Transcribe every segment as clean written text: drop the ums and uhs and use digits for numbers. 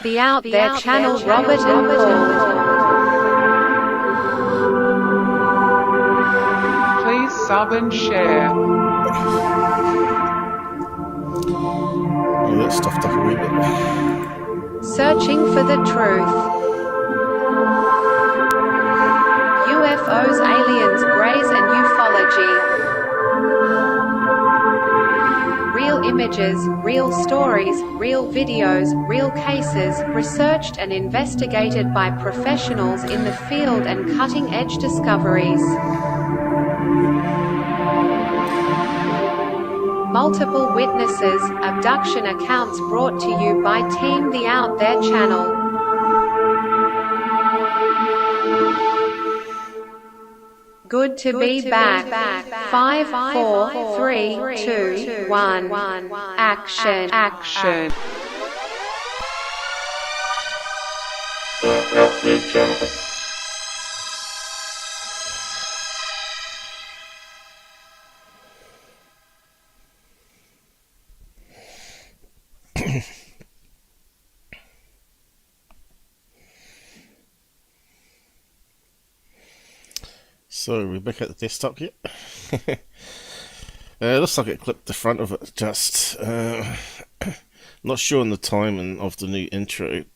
The Out There channel, Robert and Paul. Please sub and share. Yeah, that stuffed up a wee bit. Searching for the truth. UFOs, aliens, greys and ufology. Real images, real stories, real videos, real cases, researched and investigated by professionals in the field and cutting-edge discoveries. Multiple witnesses, abduction accounts brought to you by Team The Out There channel. Good to be back. 5, 4, 3, 2, 1. Action. Action. So we're back at the desktop yet. Looks like it clipped the front of it just. Not sure on the timing of the new intro.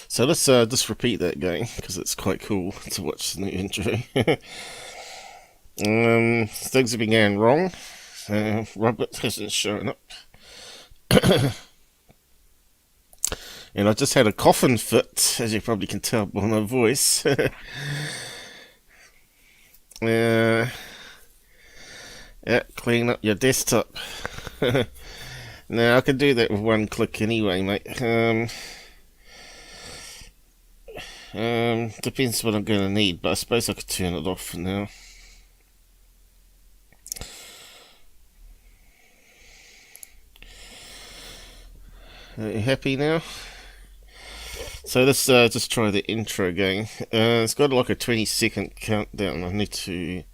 So let's just repeat that again because it's quite cool to watch the new intro. Things have been going wrong. Robert hasn't shown up. And I just had a coughing fit, as you probably can tell by my voice. Yeah, clean up your desktop. Now I can do that with one click anyway, mate. Depends what I'm going to need, but I suppose I could turn it off for now. Are you happy now? So let's just try the intro again. It's got like a 20-second countdown. I need to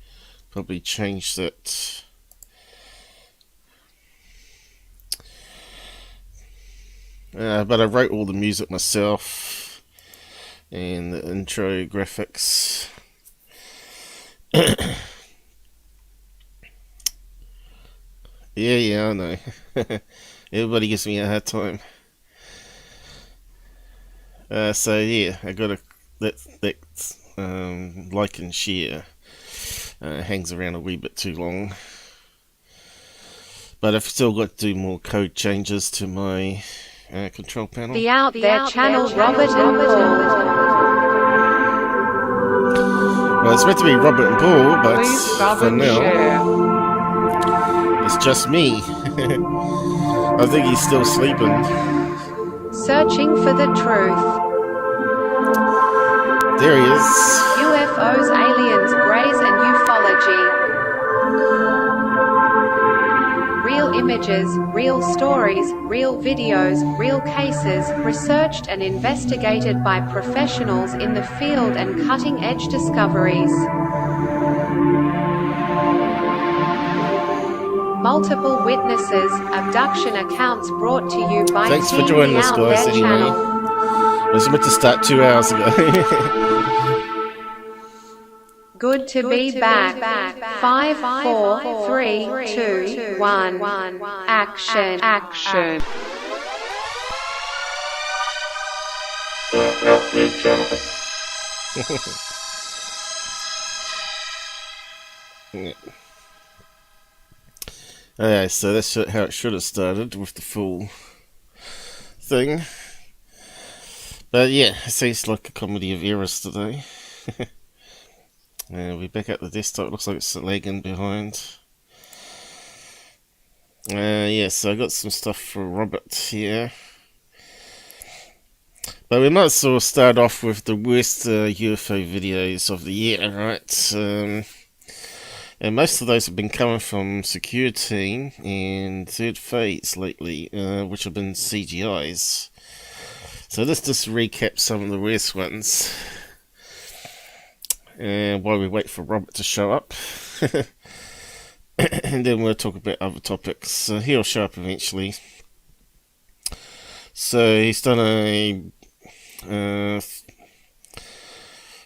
probably change that. But I wrote all the music myself and the intro graphics. Yeah, I know. Everybody gives me a hard time. So yeah, I got that like and share. Hangs around a wee bit too long, but I've still got to do more code changes to my control panel. The Out There channel, Robert and Paul. Well, it's meant to be Robert and Paul, but Please sub for and now, share. it's just me. I think he's still sleeping. Searching for the truth. There he is. UFOs, aliens, greys and ufology. Real images, real stories, real videos, real cases, researched and investigated by professionals in the field and cutting-edge discoveries. Multiple witnesses, abduction accounts brought to you by Thanks for Team joining The us, Out guys, There anyway. channel. I was meant to start 2 hours ago. Good to be back. 5, 4, 3, 2, 1. Action. Action. Yeah. Okay, so that's how it should have started with the full thing. But yeah, it seems like a comedy of errors today. We're back at the desktop. Looks like it's lagging behind. Yeah, so I got some stuff for Robert here. But we might as well start off with the worst UFO videos of the year, right? And most of those have been coming from Secure Team and Third Phase lately, which have been CGIs. So let's just recap some of the worst ones. While we wait for Robert to show up. And then we'll talk about other topics. He'll show up eventually. So he's done a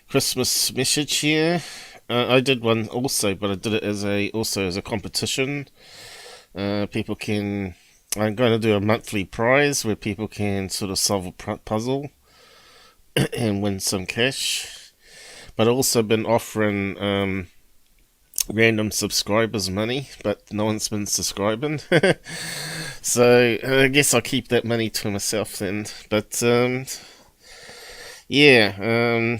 Christmas message here. I did one also, but I did it as a competition. People can. I'm going to do a monthly prize where people can sort of solve a puzzle and win some cash. But I've also been offering random subscribers money, but no one's been subscribing. So I guess I'll keep that money to myself then. But yeah.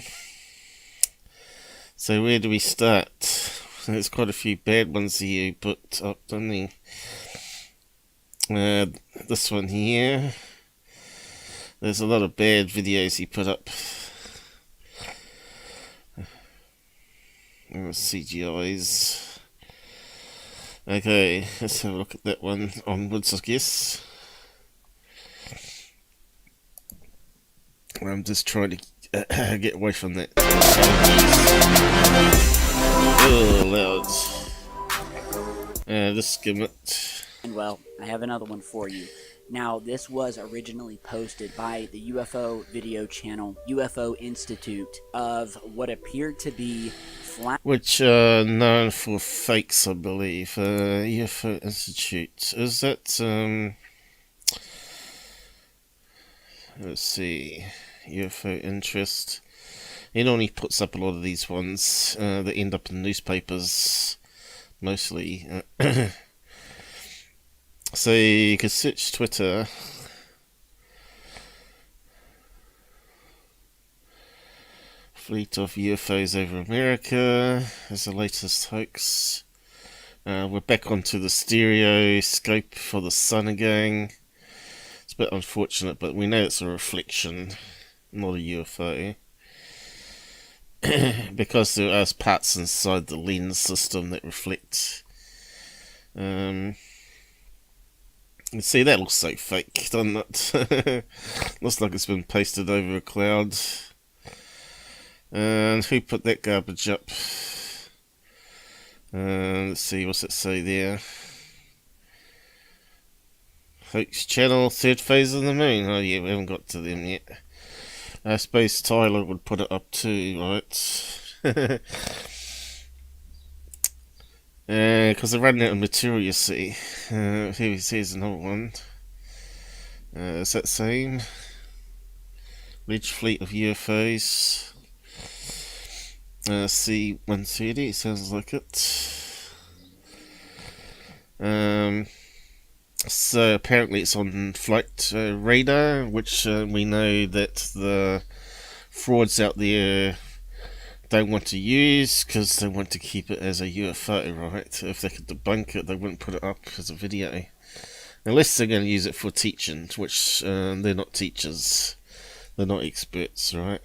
So where do we start? There's quite a few bad ones here you put up, don't he? This one here. There's a lot of bad videos he put up. CGIs. Okay, let's have a look at that one onwards, I guess. I'm just trying to get away from that. Oh, loud. Just skim it. And well, I have another one for you. Now, this was originally posted by the UFO video channel UFO Institute of what appeared to be flat. Which are known for fakes, I believe. UFO Institute. Is that, let's see. UFO Interest. He normally puts up a lot of these ones that end up in newspapers, mostly. So you could search Twitter. Fleet of UFOs over America is the latest hoax. We're back onto the stereoscope for the sun again. It's a bit unfortunate, but we know it's a reflection, not a UFO. Because there are parts inside the lens system that reflect. You see, that looks so fake, doesn't it? Looks like it's been pasted over a cloud. And who put that garbage up? Let's see, what's it say there? Hoax channel, third phase of the moon. Oh yeah, we haven't got to them yet. I suppose Tyler would put it up too, right? Because they're running out of material, you see. Here's another one. Is that same? Ridge fleet of UFOs. C-130, sounds like it. So apparently it's on flight radar, which we know that the frauds out there don't want to use because they want to keep it as a UFO, right? If they could debunk it, they wouldn't put it up as a video. Unless they're going to use it for teaching, which they're not teachers. They're not experts, right?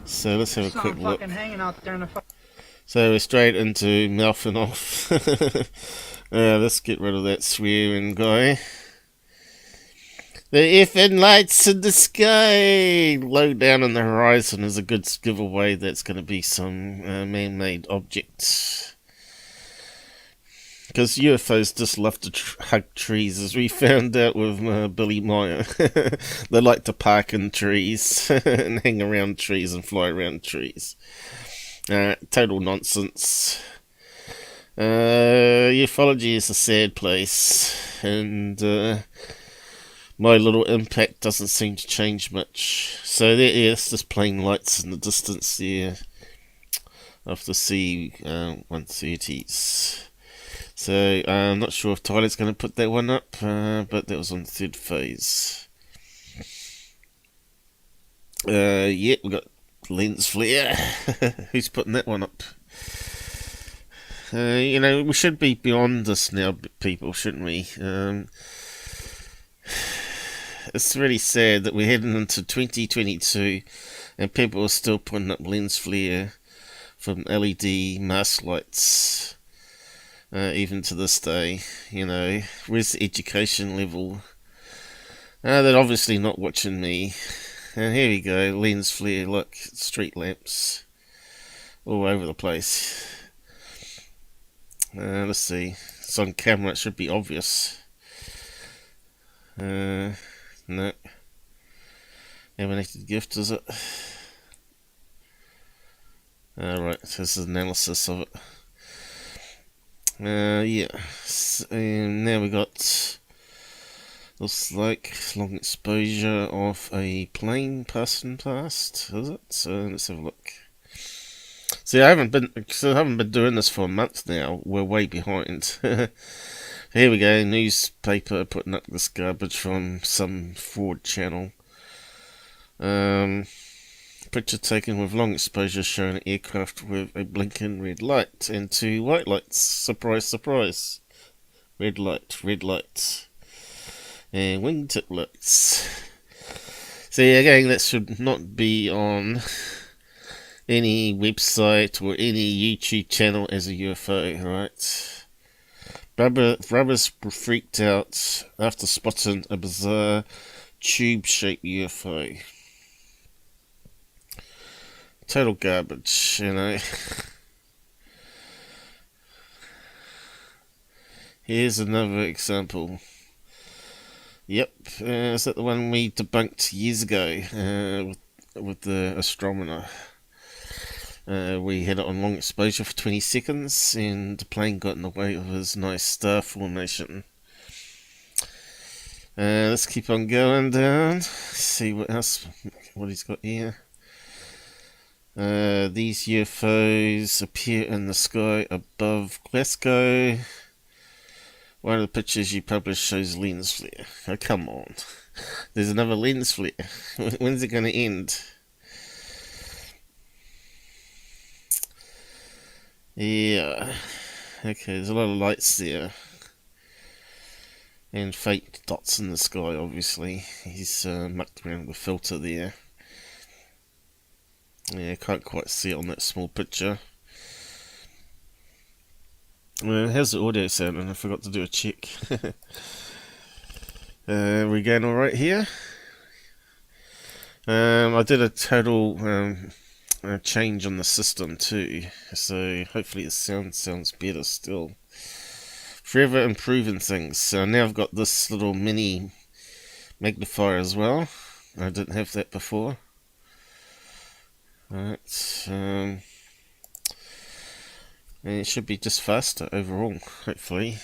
So let's have a quick look. Hanging out there in the So we're straight into mouthing off. Let's get rid of that swearing guy. The effing lights in the sky! Low down on the horizon is a good giveaway that's going to be some man-made objects. Because UFOs just love to hug trees, as we found out with Billy Meyer. They like to park in trees and hang around trees and fly around trees. Total nonsense. Ufology is a sad place, and my little impact doesn't seem to change much. So it's just plain lights in the distance there of the C-130s. So I'm not sure if Tyler's going to put that one up, but that was on the third phase. Yeah, we got lens flare. Who's putting that one up? You know, we should be beyond this now, people, shouldn't we? It's really sad that we're heading into 2022 and people are still putting up lens flare from LED mask lights, even to this day. You know, where's the education level? They're obviously not watching me. And here we go, lens flare, look, street lamps all over the place. Let's see, it's on camera, it should be obvious. No. Emanated gift, is it? Right, this is analysis of it. Yeah. And now we got, looks like long exposure of a plane passing past, is it? So let's have a look. See, I haven't been doing this for a month now. We're way behind. Here we go, newspaper putting up this garbage from some fraud channel. Picture taken with long exposure showing an aircraft with a blinking red light and 2 white lights. Surprise, surprise. Red light, and wingtip lights. See, again, that should not be on any website or any YouTube channel as a UFO, right? Brothers were freaked out after spotting a bizarre tube-shaped UFO. Total garbage, you know. Here's another example. Yep, is that the one we debunked years ago with the astronomer? We had it on long exposure for 20 seconds and the plane got in the way of his nice star formation. Let's keep on going down. See what else, what he's got here. These UFOs appear in the sky above Glasgow. One of the pictures you published shows lens flare. Oh, come on. There's another lens flare. When's it going to end? Yeah. Okay, there's a lot of lights there. And fake dots in the sky, obviously. He's mucked around with the filter there. Yeah, can't quite see it on that small picture. How's the audio sounding? I forgot to do a check. We going alright here? I did a total change on the system too, so hopefully the sound sounds better still. Forever improving things. So now I've got this little mini magnifier as well. I didn't have that before. Right, and it should be just faster overall, hopefully.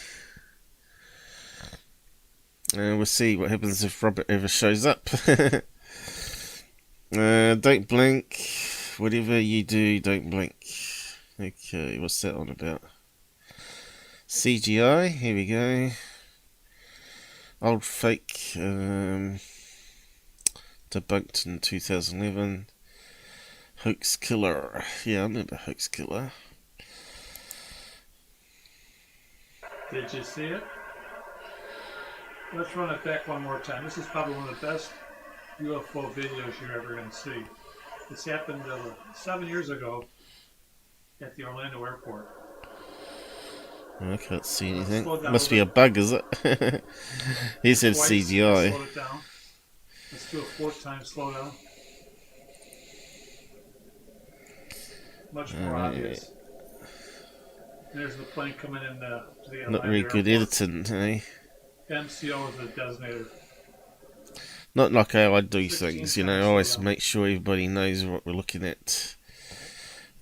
And we'll see what happens if Robert ever shows up. Don't blink. Whatever you do, don't blink. Okay, what's that on about? CGI, here we go. Old fake, debunked in 2011. Hoax Killer. Yeah, I remember Hoax Killer. Did you see it? Let's run it back one more time. This is probably one of the best UFO videos you're ever going to see. This happened 7 years ago at the Orlando airport. I can't see anything. Must be a bug, is it? He said CGI. Slow it down. Let's do a 4th time slow down. Much more obvious. There's the plane coming in to the Not very good editing, eh? MCO is the designator. Not like how I do things, you know. I always make sure everybody knows what we're looking at.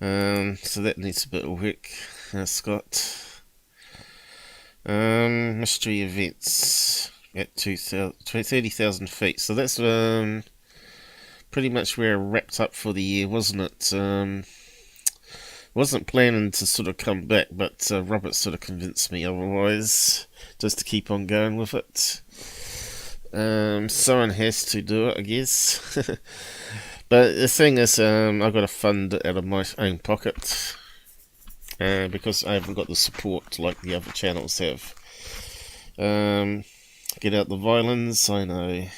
So that needs a bit of work, Scott. Mystery events at 30,000 feet. So that's pretty much where I wrapped up for the year, wasn't it? Wasn't planning to sort of come back, but Robert sort of convinced me otherwise, just to keep on going with it. Someone has to do it, I guess. But the thing is, I've got to fund it out of my own pocket, because I haven't got the support like the other channels have. Get out the violins, I know.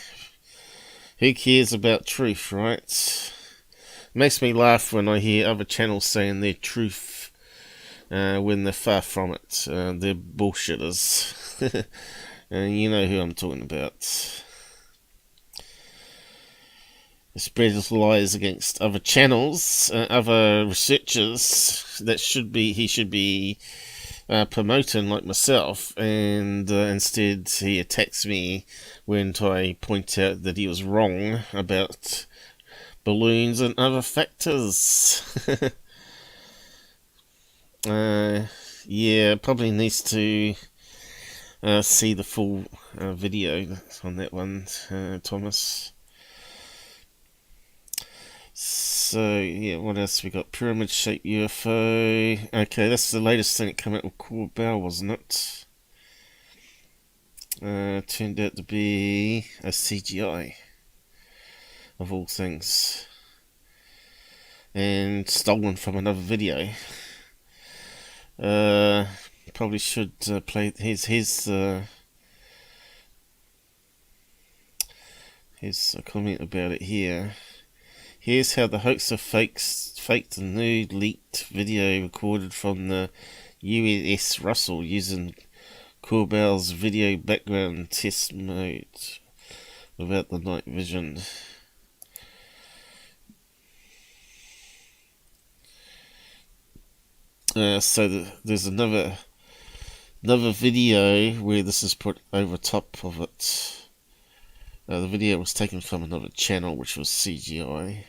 Who cares about truth, right? Makes me laugh when I hear other channels saying they're truth when they're far from it. They're bullshitters. And you know who I'm talking about. They spread lies against other channels, other researchers that he should be promoting like myself, and instead he attacks me when I point out that he was wrong about balloons and other factors. Yeah, probably needs to see the full video on that one, Thomas. So, yeah, what else we got? Pyramid-shaped UFO. Okay, that's the latest thing that came out with Corbell, wasn't it? Turned out to be a CGI, of all things. And stolen from another video. Probably should play his comment about it here. Here's how the hoaxer faked a nude leaked video recorded from the USS Russell using Corbell's video background test mode without the night vision. So there's another video where this is put over top of it. The video was taken from another channel, which was CGI.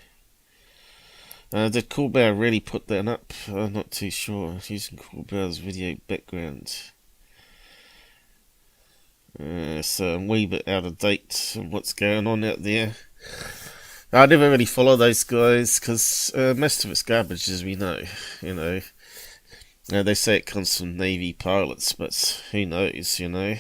Did Corbell really put that up? I'm not too sure. Using Corbell's video background. So I'm a wee bit out of date on what's going on out there. I never really follow those guys because most of it's garbage, as we know. You know, they say it comes from Navy pilots, but who knows? You know.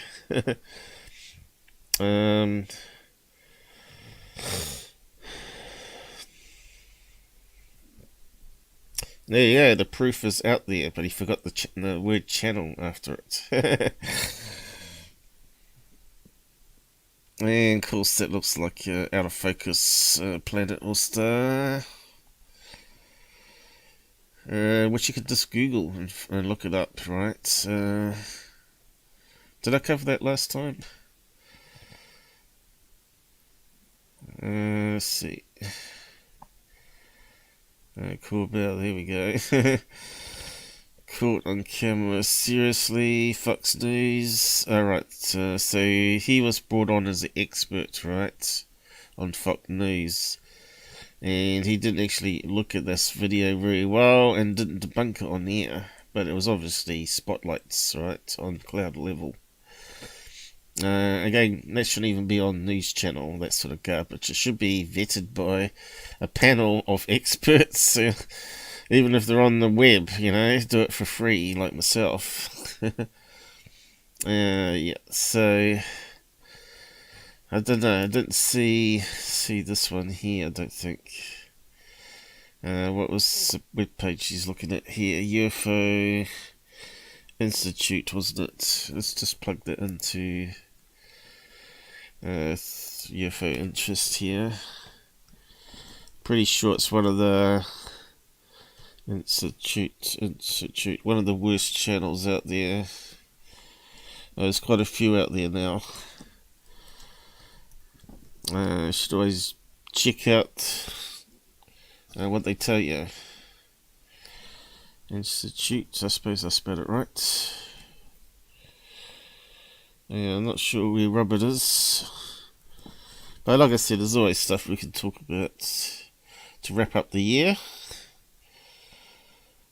There you go, the proof is out there, but he forgot the word channel after it. And of course that looks like out of focus planet or star. Which you could just Google and look it up, right? Did I cover that last time? Let's see. Corbell, here we go. Caught on camera. Seriously, Fox News. Alright, so he was brought on as an expert, right, on Fox News. And he didn't actually look at this video very well and didn't debunk it on the air. But it was obviously spotlights, right, on cloud level. Again, that shouldn't even be on News Channel, that sort of garbage. It should be vetted by a panel of experts, even if they're on the web, you know, do it for free, like myself. Yeah, so, I don't know, I didn't see this one here, I don't think. What was the webpage he's looking at here? UFO Institute, wasn't it? Let's just plug that into UFO interest here. Pretty sure it's one of the Institute, one of the worst channels out there. There's quite a few out there now. Should always check out what they tell you. Institute, I suppose I spelled it right. Yeah, I'm not sure where Robert is. But like I said, there's always stuff we can talk about to wrap up the year.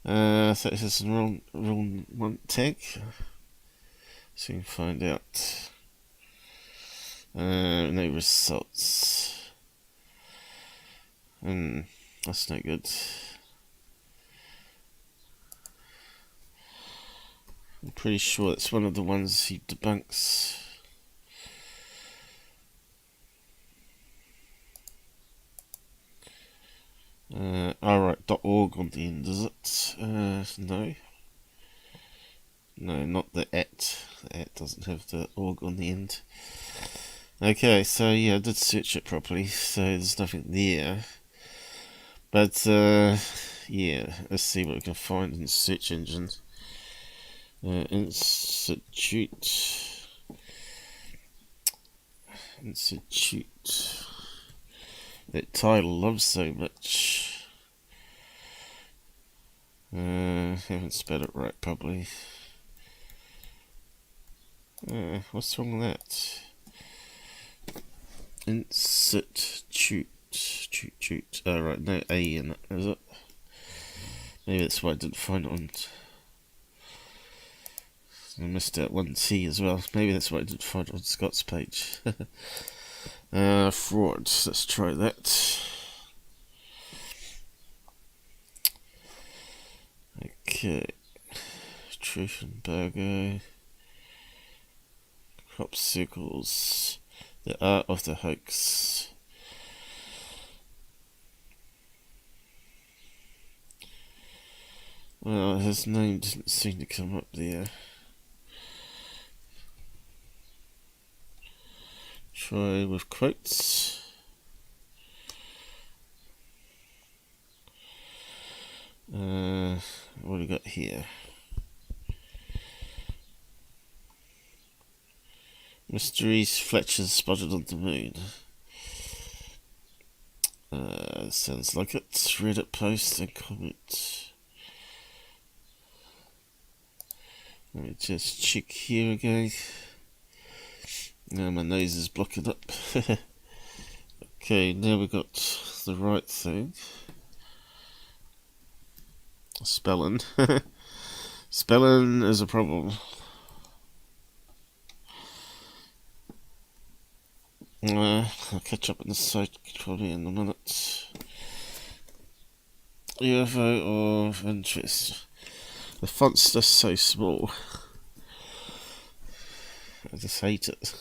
So this is the wrong one tag. So we can find out. No results. That's no good. I'm pretty sure it's one of the ones he debunks. Alright.org on the end, is it? No. No, not the at. The at doesn't have the org on the end. Okay, so yeah, I did search it properly, so there's nothing there. But, yeah, let's see what we can find in the search engine. Institute. That title loves so much. Haven't spelled it right probably. What's wrong with that? Institute. Oh, right, no A in it, is it? Maybe that's why I didn't find it on. I missed out one T as well. Maybe that's why I didn't find it on Scott's page. Fraud. Let's try that. Okay. Truth embargo. Crop circles. The art of the hoax. Well, his name doesn't seem to come up there. Try with quotes. What do we got here? Mysteries Fletcher's spotted on the moon. Sounds like it. Reddit post and comment. Let me just check here again. Now my nose is blocking up. Okay, now we got the right thing. Spelling. Spelling is a problem. I'll catch up on the site probably in a minute. UFO of interest. The font's just so small. I just hate it.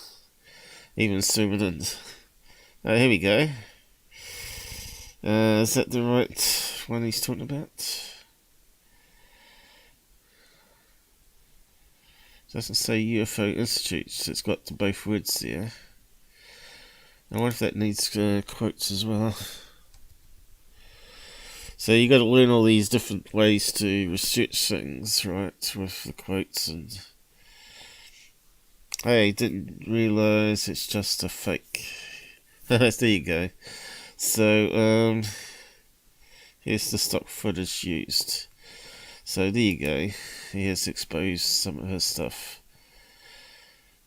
Even zooming in. Oh, here we go. Is that the right one he's talking about? It doesn't say UFO Institute, so it's got both words there. I wonder if that needs quotes as well. So you got to learn all these different ways to research things, right? With the quotes and. Hey, didn't realise it's just a fake. There you go. So here's the stock footage used. So there you go. He has exposed some of her stuff.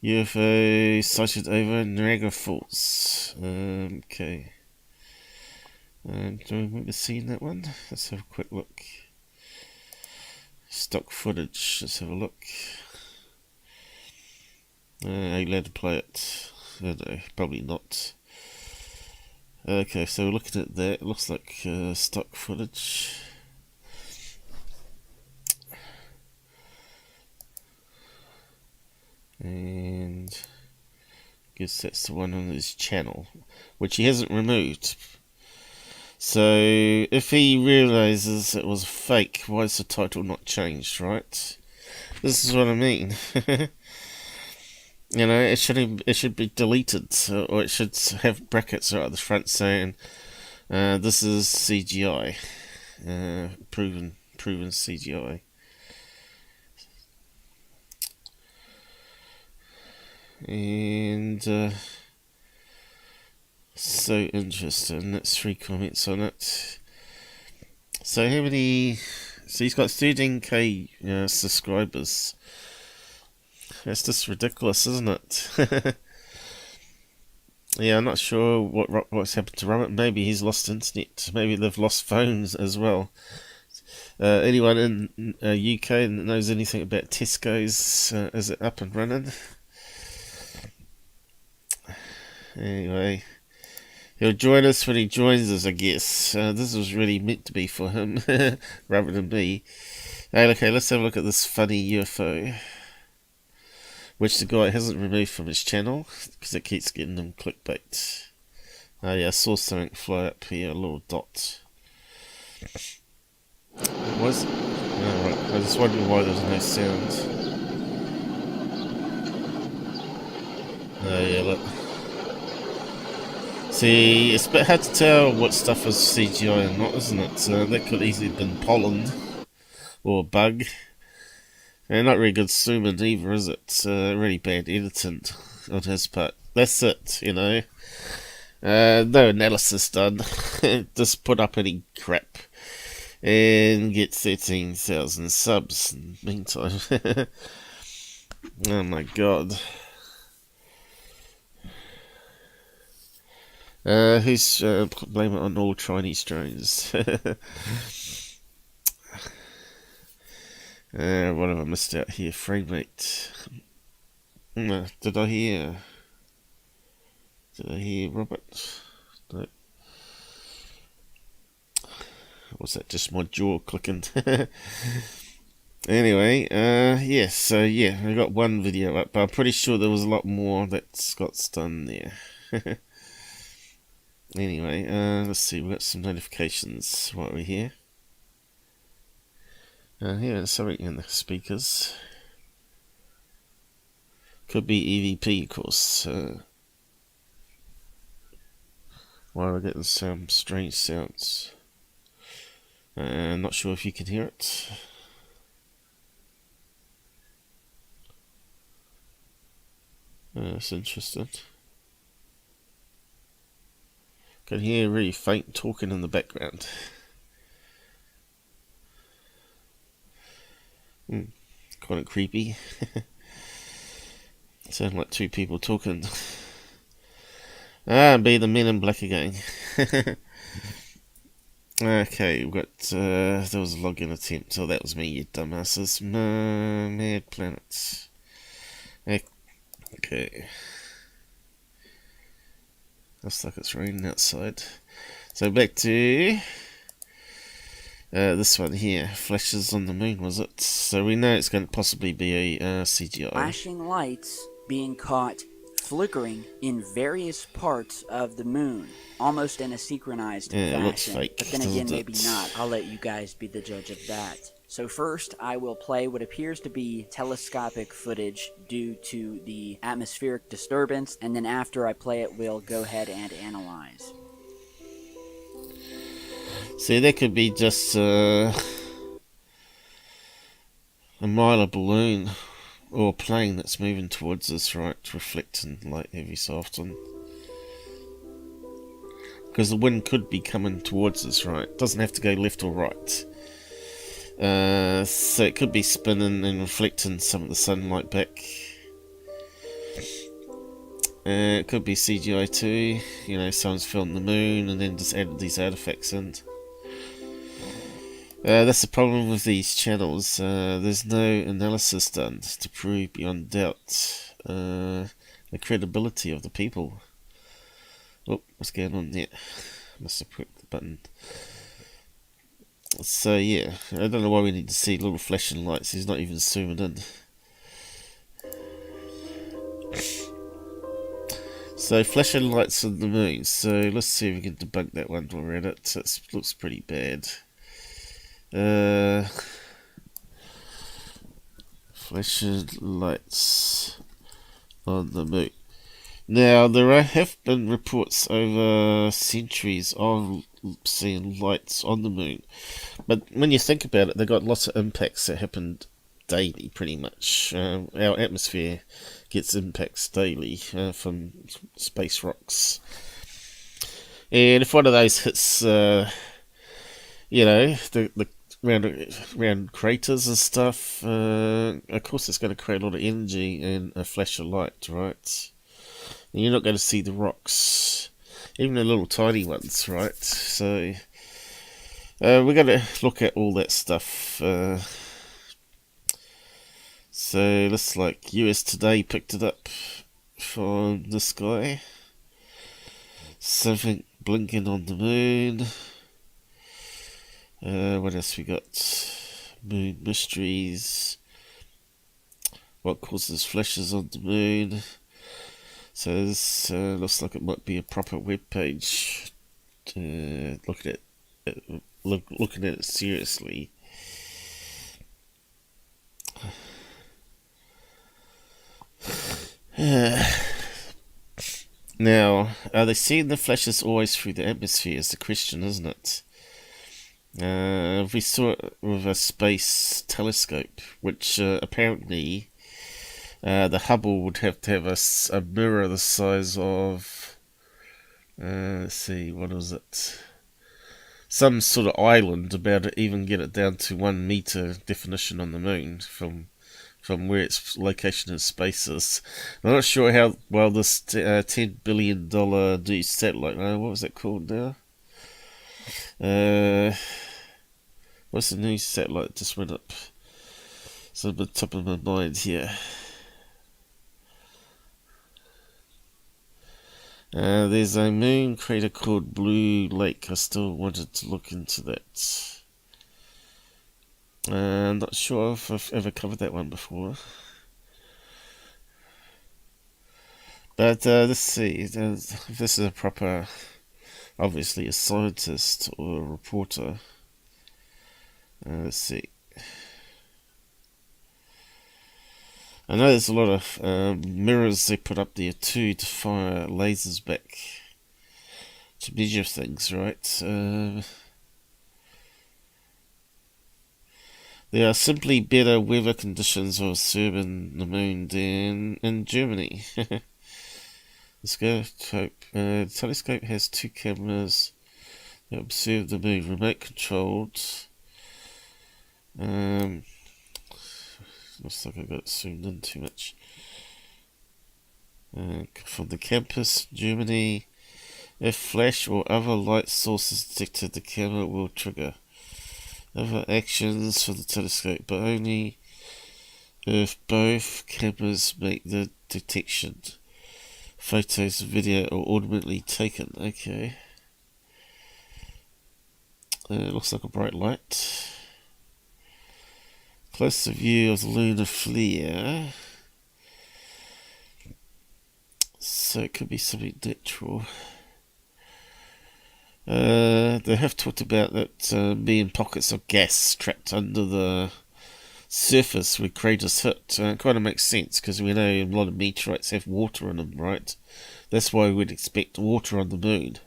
UFO sighted over Niagara Falls. Okay. Do we remember seeing that one? Let's have a quick look. Stock footage. Let's have a look. Are you allowed to play it? No, probably not. Okay, so we're looking at that. It looks like stock footage. And I guess that's the one on his channel, which he hasn't removed. So if he realizes it was fake, why is the title not changed, right? This is what I mean. You know, it should be deleted, or it should have brackets right at the front saying, "This is CGI, proven CGI." And so interesting. That's 3 comments on it. So how many? So he's got 13k subscribers. That's just ridiculous, isn't it? Yeah, I'm not sure what's happened to Robert. Maybe he's lost internet. Maybe they've lost phones as well. Anyone in UK that knows anything about Tesco's? Is it up and running? Anyway, he'll join us when he joins us, I guess. This was really meant to be for him, rather than me. Okay, let's have a look at this funny UFO, which the guy hasn't removed from his channel, because it keeps getting them clickbait. Oh yeah, I saw something fly up here, a little dot. Was it? Oh, right. I was wondering why there was no sound. Oh yeah, look. See, it's a bit hard to tell what stuff is CGI and not, isn't it? That could easily have been pollen or a bug. And not really good zooming either, is it? Really bad editing on his part. That's it, you know. No analysis done. Just put up any crap and get 13,000 subs in the meantime. Oh my god. Who's blame it on all Chinese drones? What have I missed out here? Frame rate. Did I hear Robert? No. Was that just my jaw clicking? Anyway, yeah, so yeah, I got one video up, but I'm pretty sure there was a lot more that's got done there. Anyway, let's see, we've got some notifications while we're here. Yeah, there's something in the speakers. Could be EVP, of course. Why am I getting some strange sounds? Not sure if you can hear it. That's interesting. Can hear really faint talking in the background. Kind of creepy. Sound like two people talking. Be the Men in Black again. Okay, we've got, there was a login attempt. Oh, that was me, you dumbasses. Mad Planets. Okay. Looks like it's raining outside. So back to this one here. Flashes on the moon, was it? So we know it's going to possibly be a CGI. Flashing lights being caught flickering in various parts of the moon, almost in a synchronized fashion. It looks fake, but then again, doesn't maybe it? not. I'll let you guys be the judge of that. So first, I will play what appears to be telescopic footage due to the atmospheric disturbance, and then after I play it, we'll go ahead and analyze. See, that could be just a miler balloon or a plane that's moving towards us, right? Reflecting light every so often. Because the wind could be coming towards us, right? It doesn't have to go left or right. So it could be spinning and reflecting some of the sunlight back. It could be CGI too. You know, someone's filmed the moon and then just added these artifacts in. That's the problem with these channels. There's no analysis done to prove beyond doubt the credibility of the people. Oh, what's going on there? Must have clicked the button. So yeah, I don't know why we need to see little flashing lights. He's not even zooming in. So flashing lights on the moon. So let's see if we can debunk that one while we're at it. It looks pretty bad. Flashing lights on the moon. Now, there have been reports over centuries of seeing lights on the moon. But when you think about it, they've got lots of impacts that happened daily, pretty much. Our atmosphere gets impacts daily from space rocks. And if one of those hits, you know, the round craters and stuff, of course it's going to create a lot of energy and a flash of light, right? And you're not going to see the rocks, even the little tiny ones, right? So we're going to look at all that stuff. So looks like US Today picked it up from this guy. Something blinking on the moon. What else we got? Moon mysteries. What causes flashes on the moon? So this looks like it might be a proper web page. Looking at it seriously. Now, are they seeing the flashes always through the atmosphere is the question, isn't it? We saw it with a space telescope, which apparently the Hubble would have to have a mirror the size of, let's see, what was it? Some sort of island, about to even get it down to 1 meter definition on the moon from from where its location in space is. I'm not sure how well this $10 billion new satellite, what was it called now? What's the new satellite that just went up? It's on the top of my mind here. There's a moon crater called Blue Lake. I still wanted to look into that. I'm not sure if I've ever covered that one before. But let's see. If this is a proper, obviously a scientist or a reporter. Let's see. I know there's a lot of mirrors they put up there too to fire lasers back to measure things, right? There are simply better weather conditions for observing the moon than in Germany. The telescope has 2 cameras that observe the moon, remote controlled. Looks like I got it zoomed in too much. From the campus, Germany, if flash or other light sources detected, the camera will trigger. Other actions for the telescope, but only if both cameras make the detection. Photos, video are ultimately taken. Okay. Looks like a bright light. Closer view of the lunar flare. So it could be something natural. They have talked about that being pockets of gas trapped under the surface where craters hit. It kind of makes sense because we know a lot of meteorites have water in them, right? That's why we'd expect water on the moon.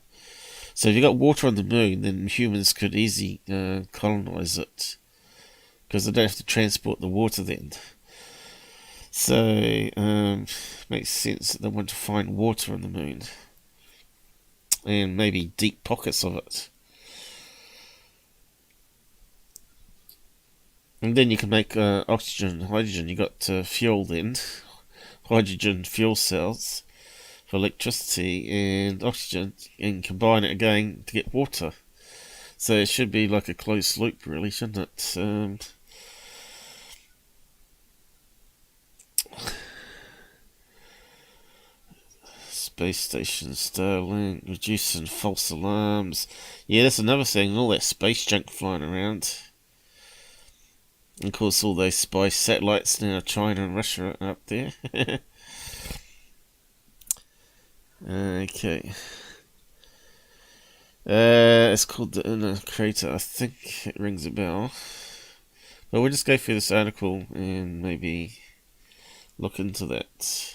So if you got water on the moon, then humans could easily colonize it because they don't have to transport the water then. So makes sense that they want to find water on the moon. And maybe deep pockets of it. And then you can make oxygen and hydrogen. You got fuel then. Hydrogen fuel cells for electricity and oxygen. And combine it again to get water. So it should be like a closed loop really, shouldn't it? Space station, Starlink, reducing false alarms. Yeah, that's another thing, all that space junk flying around. And of course all those spy satellites now, China and Russia are up there. Okay. It's called the Inner Crater, I think it rings a bell. But we'll just go through this article and maybe look into that.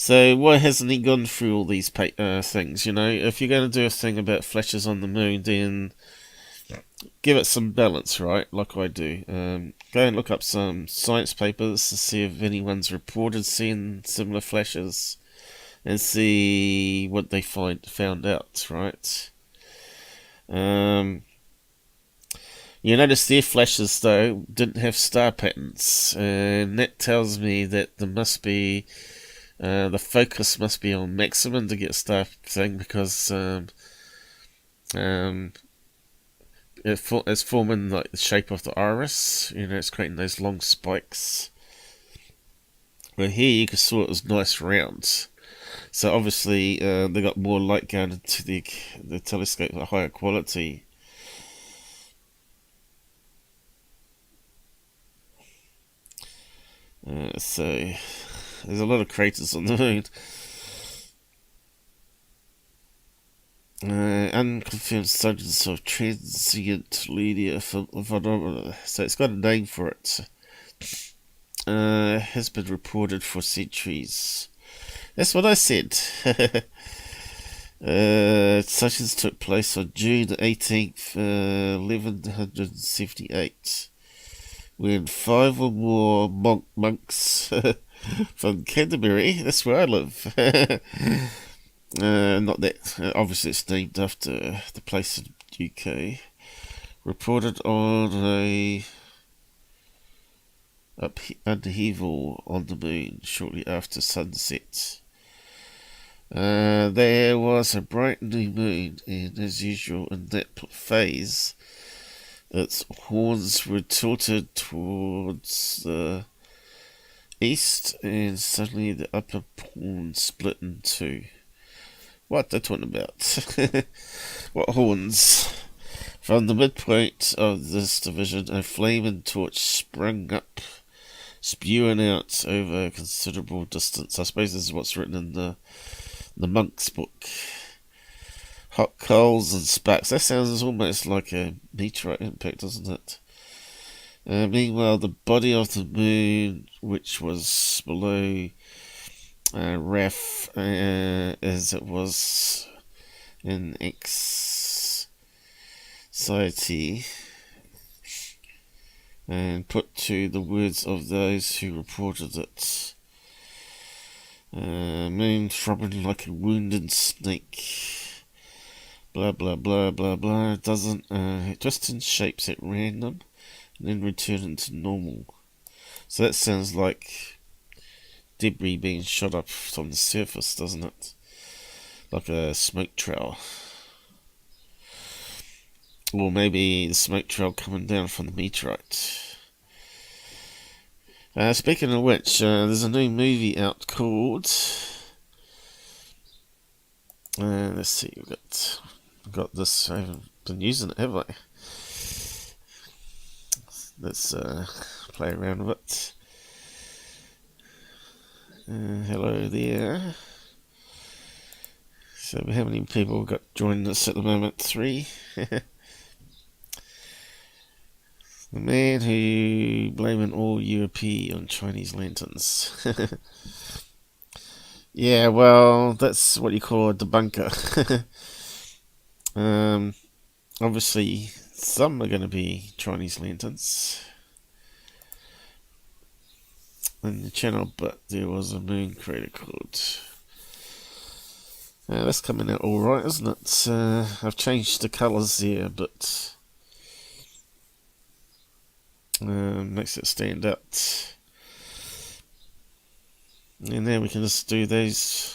So why hasn't he gone through all these things, you know? If you're going to do a thing about flashes on the moon, then give it some balance, right? Like I do. Go and look up some science papers to see if anyone's reported seeing similar flashes and see what they found out, right? You notice their flashes, though, didn't have star patterns, and that tells me that there must be the focus must be on maximum to get a star thing, because it's forming like the shape of the iris. You know, it's creating those long spikes. But here you can saw it was nice round. So obviously they got more light going into the telescope at higher quality. So there's a lot of craters on the moon. Unconfirmed studies of transient linear phenomena. So it's got a name for it. Has been reported for centuries. That's what I said. Sessions took place on June 18th, 1178, when 5 or more monks from Canterbury, that's where I live, not that, obviously it's named after the place in the UK, reported on a upheaval on the moon shortly after sunset. There was a bright new moon, and as usual in that phase, its horns were tilted towards the east, and suddenly the upper horn split in two. What they're talking about? What horns? From the midpoint of this division, a flaming torch sprung up, spewing out over a considerable distance. I suppose this is what's written in the monk's book. Hot coals and sparks. That sounds almost like a meteorite impact, doesn't it? Meanwhile, the body of the moon, which was below RAF as it was in anxiety, and put to the words of those who reported it. Moon throbbing like a wounded snake. Blah blah blah blah blah. It doesn't twist in shapes at random and then return to normal. So that sounds like debris being shot up from the surface, doesn't it? Like a smoke trail. Or maybe the smoke trail coming down from the meteorite. Speaking of which, there's a new movie out called... let's see, we've got this. I haven't been using it, have I? Let's play around with it. Hello there. So how many people got joined us at the moment? 3. The man who blaming all UAP on Chinese lanterns. Yeah, well, that's what you call a debunker. Obviously, some are going to be Chinese lanterns in the channel, but there was a moon crater called. That's coming out alright, isn't it? I've changed the colours there, but makes it stand out. And then we can just do those.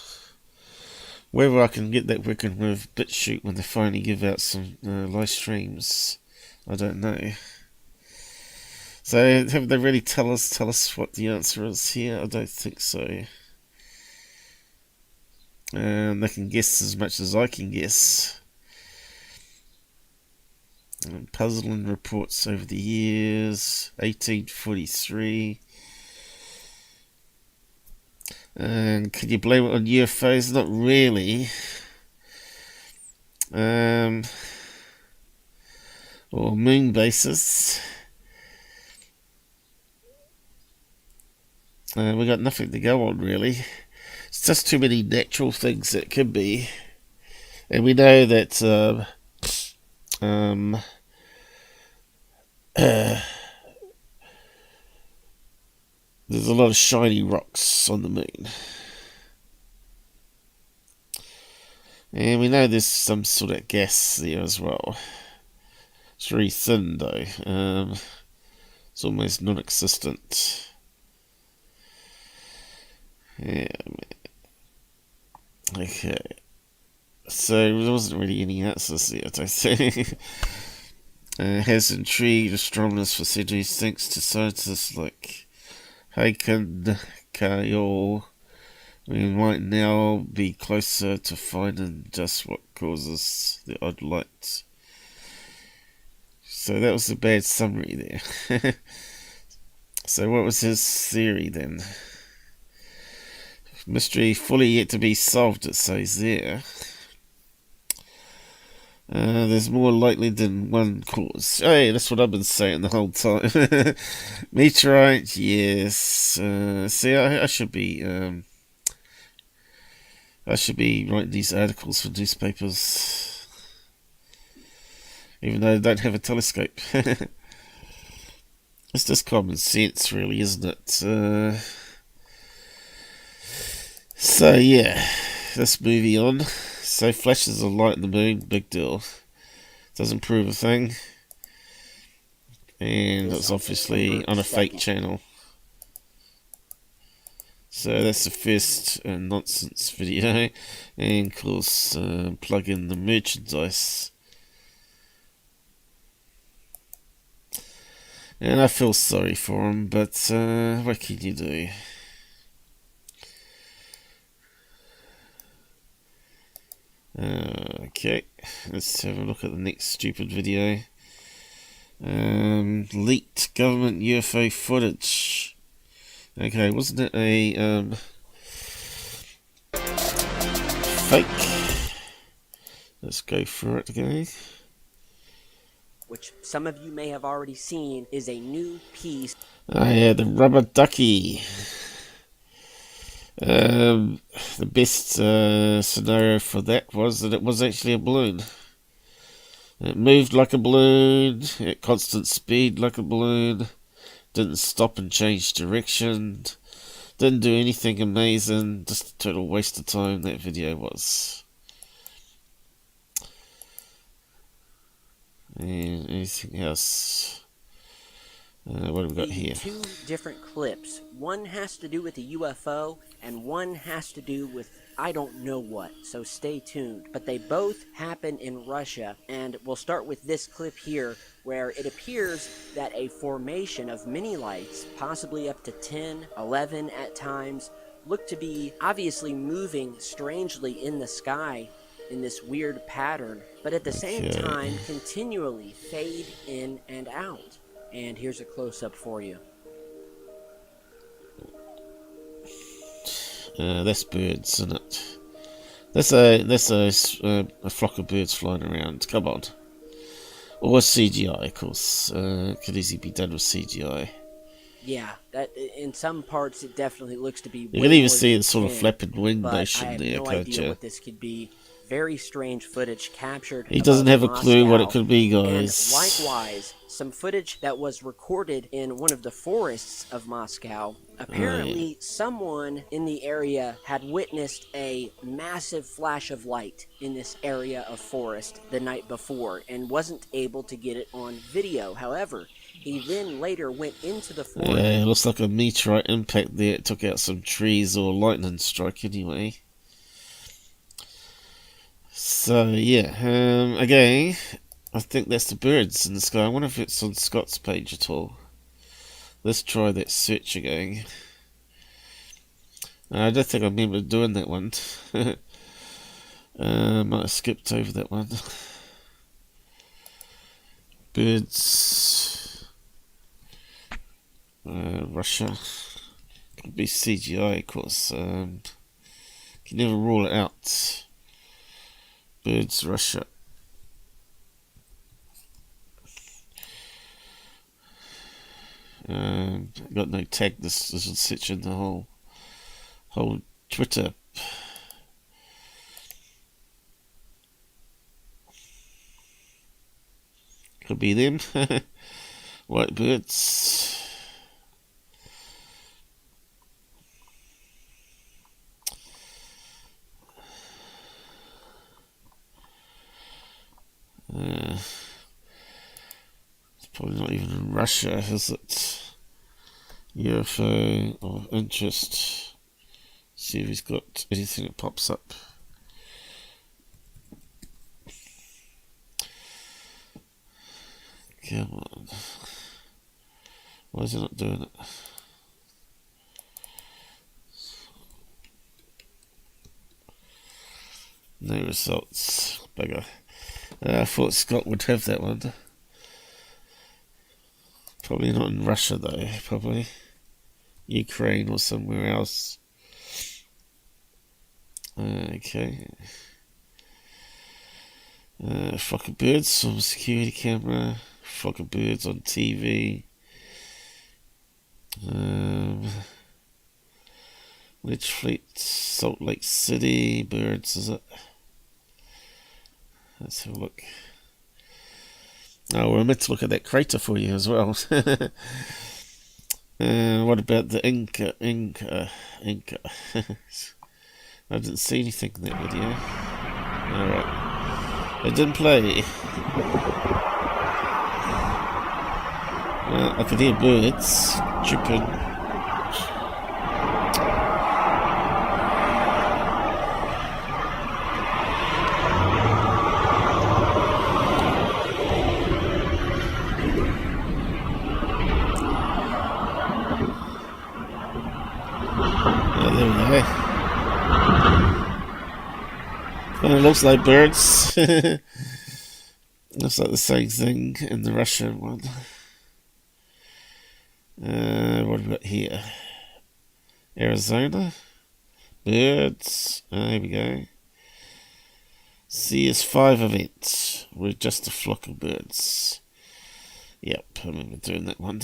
Whether I can get that working with BitChute when they finally give out some live streams, I don't know. So have they really tell us what the answer is here? I don't think so. They can guess as much as I can guess. Puzzling reports over the years, 1843. And can you blame it on UFOs? Not really. Or moon bases. We got nothing to go on, really. It's just too many natural things that could be. And we know that there's a lot of shiny rocks on the moon. And we know there's some sort of gas there as well. It's very thin though. It's almost non-existent. Yeah. Okay. So there wasn't really any answers there, I don't think. Has intrigued astronomers for centuries thanks to scientists like Haken Kayol. We might now be closer to finding just what causes the odd light. So that was a bad summary there. So what was his theory then? Mystery fully yet to be solved, it says there. There's more likely than one cause. Hey, that's what I've been saying the whole time. Meteorite, yes. See, I should be writing these articles for newspapers, even though I don't have a telescope. It's just common sense, really, isn't it? So yeah, let's move on. So flashes of light in the moon, big deal. Doesn't prove a thing. And it's obviously on a fake channel. So that's the first nonsense video, and of course plug in the merchandise. And I feel sorry for him, but what can you do? Okay, let's have a look at the next stupid video. Leaked government UFO footage. Okay, wasn't it a fake? Let's go for it again. Which some of you may have already seen is a new piece. Oh yeah, the rubber ducky. The best scenario for that was that it was actually a balloon. It moved like a balloon, at constant speed like a balloon, didn't stop and change direction, didn't do anything amazing, just a total waste of time that video was. And anything else? What have we got here? Two different clips. One has to do with a UFO, and one has to do with I don't know what, so stay tuned. But they both happen in Russia, and we'll start with this clip here, where it appears that a formation of mini lights, possibly up to 10, 11 at times, look to be obviously moving strangely in the sky in this weird pattern, but at the same time continually fade in and out. And here's a close-up for you. That's birds, isn't it? That's a flock of birds flying around. Come on. Or CGI, of course. Could easily be done with CGI. Yeah, that in some parts it definitely looks to be. You can even see the sort of flapping wing motion there, can't can't you? What this could be. Very strange footage captured. He doesn't have a clue what it Moscow. could be, guys. And likewise, some footage that was recorded in one of the forests of Moscow. Apparently, someone in the area had witnessed a massive flash of light in this area of forest the night before and wasn't able to get it on video. However, he then later went into the forest. Yeah, it looks like a meteorite impact there. It took out some trees or lightning strike anyway. So yeah, again, I think that's the birds in the sky. I wonder if it's on Scott's page at all. Let's try that search again. I don't think I remember doing that one. Might have skipped over that one. Birds. Russia. Could be CGI, of course. Can never rule it out. Birds, Russia. Got no tag. This will sit in the whole Twitter. Could be them. White birds. It's probably not even in Russia, is it? UFO of interest. See if he's got anything that pops up. Come on. Why is he not doing it? No results. Bugger. I thought Scott would have that one. Probably not in Russia though, probably. Ukraine or somewhere else. Okay. Flock of birds on security camera. Flock of birds on TV. Ledge Fleet, Salt Lake City, birds, is it? Let's have a look. Oh, we're meant to look at that crater for you as well. What about the Inca? I didn't see anything in that video. Alright. It didn't play. I can hear birds chirping. There we go. It looks like birds. Looks like the same thing in the Russian one. What have we got here? Arizona. Birds. There we go. CS5 event. We're just a flock of birds. Yep, I remember doing that one.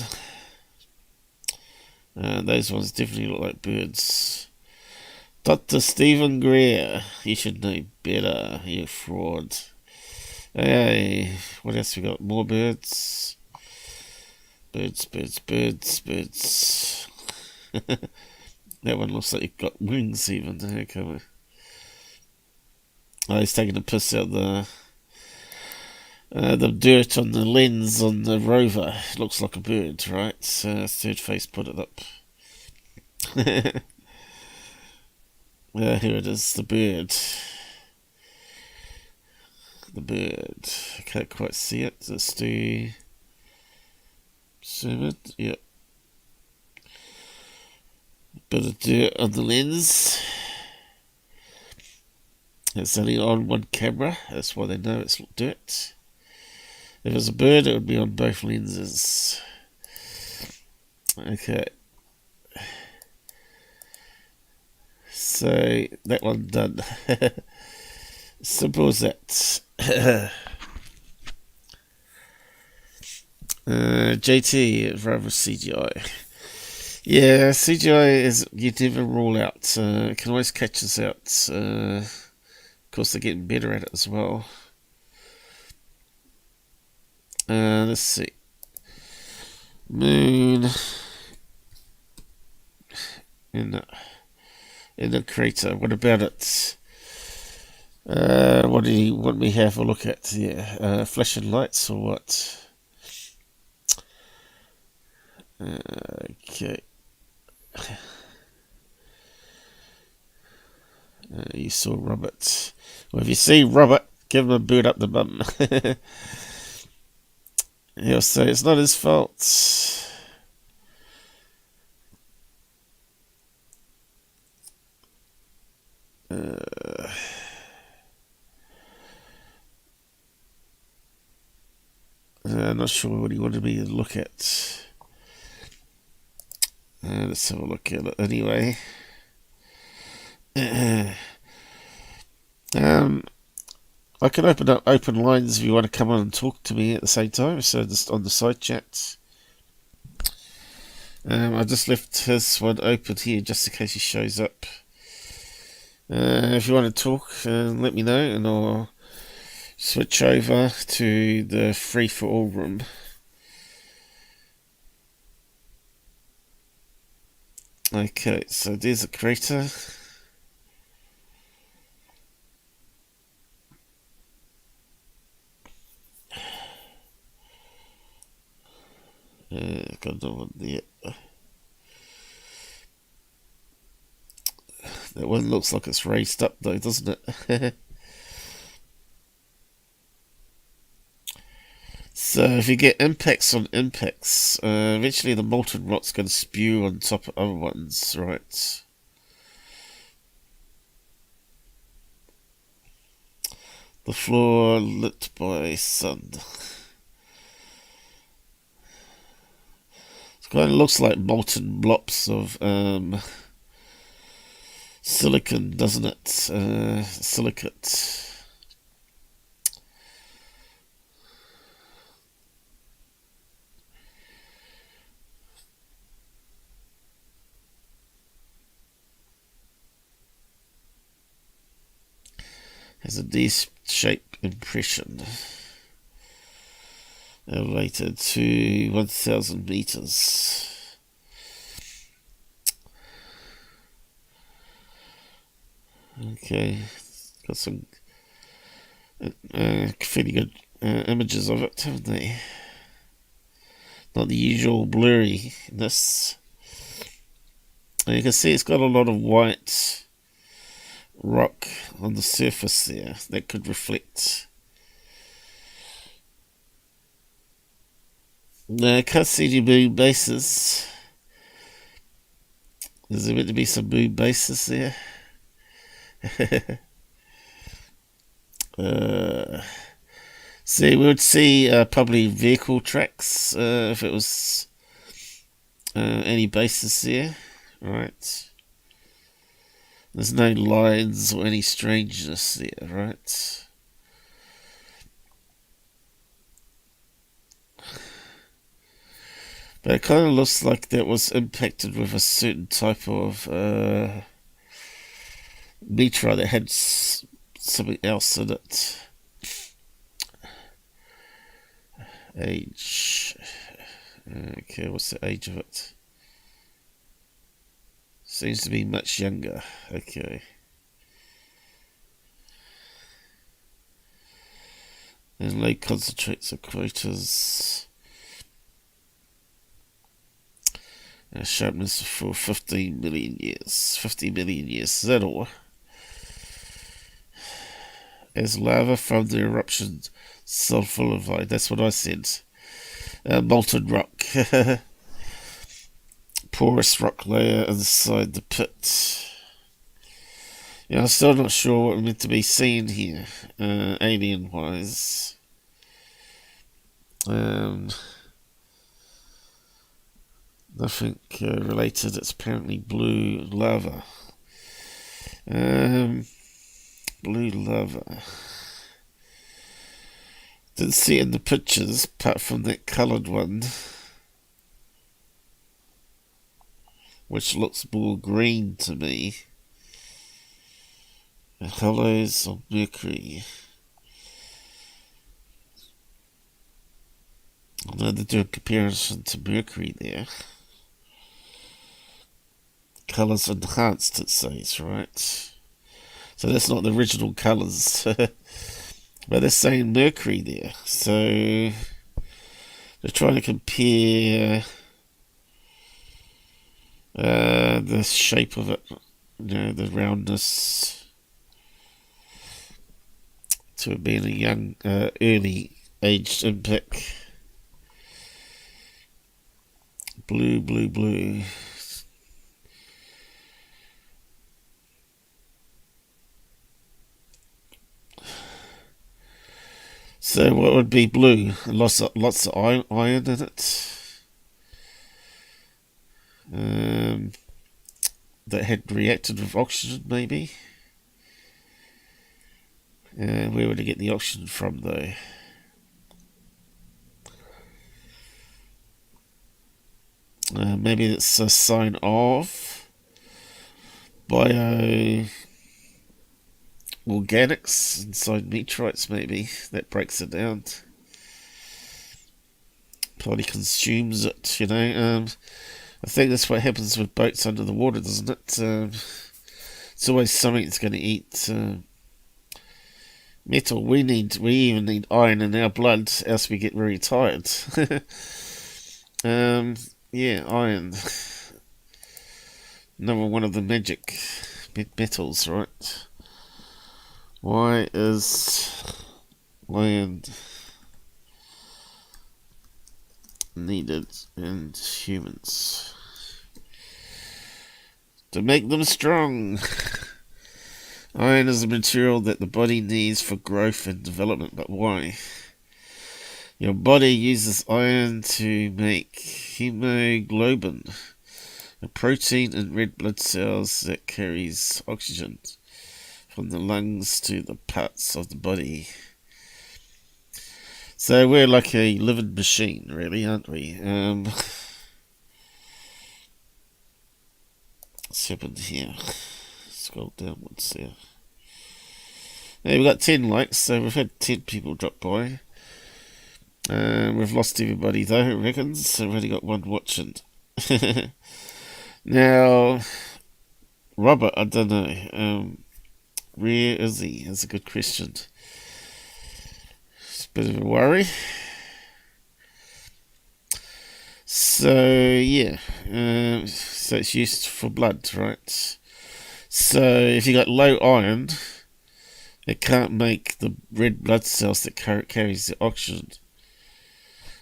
Those ones definitely look like birds. Dr. Stephen Greer. You should know better, you fraud. Hey, what else we got? More birds. Birds. That one looks like it got wings even. Okay. Oh, he's taking a piss out the dirt on the lens on the rover. Looks like a bird, right? Third Face put it up. Here it is, the bird. The bird. I can't quite see it. Let's do zoom it. Yep. Bit of dirt on the lens. It's only on one camera. That's why they know it's dirt. If it was a bird, it would be on both lenses. Okay. So, that one done. Simple as that. JT, rather CGI. Yeah, CGI is, you never rule out. It can always catch us out. Of course, they're getting better at it as well. Let's see. Moon in the crater. What about it? What do you want me to have a look at? Yeah, flashing lights or what? Okay. You saw Robert. Well, if you see Robert, give him a boot up the bum. He'll say it's not his fault. I'm not sure what he wanted me to look at. Let's have a look at it anyway. I can open up open lines if you want to come on and talk to me at the same time, so just on the side chat. I just left his one open here just in case he shows up. If you want to talk, let me know and I'll switch over to the free for all room. Okay, so there's a crater. Got no one there. That one looks like it's raised up though, doesn't it? So if you get impacts on impacts, eventually the molten rock's going to spew on top of other ones, right? The floor lit by sun. It kind of looks like molten blobs of silicon, doesn't it? Silicate. Has a D-shaped impression. Elevated to 1,000 meters. Okay, got some fairly good images of it, haven't they? not the usual blurriness. And you can see it's got a lot of white rock on the surface there that could reflect. Now, I can't see any moon bases. Is there meant to be some moon bases there? See, we would see probably vehicle tracks if it was any bases there, right? There's no lines or any strangeness there, right? But it kind of looks like that was impacted with a certain type of meteorite that had something else in it. Age. Okay, what's the age of it? Seems to be much younger. Okay. And low concentrates of quotas. Sharpness for 15 million years. 50 million years. Is that all? As lava from the eruption solidified. That's what I said. Molten rock. Porous rock layer inside the pit. Yeah, I'm still not sure what we're meant to be seeing here, alien-wise. Nothing related. It's apparently blue lava. Blue lava. Didn't see it in the pictures, apart from that coloured one, which looks more green to me. The hollows of Mercury. I know they're doing a comparison to Mercury there. Colours enhanced, it says, right? So that's not the original colours. But they're saying Mercury there. So they're trying to compare the shape of it, you know, the roundness, to it being a young, early aged impact. Blue, blue, blue. So what would be blue? Lots of iron in it. That had reacted with oxygen, maybe. Where would it get the oxygen from, though? Maybe it's a sign of bio organics inside meteorites, maybe. That breaks it down. Probably consumes it, you know. I think that's what happens with boats under the water, doesn't it? It's always something that's going to eat metal. We even need iron in our blood, else we get very tired. Yeah, iron. Number one of the magic metals, right? Why is iron needed in humans? To make them strong. Iron is a material that the body needs for growth and development, but why? Your body uses iron to make hemoglobin, a protein in red blood cells that carries oxygen from the lungs to the parts of the body. So we're like a living machine, really, aren't we? What's happened here? Scroll downwards there. Hey, we've got 10 likes, so we've had 10 people drop by. We've lost everybody though, it reckons, so we've only got one watching. Now, Robert, I don't know. Where is he? That's a good question. It's a bit of a worry. So yeah, so it's used for blood, right? So if you got low iron, it can't make the red blood cells that carries the oxygen.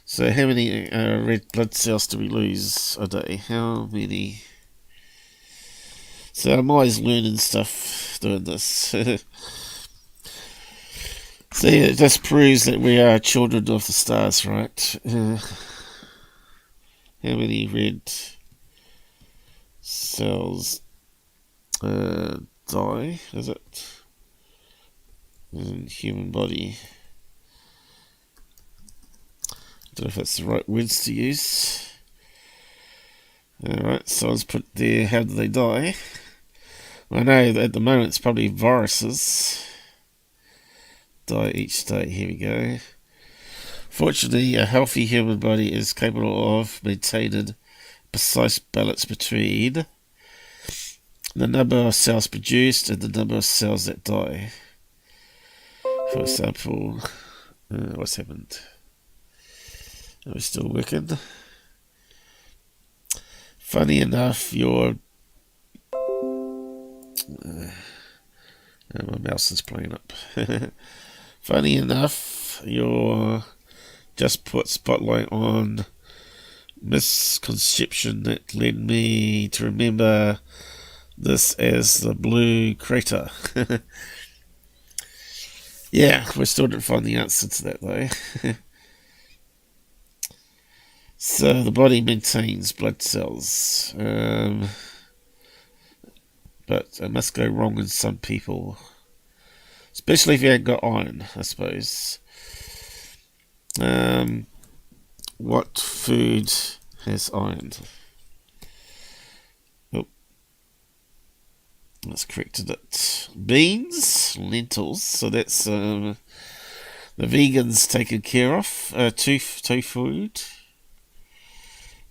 So how many red blood cells do we lose a day? How many? So I'm always learning stuff doing this. So yeah, it just proves that we are children of the stars, right? How many red cells die, is it? In human body. Don't know if that's the right words to use. Alright, so let's put there, how do they die? I know that at the moment it's probably viruses die each day. Here we go. Fortunately, a healthy human body is capable of maintaining precise balance between the number of cells produced and the number of cells that die. For example, what's happened? Are we still working? Funny enough, your my mouse is playing up. Funny enough, your just put spotlight on misconception that led me to remember this as the blue crater. Yeah, we still didn't find the answer to that though. So the body maintains blood cells, but it must go wrong in some people, especially if you haven't got iron, I suppose. What food has iron? Oh, that's corrected it. Beans, lentils, so that's the vegans taken care of. Tofu.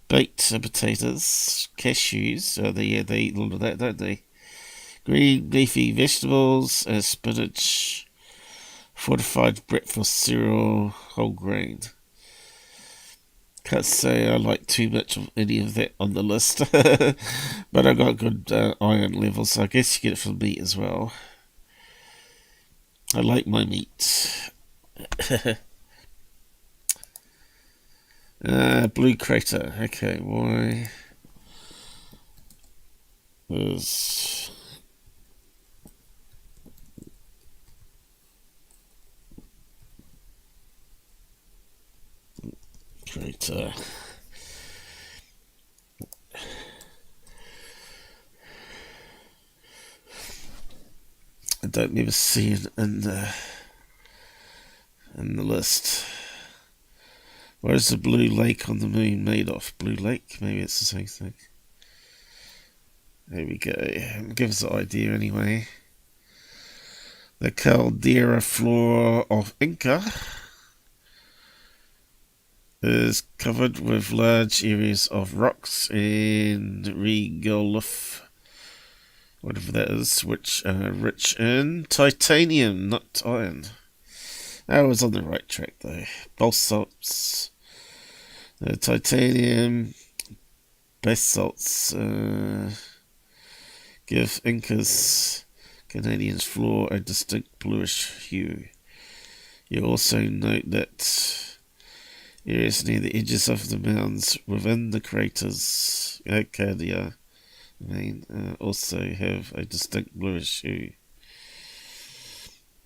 Baked potatoes, cashews, they eat a lot of that, don't they? Green leafy vegetables, spinach, fortified breakfast cereal, whole grain. Can't say I like too much of any of that on the list, but I got good iron levels, so I guess you get it from meat as well. I like my meat. Blue crater. Okay, why is crater? I don't never see it in the list. What is the blue lake on the moon made of? Blue lake? Maybe it's the same thing. There we go. Give us an idea anyway. The caldera floor of Inca is covered with large areas of rocks and regolith, whatever that is, which are rich in titanium, not iron. I was on the right track though. Basalts, titanium, basalts give Inca's Canadian floor a distinct bluish hue. You also note that areas near the edges of the mounds within the craters, Arcadia, also have a distinct bluish hue.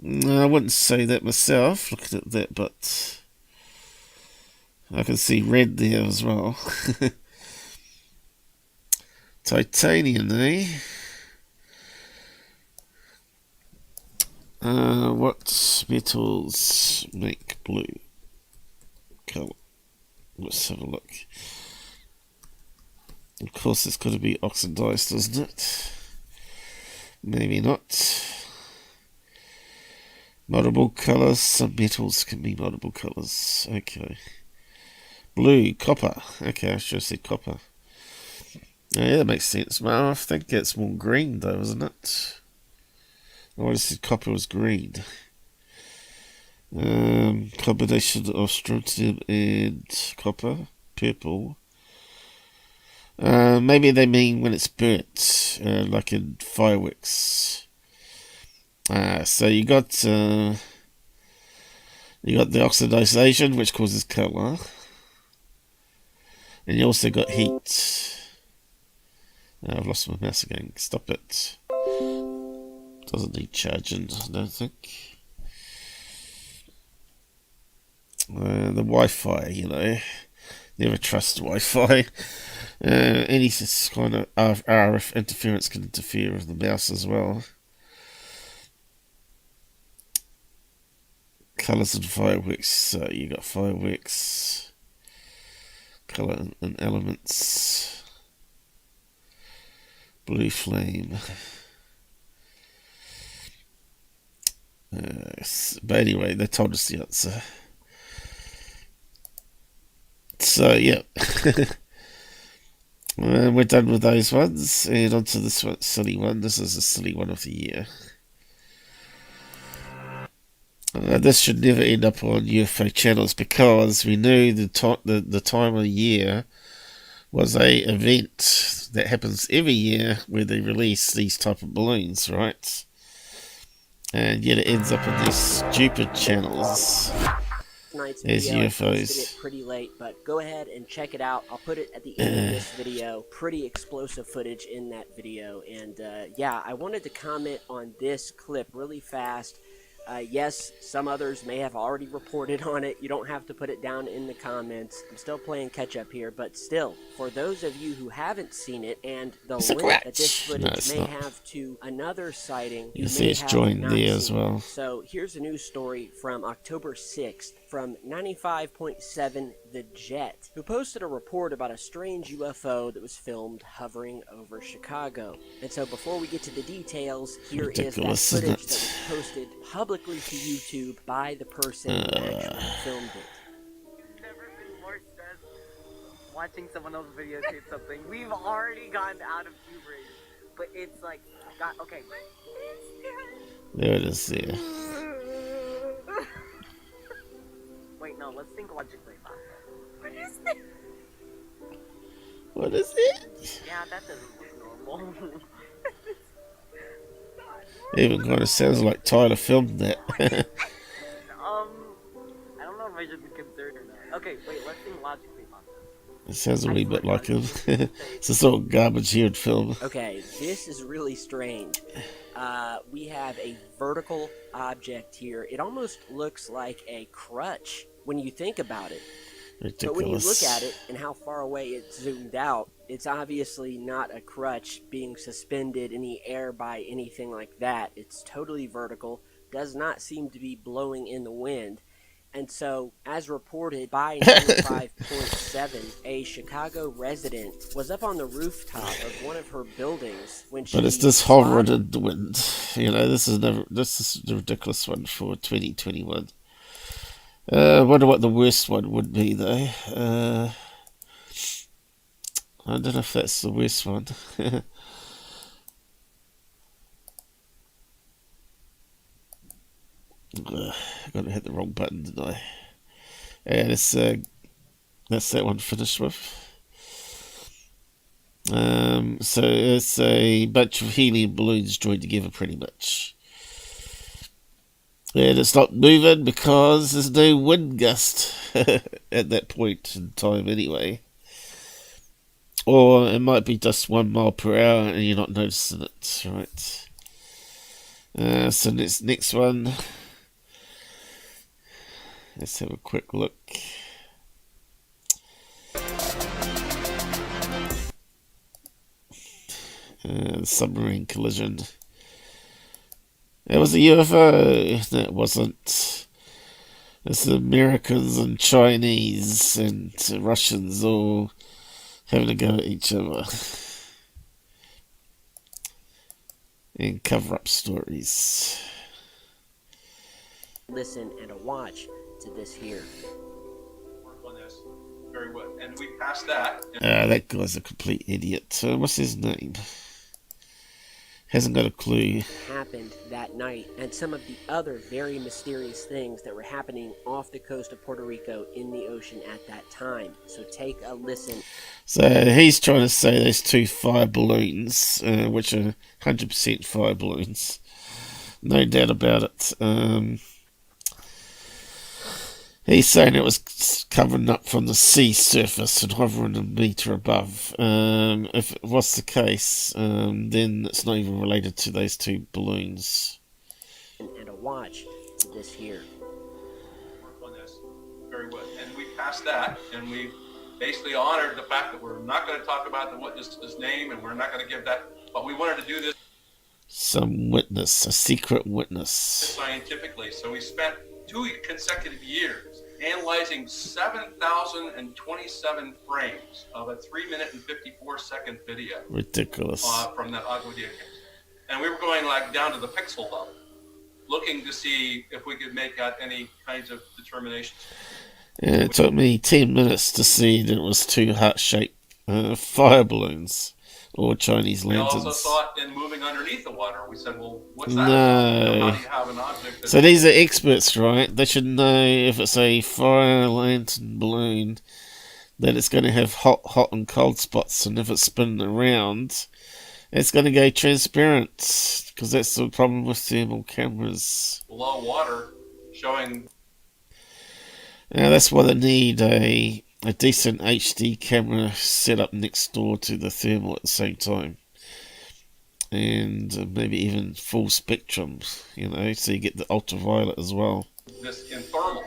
I wouldn't say that myself, looking at that, but I can see red there as well. Titanium, eh? What metals make blue colour? Let's have a look. Of course, it's got to be oxidized, isn't it? Maybe not. Multiple colours. Some metals can be multiple colours. Okay. Blue, copper. Okay, I should have said copper. Yeah, that makes sense. Well, I think it's more green though, isn't it? I would have said copper was green. Combination of strontium and copper. Purple. Maybe they mean when it's burnt, like in fireworks. So you got the oxidization, which causes colour, and you also got heat. I've lost my mouse again. Stop it. Doesn't need charging, I don't think. The Wi-Fi, you know. Never trust Wi-Fi. Any kind of RF interference can interfere with the mouse as well. Colours and fireworks. So you got fireworks, colour and elements, blue flame. But anyway, they told us the answer. So yeah, we're done with those ones, and on to this one, silly one. This is a silly one of the year. This should never end up on UFO channels because we knew the time of the year was a event that happens every year where they release these type of balloons, right? And yet it ends up on these stupid channels. Tonight's There's video, UFOs. I posted it pretty late, but go ahead and check it out. I'll put it at the end of this video. Pretty explosive footage in that video, and yeah, I wanted to comment on this clip really fast. Yes, some others may have already reported on it. You don't have to put it down in the comments. I'm still playing catch up here, but still, for those of you who haven't seen it, and the link that this footage may have to another sighting, you see it's joined there as well. So here's a news story from October 6th from 95.7 The Jet, who posted a report about a strange UFO that was filmed hovering over Chicago. And so before we get to the details, here is that footage that was posted publicly to YouTube by the person who actually filmed it. You've never been more stressed watching someone else videotape something. We've already gotten out of hubris, but it's like, God, okay. There it is there. Wait, no, let's think logically about it. What is this? What is it? Yeah, that doesn't look normal. Even kind of sounds like Tyler filmed that. I don't know if I should be concerned or not. Okay, wait, let's think logically about this. It sounds a wee bit like him. It's a sort of garbage he'd film. Okay, this is really strange. We have a vertical object here. It almost looks like a crutch when you think about it. Ridiculous. But when you look at it and how far away it's zoomed out, it's obviously not a crutch being suspended in the air by anything like that. It's totally vertical, does not seem to be blowing in the wind. And so, as reported by 95.7, a Chicago resident was up on the rooftop of one of her buildings when she... But it's just hovering in the wind. You know, this is a ridiculous one for 2021. I wonder what the worst one would be, though. I don't know if that's the worst one. I got to hit the wrong button, didn't I? And it's that's that one finished with. So it's a bunch of helium balloons joined together, pretty much. And it's not moving because there's no wind gust at that point in time, anyway. Or it might be just 1 mile per hour and you're not noticing it, right? So this next one. Let's have a quick look. Submarine collision. It was a UFO. No, it wasn't. It's the Americans and Chinese and Russians all having a go at each other. And cover up stories. Listen and a watch to this here. Work on this very well, and we passed that. That guy's a complete idiot. What's his name? hasn't got a clue. happened that night, and some of the other very mysterious things that were happening off the coast of Puerto Rico in the ocean at that time. So take a listen. So he's trying to say there's 2 fire balloons, which are 100% fire balloons. No doubt about it. He's saying it was covering up from the sea surface and hovering a metre above. If it was the case, then it's not even related to those 2 balloons. And a watch this here. Work on this very well. And we passed that, and we basically honored the fact that we're not going to talk about the witness's name, and we're not going to give that, but we wanted to do this Some witness, a secret witness. scientifically. So we spent 2 consecutive years analyzing 7,027 frames of a 3-minute and 54-second video. Ridiculous. From that Agua Dia case. And we were going like down to the pixel level, looking to see if we could make out any kinds of determinations. And it took me 10 minutes to see that it was 2 heart-shaped fire balloons, or Chinese lanterns. We also saw it in moving underneath the water. We said, well, what's that? No. How do you have an object So these are experts, right? They should know if it's a fire lantern balloon that it's going to have hot and cold spots, and if it's spinning around, it's going to go transparent, because that's the problem with thermal cameras. below water showing? That's why they need a decent HD camera set up next door to the thermal at the same time. And maybe even full spectrum, you know, so you get the ultraviolet as well. This in thermal.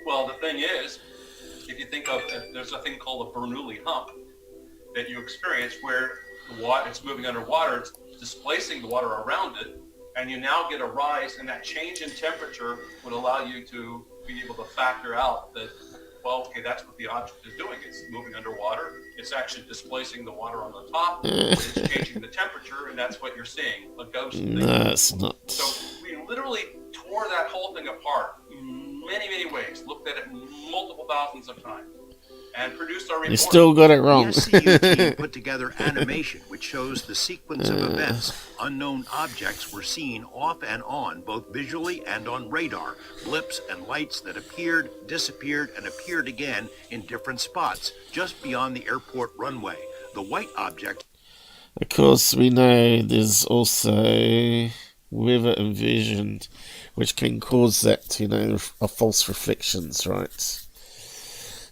Well, the thing is, if you think of, there's a thing called a Bernoulli hump that you experience where the water, it's moving underwater, it's displacing the water around it, and you now get a rise, and that change in temperature would allow you to be able to factor out that, well, okay, that's what the object is doing. It's moving underwater. It's actually displacing the water on the top. It's changing the temperature, and that's what you're seeing, a ghost thing. No, it's not. So we literally tore that whole thing apart in many, many ways, looked at it multiple thousands of times, and produced our report. You still got it wrong. The SCU team put together animation which shows the sequence of events. Unknown objects were seen off and on, both visually and on radar. Blips and lights that appeared, disappeared, and appeared again in different spots, just beyond the airport runway. The white object... Of course, we know there's also weather inversion, which can cause that, you know, false reflections, right?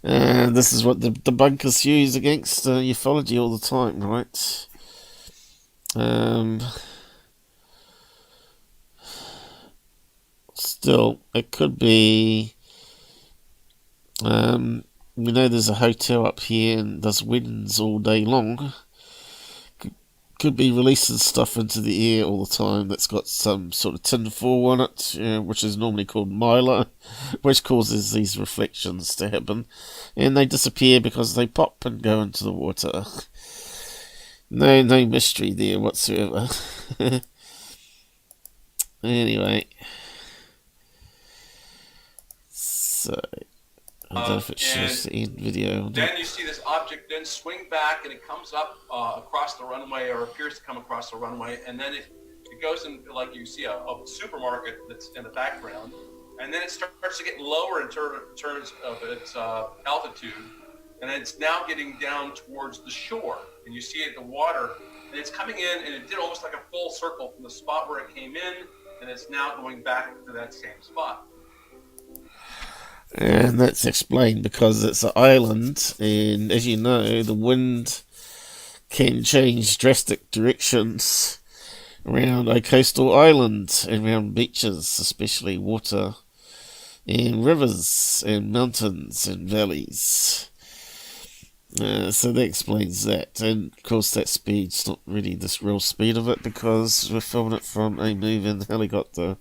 And this is what the debunkers use against ufology all the time, right? Still, it could be... we know there's a hotel up here and does weddings all day long. Could be releasing stuff into the air all the time that's got some sort of tinfoil on it, which is normally called mylar, which causes these reflections to happen, and they disappear because they pop and go into the water. No mystery there whatsoever. Anyway, so I don't know if it shows the end video. Then you see this object then swing back, and it comes up across the runway, or appears to come across the runway, and then it goes in, like you see a supermarket that's in the background, and then it starts to get lower in terms of its altitude, and it's now getting down towards the shore, and you see it, the water, and it's coming in, and it did almost like a full circle from the spot where it came in, and it's now going back to that same spot. And that's explained because it's an island, and as you know, the wind can change drastic directions around a coastal island and around beaches, especially water, and rivers, and mountains, and valleys. So that explains that. And of course, that speed's not really the real speed of it because we're filming it from a moving helicopter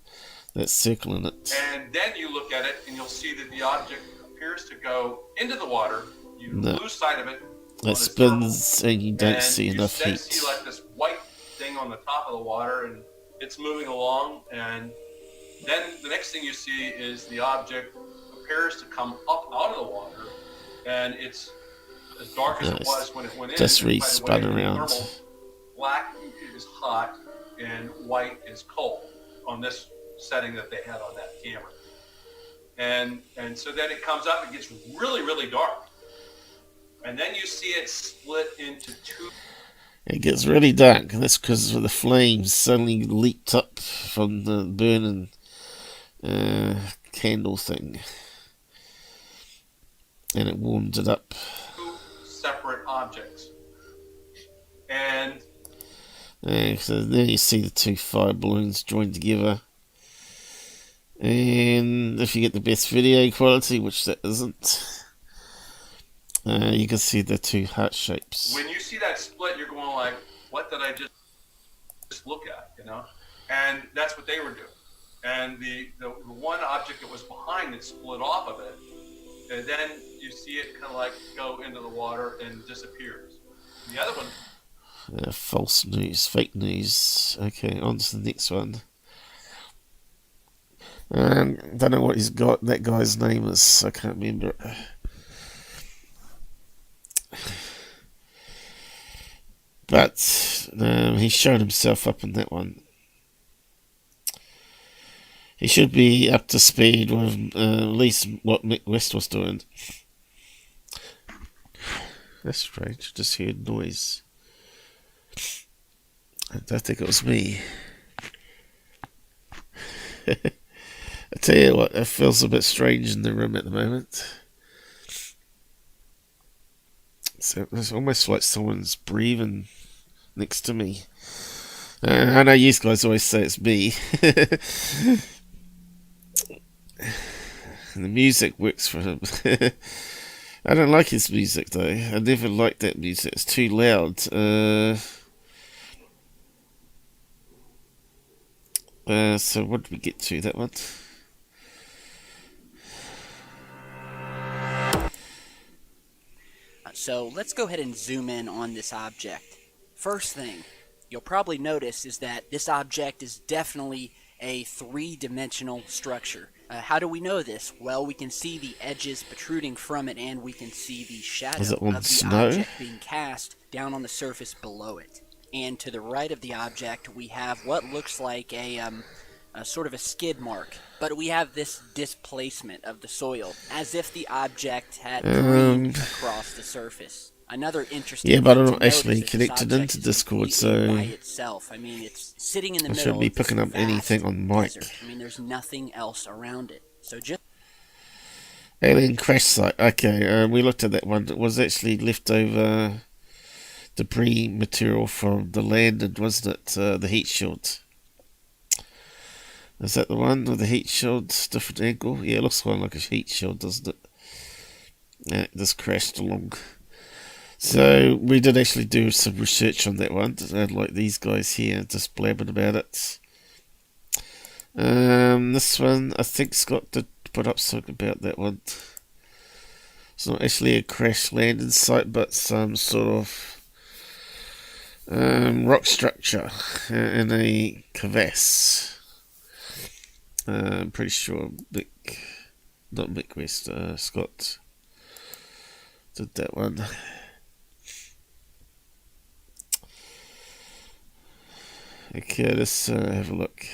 that's circling it. And then you look at it, and you'll see that the object appears to go into the water. You lose sight of it. It spins, and you don't see enough heat. You see like this white thing on the top of the water, and it's moving along. And then the next thing you see is the object appears to come up out of the water, and it's as dark as it was when it went in. Just re-spun around. Black is hot and white is cold on this setting that they had on that camera. And so then it comes up, it gets really, really dark. And then you see it split into two. It gets really dark, and that's because the flames suddenly leaped up from the burning candle thing. And it warmed it up. Two separate objects. And so then you see the two fire balloons joined together. And if you get the best video quality, which that isn't, you can see the two heart shapes. when you see that split, you're going like, what did I just look at, you know? And that's what they were doing. And the one object that was behind it split off of it, and then you see it kind of like go into the water and disappears. And the other one. False news, fake news. Okay, on to the next one. Don't know what he's got. That guy's name is, I can't remember it. But he's shown himself up in that one. He should be up to speed with at least what Mick West was doing. That's strange, just heard noise. I don't think it was me. I tell you what, it feels a bit strange in the room at the moment. So it's almost like someone's breathing next to me. I know you guys always say it's me. And the music works for him. I don't like his music though. I never liked that music. It's too loud. So what did we get to? That one? So let's go ahead and zoom in on this object. First thing you'll probably notice is that this object is definitely a three-dimensional structure. How do we know this? Well, we can see the edges protruding from it, and we can see the shadow of the object being cast down on the surface below it. And to the right of the object, we have what looks like a sort of a skid mark, but we have this displacement of the soil, as if the object had careened across the surface. Another interesting. Yeah, but I'm not actually connected into Discord, so by itself. I mean, it's sitting in the I middle. shouldn't be picking up anything on mic. Desert. I mean, there's nothing else around it. So just alien crash site. Okay, we looked at that one. It was actually leftover debris material from the landing, wasn't it? The heat shield. Is that the one with the heat shield? Different angle? Yeah, it looks kind of like a heat shield, doesn't it? Yeah, it just crashed along. So we did actually do some research on that one, like these guys here, just blabbing about it. This one, I think Scott did put up something about that one. It's not actually a crash landing site, but some sort of rock structure in a crevasse. I'm pretty sure not Mick West, Scott did that one. Okay, let's have a look.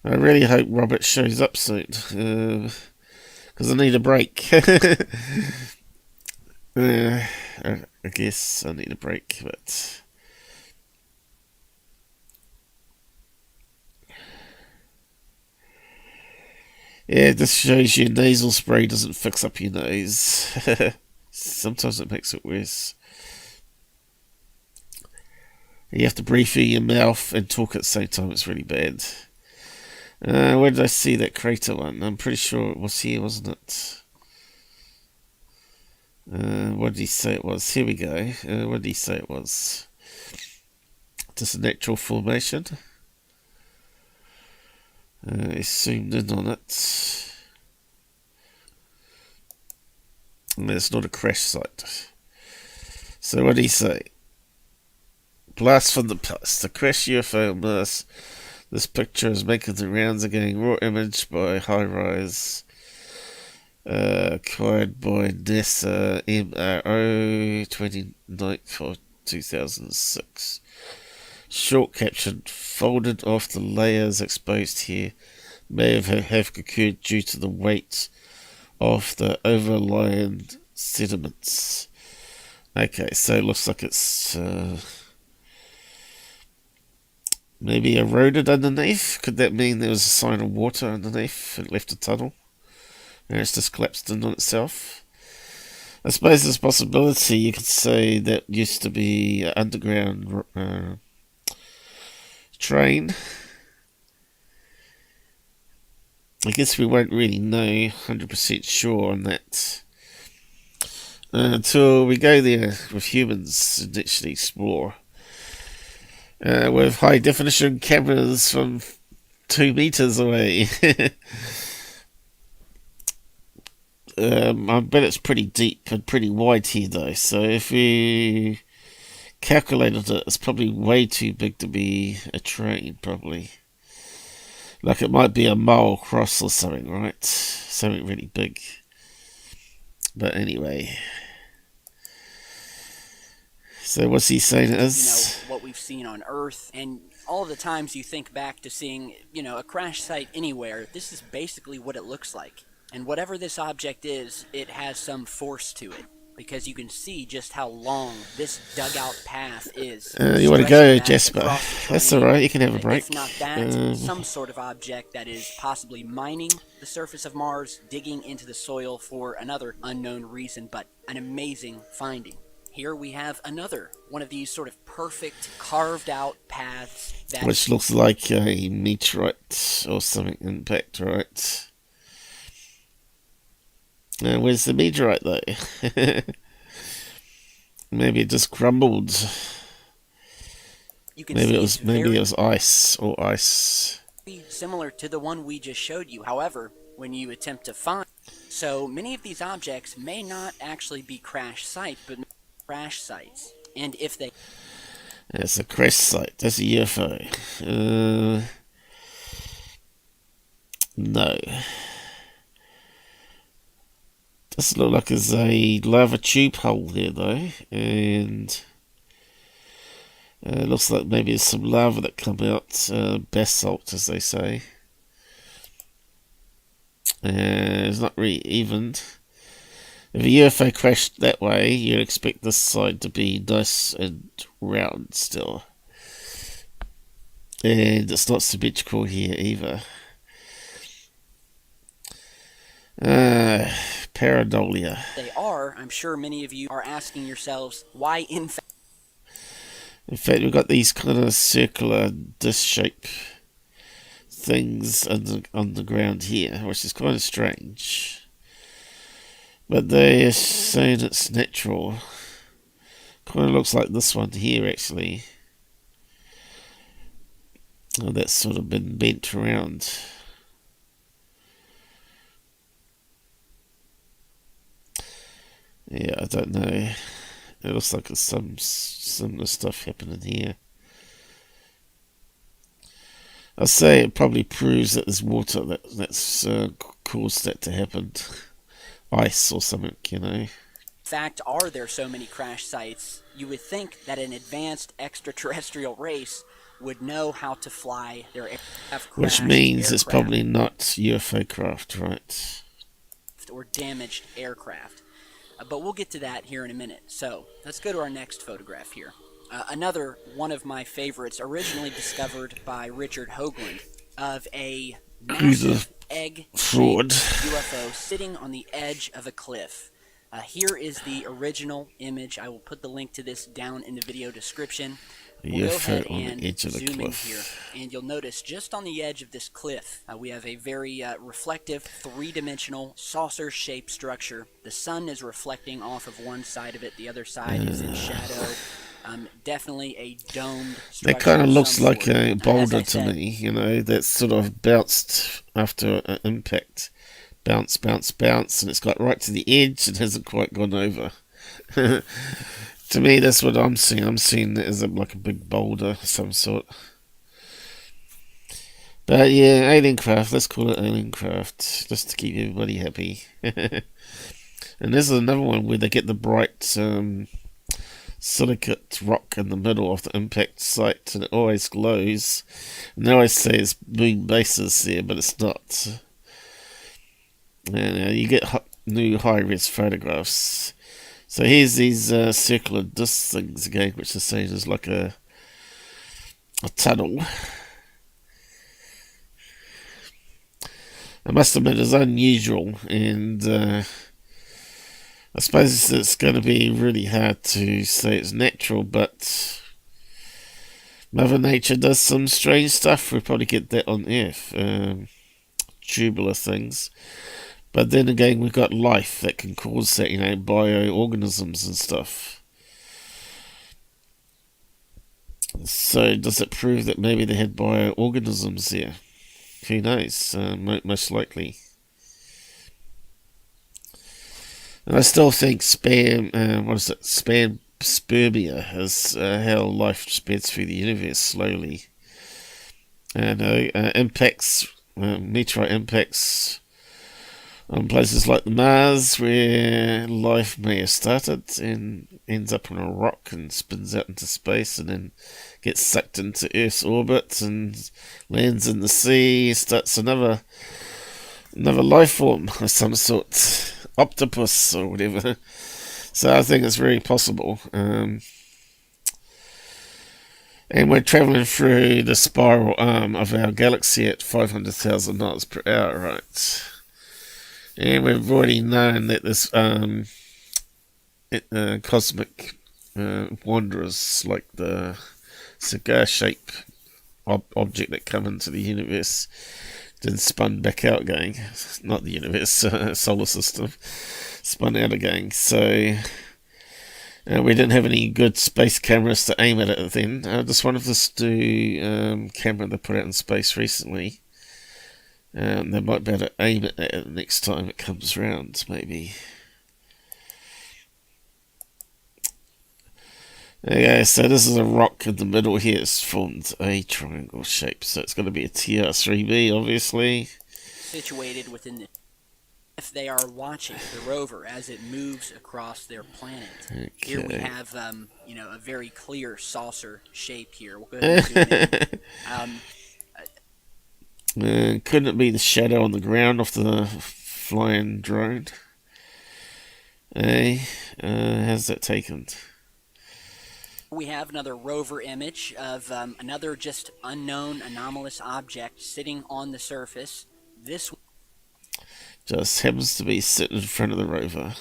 I really hope Robert shows up soon, because I need a break. I guess I need a break, but yeah, this shows you nasal spray doesn't fix up your nose. Sometimes it makes it worse. You have to breathe through your mouth and talk at the same time. It's really bad. Where did I see that crater one? I'm pretty sure it was here, wasn't it? What did he say it was? Here we go. What did he say it was? Just a natural formation. He zoomed in on it. And it's not a crash site. So what did he say? Blast from the past. The crash UFO on Mars. This picture is making the rounds again. Raw image by High Rise. Acquired by NASA MRO 29th of 2006. Short caption, folded off the layers exposed here may have occurred due to the weight of the overlying sediments. Okay, so it looks like it's maybe eroded underneath. Could that mean there was a sign of water underneath? It left a tunnel and it's just collapsed in on itself. I suppose there's a possibility you could say that used to be an underground train. I guess we won't really know 100% sure on that until we go there with humans and actually explore. With high definition cameras from 2 meters away. I bet it's pretty deep and pretty wide here though, so if we calculated it, it's probably way too big to be a train, probably. Like it might be a mile across or something, right? Something really big. But anyway. So what's he saying it is? You know, what we've seen on Earth, and all the times you think back to seeing, you know, a crash site anywhere, this is basically what it looks like. And whatever this object is, it has some force to it. Because you can see just how long this dugout path is. You want to go, Jasper? That's alright, you can have a break. If not that, some sort of object that is possibly mining the surface of Mars, digging into the soil for another unknown reason, but an amazing finding. Here we have another one of these sort of perfect carved out paths that which looks like a meteorite or something impact, right? Where's the meteorite though? Maybe it just crumbled. You can maybe see it was ice or ice. Similar to the one we just showed you. However, when you attempt to find, so many of these objects may not actually be crash sites, but crash sites. And if they, it's a crash site. That's a UFO. No. Doesn't look like there's a lava tube hole there though, and it looks like maybe there's some lava that come out, basalt as they say. It's not really even. If a UFO crashed that way, you'd expect this side to be nice and round still. And it's not symmetrical here either. Pareidolia. They are, I'm sure many of you are asking yourselves, why in fact? In fact, we've got these kind of circular disc-shaped things on the ground here, which is kind of strange. But they're saying it's natural. Kind of looks like this one here, actually. Oh, that's sort of been bent around. Yeah, I don't know. It looks like there's some similar stuff happening here. I'll say it probably proves that there's water that's caused that to happen. Ice or something, you know. In fact, are there so many crash sites? You would think that an advanced extraterrestrial race would know how to fly their aircraft. Which means it's probably not UFO craft, right? Or damaged aircraft. But we'll get to that here in a minute. So, let's go to our next photograph here. Another one of my favorites, originally discovered by Richard Hoagland, of a massive egg-shaped UFO sitting on the edge of a cliff. Here is the original image. I will put the link to this down in the video description. We'll go ahead and zoom in here, and you'll notice just on the edge of this cliff, we have a very reflective, three-dimensional, saucer-shaped structure. The sun is reflecting off of one side of it, the other side is in shadow. Definitely a domed structure. That kind of looks like a boulder to me, you know, that sort of bounced after an impact. Bounce, bounce, bounce, and it's got right to the edge and hasn't quite gone over. To me, that's what I'm seeing. I'm seeing it as like a big boulder of some sort. But yeah, alien craft. Let's call it alien craft, just to keep everybody happy. And this is another one where they get the bright silicate rock in the middle of the impact site, and it always glows. And they always say it's moon bases there, but it's not. And you get new high-res photographs. So here's these circular disc things again, which are saying is like a tunnel. I must admit it's unusual, and I suppose it's going to be really hard to say it's natural, but Mother Nature does some strange stuff. We probably get that on Earth, tubular things. But then again, we've got life that can cause that, bioorganisms and stuff. So does it prove that maybe they had bioorganisms there? Who knows? Most likely. And I still think spermia is how life spreads through the universe slowly. Impacts, meteorite impacts on places like the Mars, where life may have started and ends up on a rock and spins out into space and then gets sucked into Earth's orbit and lands in the sea, starts another life form of some sort, octopus or whatever. So I think it's very possible. And we're travelling through the spiral arm of our galaxy at 500,000 miles per hour, right? And we've already known that this cosmic wanderers, like the cigar-shaped object that come into the universe, then spun back out again. Not the universe, solar system, spun out again. So we didn't have any good space cameras to aim at it then. Just one of this new camera they put out in space recently. They might be able to aim it at it next time it comes round, maybe. Okay, so this is a rock in the middle here. It's formed a triangle shape, so it's going to be a TR3B, obviously. Situated within the... If they are watching the rover as it moves across their planet. Okay. Here we have, a very clear saucer shape here. We'll go ahead and zoom in. Couldn't it be the shadow on the ground of the flying drone? How's that taken? We have another rover image of another just unknown anomalous object sitting on the surface. This just happens to be sitting in front of the rover.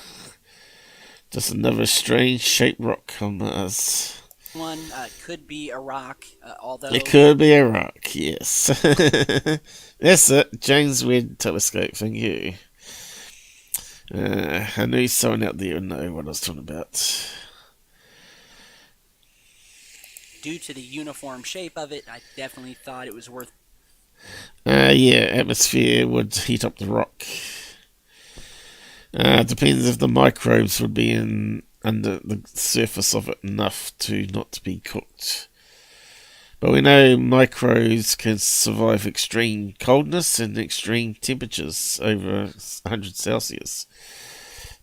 Just another strange shaped rock on Mars. One could be a rock, although... It could be a rock, yes. That's it, James Webb Telescope, thank you. I knew someone out there would know what I was talking about. Due to the uniform shape of it, I definitely thought it was worth... Yeah, atmosphere would heat up the rock. Depends if the microbes would be under the surface of it enough to not to be cooked. But we know microbes can survive extreme coldness and extreme temperatures over 100 Celsius.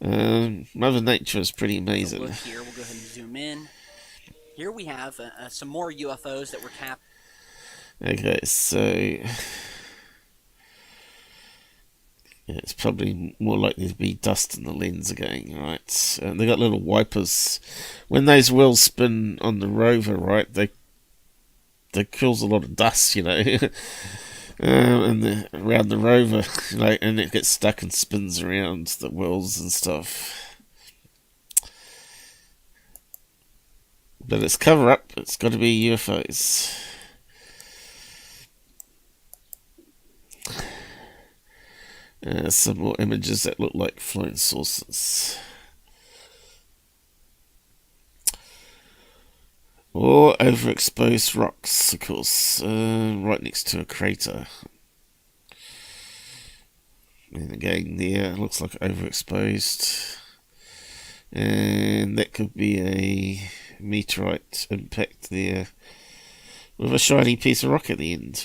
Mother Nature is pretty amazing. Look here, we'll go ahead and zoom in. Here we have some more UFOs that were captured. Okay, so it's probably more likely to be dust in the lens again, right? They got little wipers. When those wheels spin on the rover, right, they kills a lot of dust, and around the rover, and it gets stuck and spins around the wheels and stuff. But it's cover up. It's got to be UFOs. Some more images that look like flying saucers. Or overexposed rocks, of course, right next to a crater. And again, there, it looks like overexposed. And that could be a meteorite impact there with a shiny piece of rock at the end,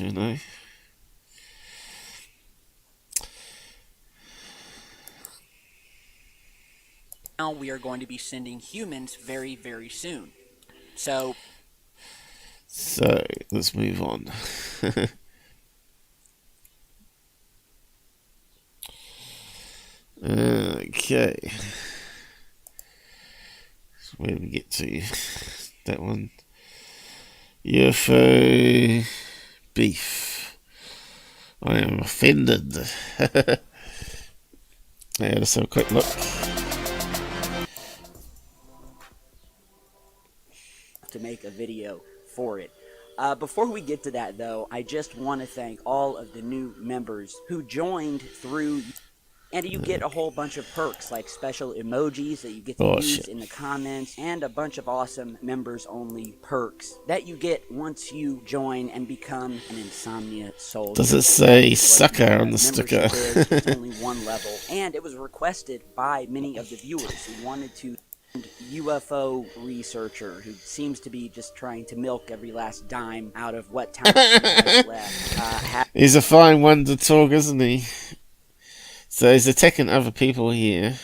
now we are going to be sending humans very, very soon. So let's move on. Okay. So where do we get to? That one. UFO beef. I am offended. Yeah, let's have a quick look. to make a video for it. Before we get to that, though, I just want to thank all of the new members who joined through, and you get a whole bunch of perks like special emojis that you get to use in the comments, and a bunch of awesome members-only perks that you get once you join and become an Insomnia Soldier. Does it say sucker on the sticker? It's only one level, and it was requested by many of the viewers who wanted to. UFO researcher who seems to be just trying to milk every last dime out of what time is left. He's a fine one to talk, isn't he? So he's attacking other people here.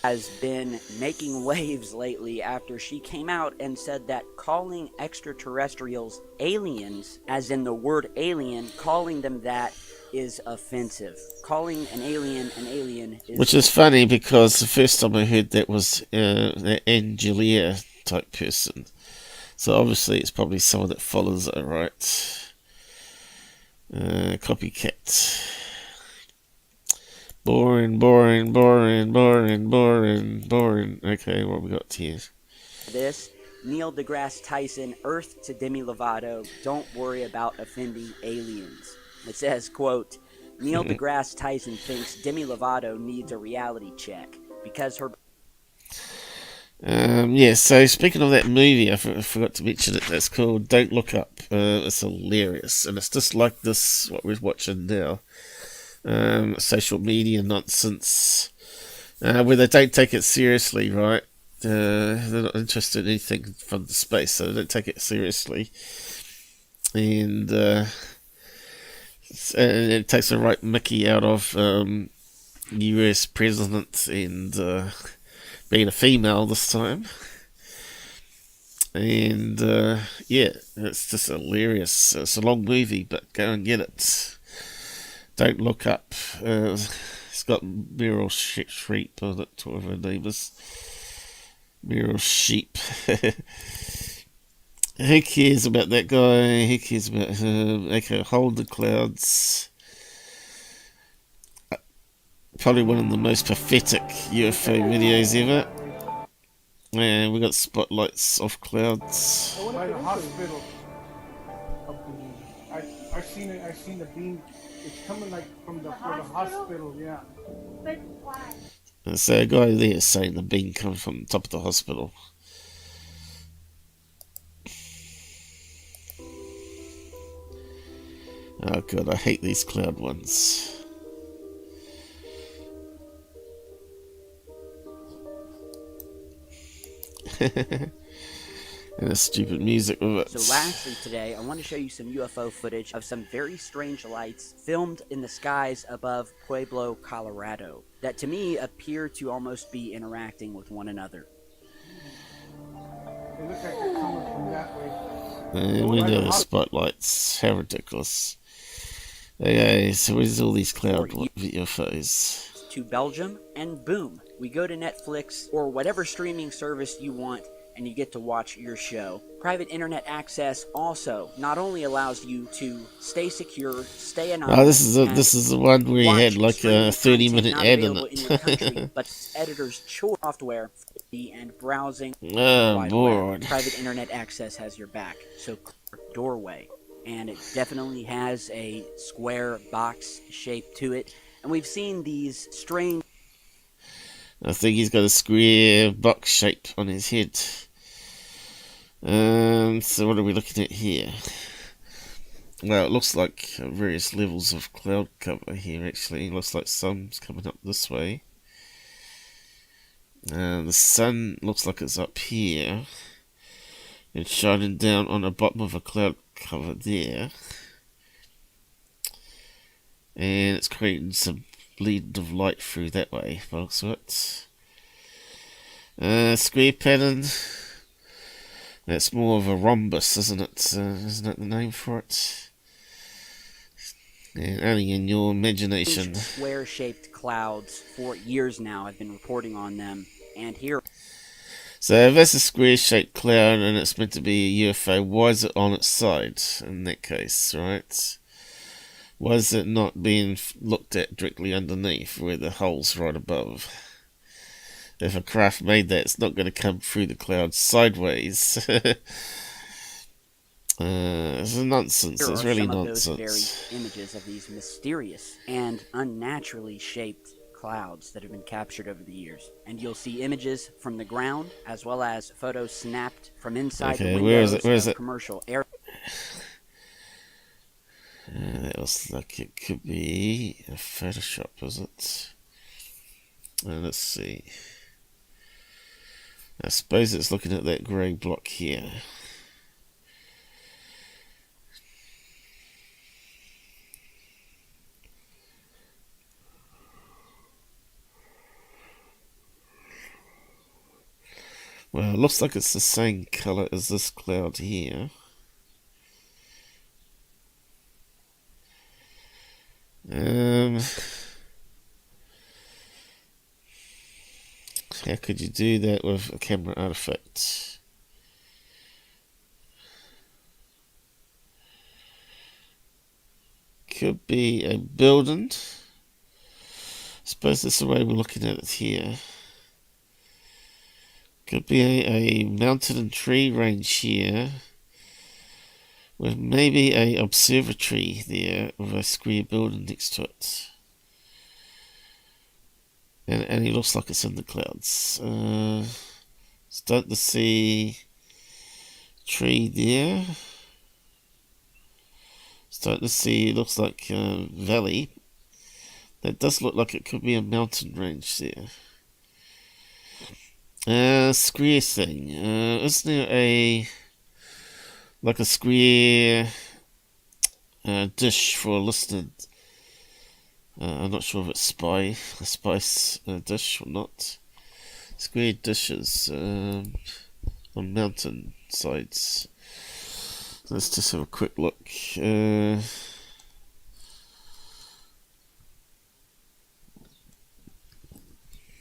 Has been making waves lately after she came out and said that calling extraterrestrials aliens, as in the word alien, calling them that is offensive. Calling an alien is... Which is funny because the first time I heard that was an Angelia type person. So obviously it's probably someone that follows it, right? Copycat. Boring. Okay, what we got here? This, Neil deGrasse Tyson, Earth to Demi Lovato, don't worry about offending aliens. It says, quote, Neil deGrasse Tyson thinks Demi Lovato needs a reality check because her... Yeah, so speaking of that movie, I forgot to mention it, that's called Don't Look Up. It's hilarious, and it's just like this, what we're watching now. Social media nonsense, where they don't take it seriously, right? They're not interested in anything from the space, so they don't take it seriously. And it takes the right mickey out of US president and being a female this time. And yeah, it's just hilarious. It's a long movie, but go and get it. Don't Look Up. It's got Meryl Streep on it, whatever her name is. Meryl Sheep. Who cares about that guy? Who cares about him? Okay, Hold the Clouds. Probably one of the most pathetic UFO videos ever. And we got spotlights off clouds. By the hospital. I seen the beam. It's coming like from the hospital, yeah. And so a guy there is saying the beam comes from the top of the hospital. Oh god, I hate these cloud ones. And the stupid music with it. So lastly today, I want to show you some UFO footage of some very strange lights filmed in the skies above Pueblo, Colorado, that to me appear to almost be interacting with one another. They look like they're coming from that way. And we know the spotlights. How ridiculous. Okay, so where's all these cloud UFOs? To Belgium, and boom, we go to Netflix or whatever streaming service you want, and you get to watch your show. Private internet access also not only allows you to stay secure, stay anonymous. Oh, this is the one where you had like a 30-minute ad in it. But editor's choice software and browsing. Oh, bored. Private internet access has your back. So click doorway, and it definitely has a square box shape to it. And we've seen these strange... I think he's got a square box shape on his head. So what are we looking at here? Well, it looks like various levels of cloud cover here, actually. It looks like sun's coming up this way. The sun looks like it's up here. It's shining down on the bottom of a cloud cover there. And it's creating some bleed of light through that way, folks. Square pattern. That's more of a rhombus, isn't it? Isn't it the name for it? And only in your imagination. Square-shaped clouds for years now. I've been reporting on them, and here. So if that's a square-shaped cloud and it's meant to be a UFO, why is it on its side in that case, right? Why is it not being looked at directly underneath where the hole's right above? If a craft made that, it's not going to come through the clouds sideways. It's nonsense. It's really nonsense. Here are some of those very images of these mysterious and unnaturally shaped clouds that have been captured over the years. And you'll see images from the ground as well as photos snapped from inside the windows of commercial air. That looks like it could be a Photoshop, is it? Let's see. I suppose it's looking at that grey block here. Well, it looks like it's the same colour as this cloud here. How could you do that with a camera artifact? Could be a building. I suppose that's the way we're looking at it here. Could be a mountain and tree range here, with maybe a observatory there with a square building next to it. And it looks like it's in the clouds. Starting to see tree there. Starting to see, it looks like a valley. That does look like it could be a mountain range there. Square thing. Isn't there like a square dish for a listed? I'm not sure if it's a spice dish or not. Square dishes on mountain sides. Let's just have a quick look.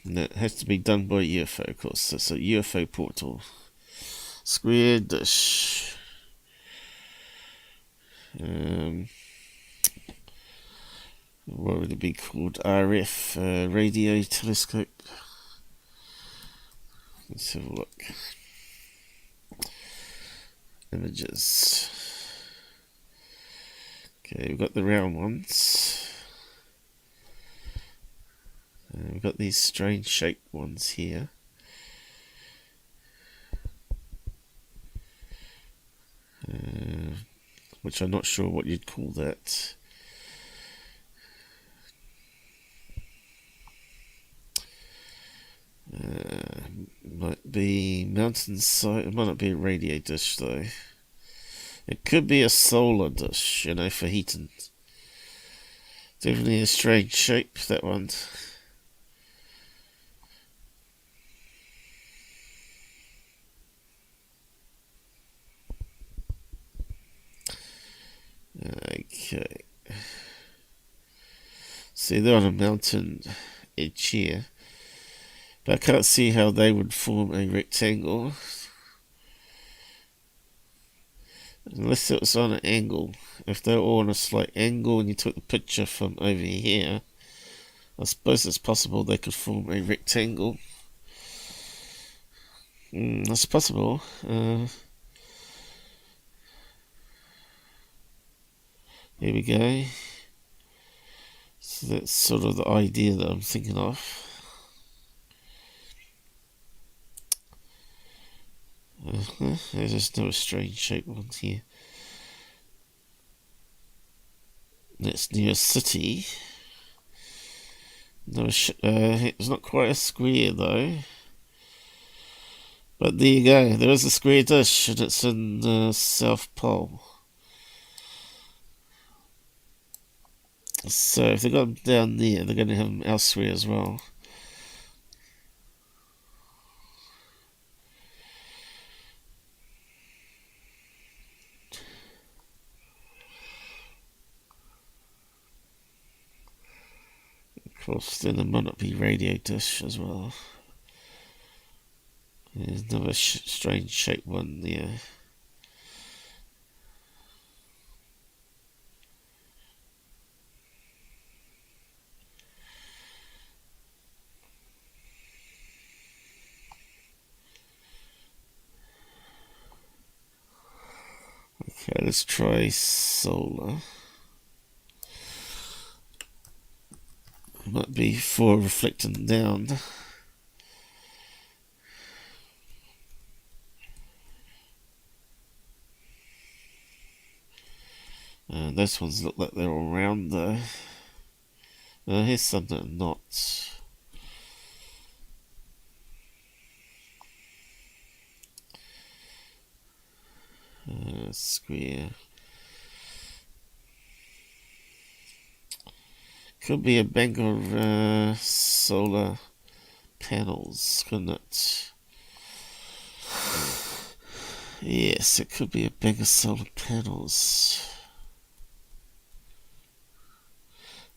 No, it has to be done by UFO, of course. It's a UFO portal. Square dish. What would it be called? RF radio telescope. Let's have a look. Images. Okay, we've got the round ones. We've got these strange shaped ones here. Which I'm not sure what you'd call that. Might be mountainside. It might not be a radio dish though. It could be a solar dish, you know, for heating. Definitely a strange shape, that one. Okay. See, they're on a mountain edge here. But I can't see how they would form a rectangle. Unless it was on an angle. If they're all on a slight angle and you took the picture from over here, I suppose it's possible they could form a rectangle. That's possible. Here we go. So that's sort of the idea that I'm thinking of. There's just no strange shaped ones here. That's near a city. No, it's not quite a square though. But there you go. There is a square dish, and it's in the South Pole. So if they got them down there, they're going to have them elsewhere as well. Of course, then there might not be radio dish as well. There's another strange shaped one there. Okay, let's try solar. Might be for reflecting down. Those ones look like they're all round though. Here's some that are not. Square. Could be a bank of solar panels, couldn't it? Yes, it could be a bank of solar panels.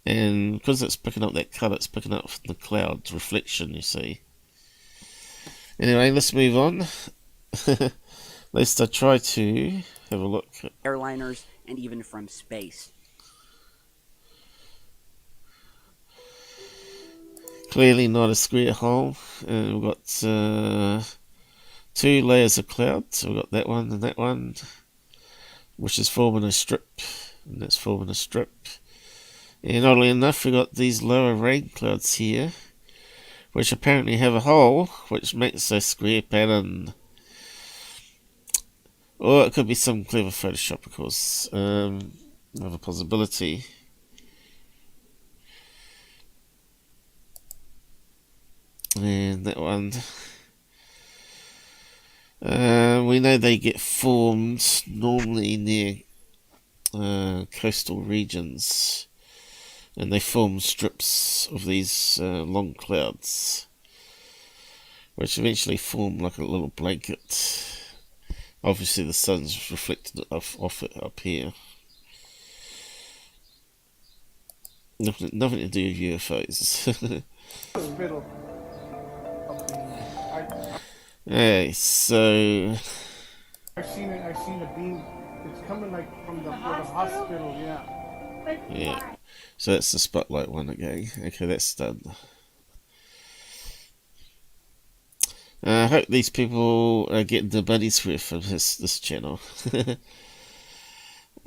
And because it's picking up that colour, it's picking up the cloud reflection, you see. Anyway, let's move on. Let's try to have a look. Airliners and even from space. Clearly not a square hole. We've got 2 layers of cloud. So we've got that one and that one, which is forming a strip, and that's forming a strip. And oddly enough, we've got these lower rain clouds here, which apparently have a hole, which makes a square pattern. Or it could be some clever Photoshop, of course. Another possibility. And that one. We know they get formed normally near coastal regions. And they form strips of these long clouds, which eventually form like a little blanket. Obviously the sun's reflected off it up here. Nothing to do with UFOs. Hospital. Okay, so I seen a beam. It's coming like from the hospital. yeah. So that's the spotlight one again. Okay, that's done. I hope these people are getting the money's worth from this channel.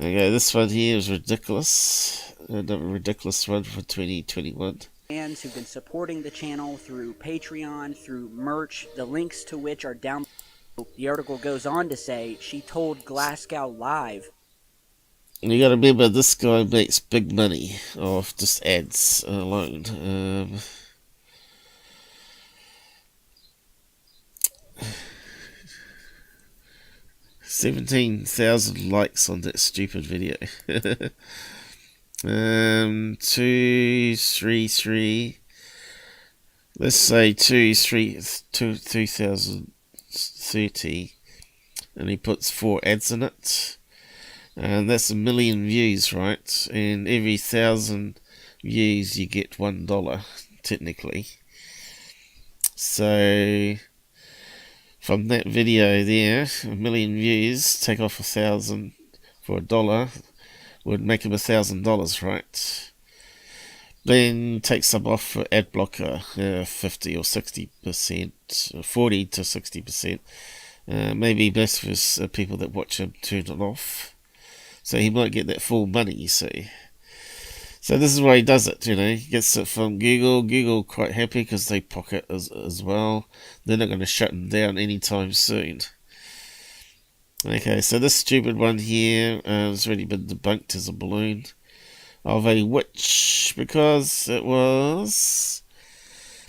Okay, this one here is ridiculous. Another ridiculous one for 2021. Fans who've been supporting the channel through Patreon, through merch, the links to which are down below. The article goes on to say she told Glasgow Live. And you gotta remember, this guy makes big money off just ads alone. 17,000 likes on that stupid video. 233. Let's say 2030, and he puts 4 ads in it. And that's 1 million views, right? And every 1,000 views you get $1, technically. So from that video there, 1 million views, take off 1,000 for $1, would make him $1,000, right? Then take some off for ad blocker, 50 or 60%, 40 to 60%. Maybe best for people that watch him turn it off. So he might get that full money, you see. So this is why he does it, you know. He gets it from Google. Google quite happy because they pocket as well. They're not going to shut him down anytime soon. Okay, so this stupid one here has already been debunked as a balloon of a witch, because it was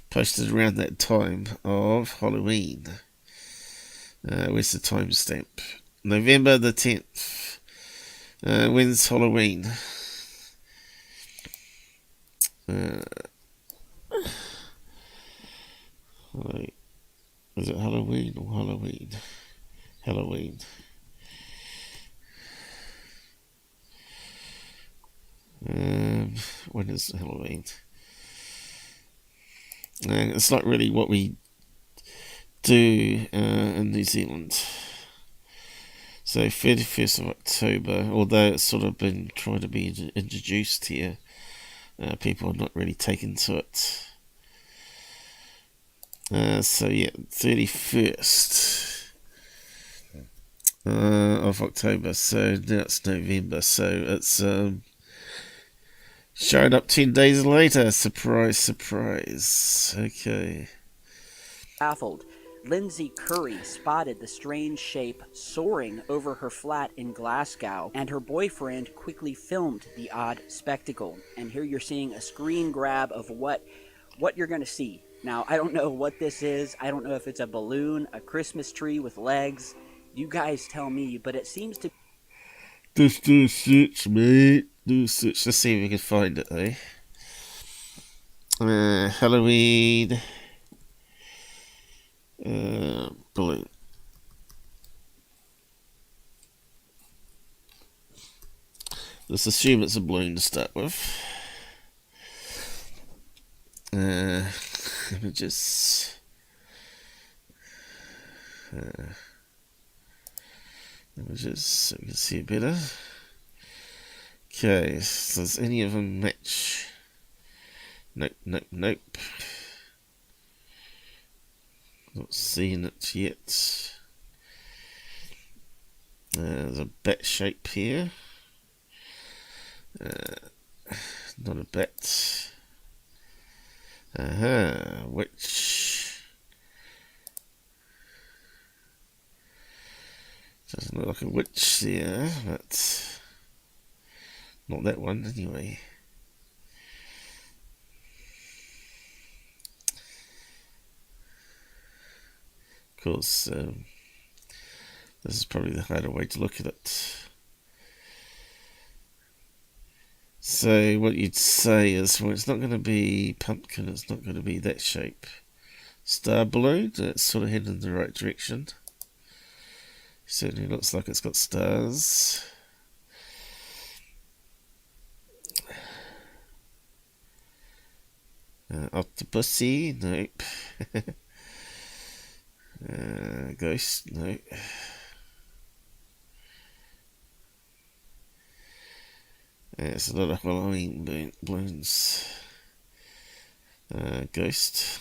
posted around that time of Halloween. Where's the timestamp? November the 10th. When's Halloween? Wait, is it Halloween or Halloween? Halloween. When is Halloween? It's not really what we do in New Zealand. So 31st of October, although it's sort of been trying to be introduced here, people are not really taken to it. So yeah, 31st of October, so now it's November, so it's showing up 10 days later. Surprise, surprise. Okay. Baffled, Lindsay Curry spotted the strange shape soaring over her flat in Glasgow, and her boyfriend quickly filmed the odd spectacle. And here you're seeing a screen grab of what you're going to see. Now, I don't know what this is. I don't know if it's a balloon, a Christmas tree with legs. You guys tell me, but it seems to... Just do a search, mate. Do a search. Let's see if we can find it, eh? Halloween... balloon. Let's assume it's a balloon to start with. Images. Images so we can see it better. Okay, so does any of them match? Nope, nope, nope. Not seeing it yet. There's a bat shape here. Not a bat. Which doesn't look like a witch there, but not that one anyway. Of course, this is probably the harder way to look at it. So what you'd say is, well, it's not going to be pumpkin, it's not going to be that shape. Star balloon, it's sort of heading in the right direction. Certainly looks like it's got stars. Octopussy, nope. Ghost, no. There's a lot of Halloween balloons. Ghost.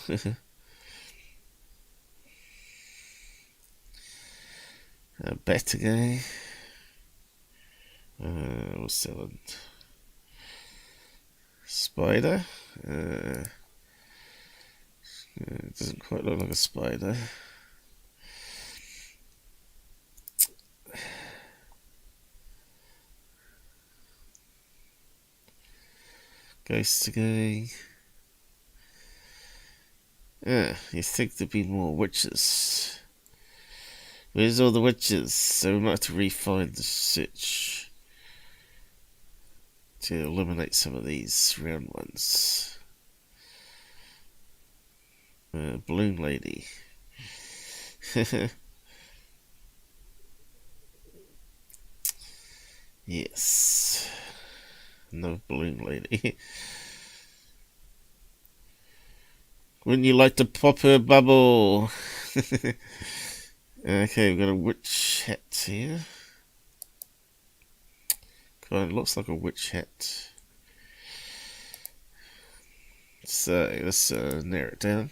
Bat again. What's that one? Spider. It doesn't quite look like a spider. Ghosts again. You think there'd be more witches. Where's all the witches? So we might have to refine the search to eliminate some of these round ones. Balloon lady. Yes. No balloon lady. Wouldn't you like to pop her bubble? Okay, we've got a witch hat here. God, it looks like a witch hat. So let's narrow it down.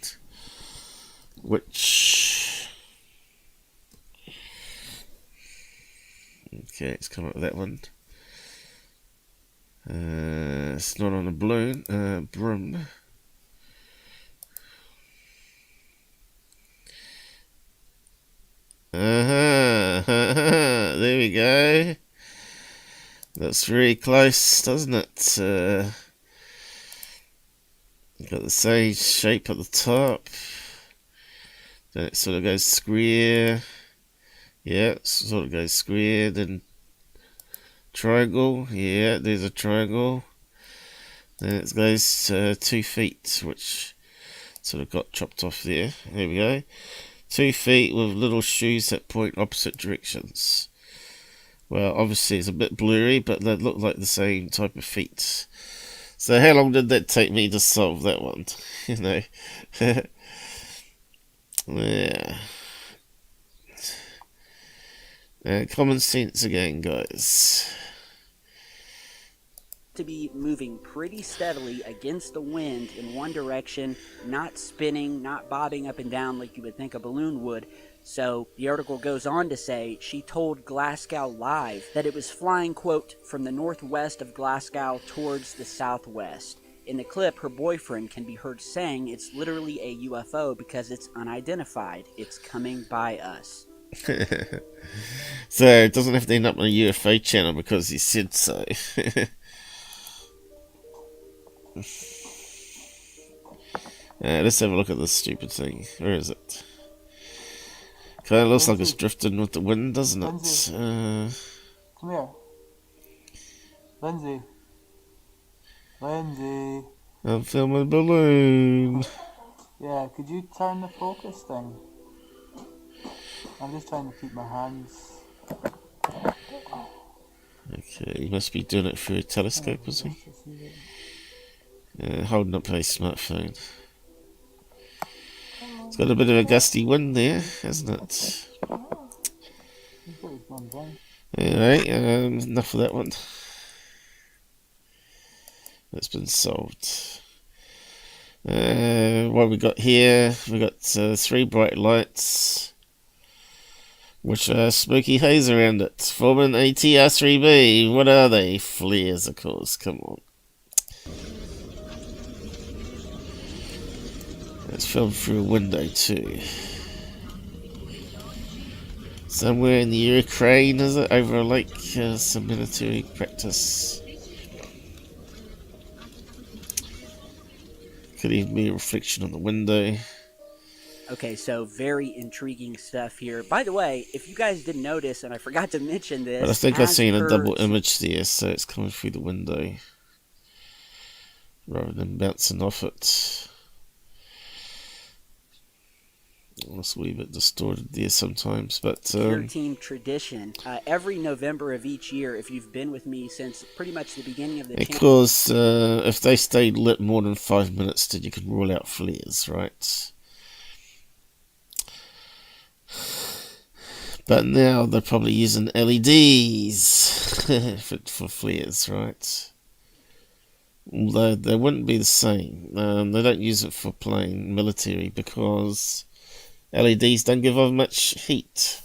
Witch. Okay, let's come up with that one. It's not on a balloon. Broom. There we go. That's very close, doesn't it? Got the same shape at the top. Then it sort of goes square. Yeah, it sort of goes square. Then triangle. Yeah, there's a triangle. Then it goes 2 feet, which sort of got chopped off there. There we go. 2 feet with little shoes that point opposite directions. Well, obviously it's a bit blurry, but they look like the same type of feet. So how long did that take me to solve that one? You know. Yeah. Common sense again, guys. To be moving pretty steadily against the wind in one direction, not spinning, not bobbing up and down like you would think a balloon would. So the article goes on to say she told Glasgow Live that it was flying, quote, from the northwest of Glasgow towards the southwest. In the clip, her boyfriend can be heard saying it's literally a UFO because it's unidentified. It's coming by us. So it doesn't have to end up on a UFO channel because he said so. Let's have a look at this stupid thing. Where is it? Kind of looks like it's drifting with the wind, doesn't it? Lindsay. Come here. Lindsay. Lindsay. I'm filming a balloon. Yeah, could you turn the focus thing? I'm just trying to keep my hands. Okay, you must be doing it through a telescope or something. Holding up a smartphone. It's got a bit of a gusty wind there, hasn't it? Alright, enough of that one. That's been solved. What we got here? We got 3 bright lights, which are smoky haze around it, forming a TR3B. What are they? Flares, of course. Come on. It's filmed through a window too. Somewhere in the Ukraine, is it? Over a lake, some military practice. Could even be a reflection on the window. Okay, so very intriguing stuff here. By the way, if you guys didn't notice, and I forgot to mention this... But I think I've seen a double image there, so it's coming through the window rather than bouncing off it. It's a wee bit distorted there sometimes, but... Pure team tradition. Every November of each year, if you've been with me since pretty much the beginning of the channel... Because if they stayed lit more than 5 minutes, then you can rule out flares, right? But now they're probably using LEDs for flares, right? Although they wouldn't be the same. They don't use it for plain military because LEDs don't give off much heat.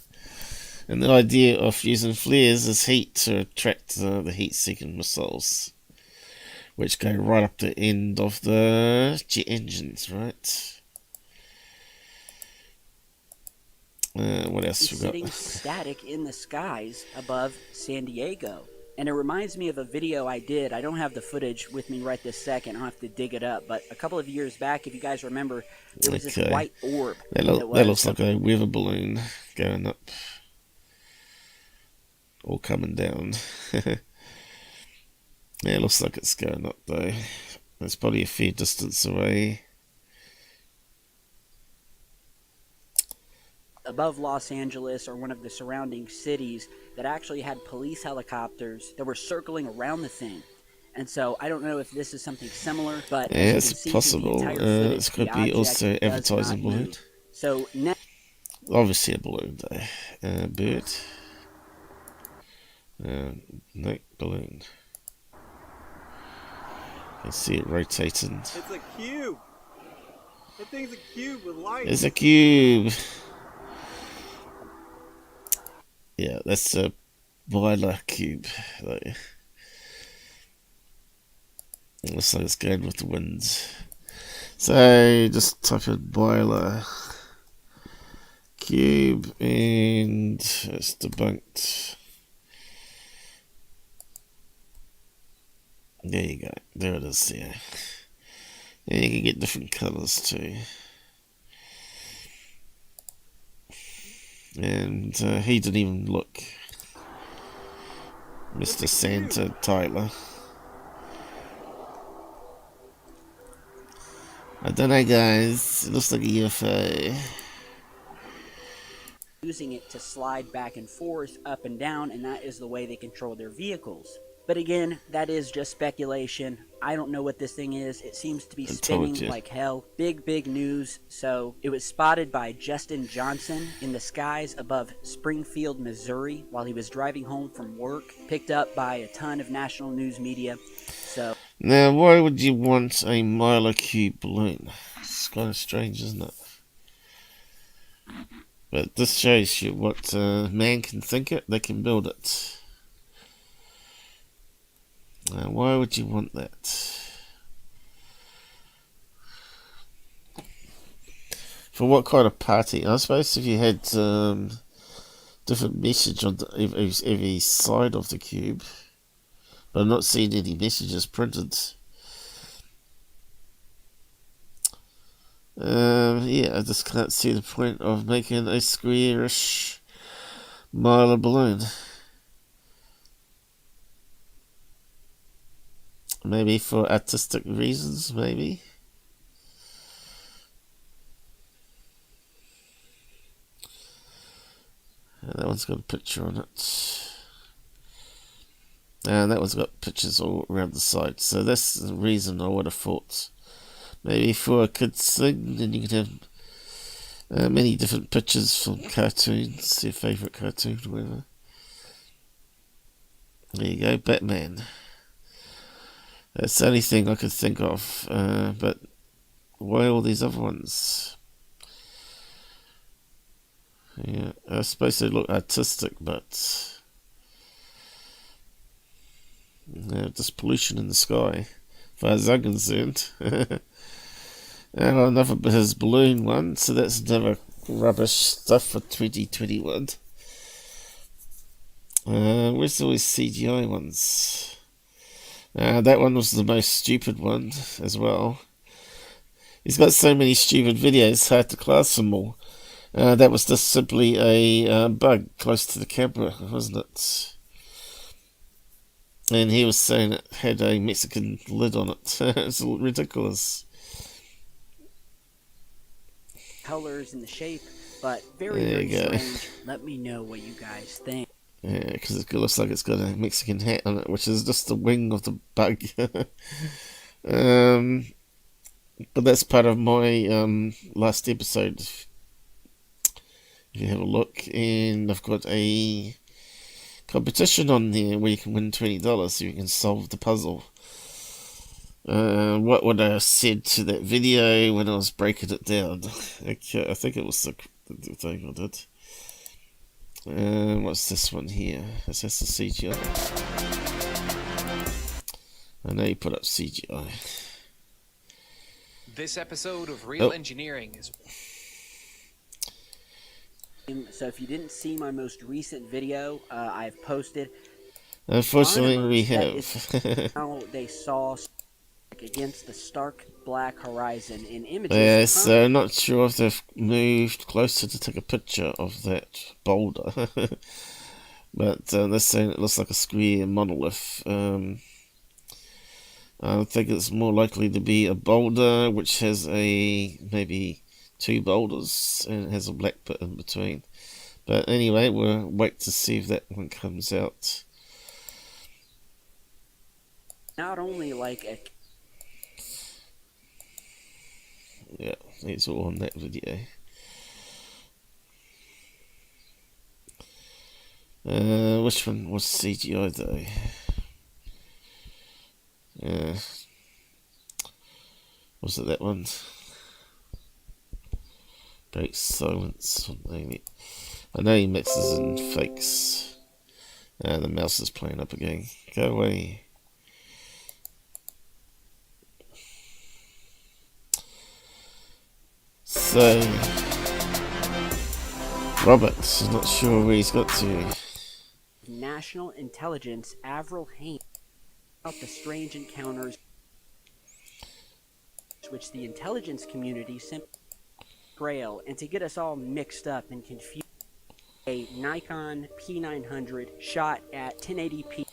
And the idea of using flares is heat to attract the heat-seeking missiles, which go right up the end of the jet engines, right? What else we got? Sitting static in the skies above San Diego. And it reminds me of a video I did. I don't have the footage with me right this second. I'll have to dig it up. But a couple of years back, if you guys remember, there was this white orb. That looks like a weather balloon going up. Or coming down. Yeah, it looks like it's going up though. It's probably a fair distance away. Above Los Angeles or one of the surrounding cities that actually had police helicopters that were circling around the thing. And so I don't know if this is something similar, but yeah, it's possible. It could be also advertising balloon. So obviously a balloon though. Bird. No, balloon. You can see it rotating. It's a cube. That thing's a cube with lights. It's a cube. Yeah, that's a boiler cube. It looks like it's going with the wind. So just type in boiler cube and it's debunked. There you go. There it is there. And you can get different colours too. And he didn't even look. Mr. Santa Tyler. I don't know, guys. It looks like a UFO. using it to slide back and forth, up and down, and that is the way they control their vehicles. But again, that is just speculation. I don't know what this thing is. It seems to be spinning like hell. Big news. So it was spotted by Justin Johnson in the skies above Springfield, Missouri while he was driving home from work. Picked up by a ton of national news media. So now, why would you want a Milocube balloon? It's kind of strange, isn't it? But this shows you what man can think it, they can build it. Why would you want that? For what kind of party? I suppose if you had different message on every side of the cube, but I'm not seeing any messages printed. Yeah, I just can't see the point of making a squarish Mylar balloon. Maybe for artistic reasons, maybe. That one's got a picture on it. And that one's got pictures all around the side. So that's the reason I would have thought. Maybe for a kid's thing, then you can have many different pictures from cartoons, your favourite cartoon or whatever. There you go, Batman. That's the only thing I could think of, but why all these other ones? Yeah, I suppose they look artistic, but just pollution in the sky, as far as I'm concerned. And another bit his balloon one, so that's another rubbish stuff for 2021. Where's all these CGI ones? That one was the most stupid one as well. He's got so many stupid videos, hard to class them all. That was just simply a bug close to the camera, wasn't it? And he was saying it had a Mexican lid on it. It's ridiculous. colors and the shape, but very strange. Let me know what you guys think. Yeah, because it looks like it's got a Mexican hat on it, which is just the wing of the bug. But that's part of my last episode. If you have a look, and I've got a competition on there where you can win $20 so you can solve the puzzle. What would I have said to that video when I was breaking it down? Okay, I think it was the thing I did. What's this one here? Is this the CGI? I know you put up CGI. This episode of Real Engineering is... So if you didn't see my most recent video, I've posted... Unfortunately, we have. How they saw against the stark black horizon in images. Yes, I'm not sure if they've moved closer to take a picture of that boulder. But they're saying it looks like a square monolith. I think it's more likely to be a boulder which has maybe two boulders and it has a black bit in between. But anyway, we'll wait to see if that one comes out. Not only like a... Yeah, it's all on that video. Which one was CGI though? Was it that one? Break silence. Maybe. I know he mixes in fakes. The mouse is playing up again. Go away. So, Robert's not sure where he's got to. National Intelligence Avril Haines about the strange encounters which the intelligence community sent trail, and to get us all mixed up and confused, a Nikon P900 shot at 1080p.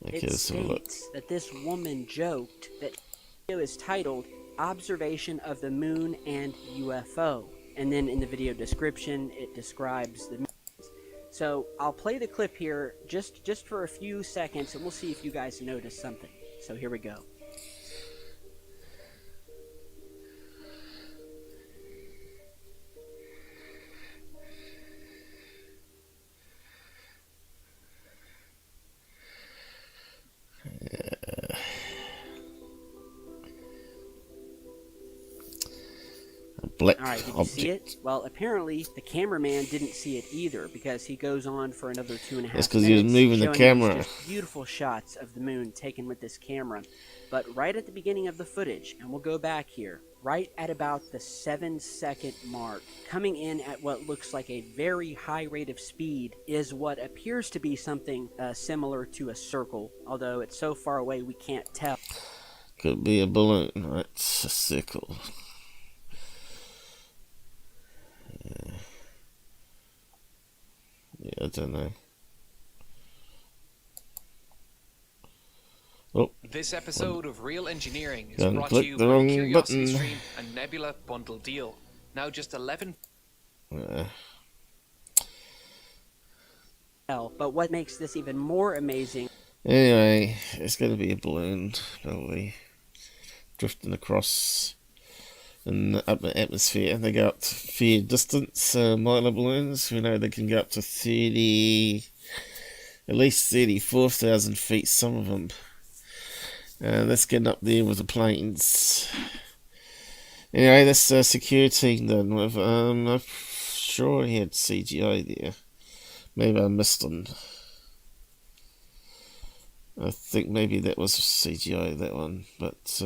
Okay, It states that this woman joked that the video is titled Observation of the Moon and UFO, and then in the video description it describes the moon. So I'll play the clip here just for a few seconds, and we'll see if you guys notice something. So here we go. Black All right, did you object. see it? Well, apparently the cameraman didn't see it either, because he goes on for another 2.5 minutes. That's because he was moving the showing camera. these just beautiful shots of the moon taken with this camera. But right at the beginning of the footage, and we'll go back here, right at about the 7-second mark, coming in at what looks like a very high rate of speed, is what appears to be something similar to a circle, although it's so far away we can't tell. Could be a balloon, right? It's a circle. Yeah, I don't know. Oh. This episode of Real Engineering is Done brought to clicked you the by wrong Curiosity button. Stream and Nebula Bundle Deal. Now just 11. But what makes this even more amazing... Anyway, it's going to be a balloon, probably, drifting across in the upper atmosphere. They go up to fair distance, Milo balloons. We know they can go up to 30, at least 34,000 feet, some of them. Let's get up there with the planes. Anyway, this security done with, I'm sure he had CGI there. Maybe I missed them. I think maybe that was CGI, that one, but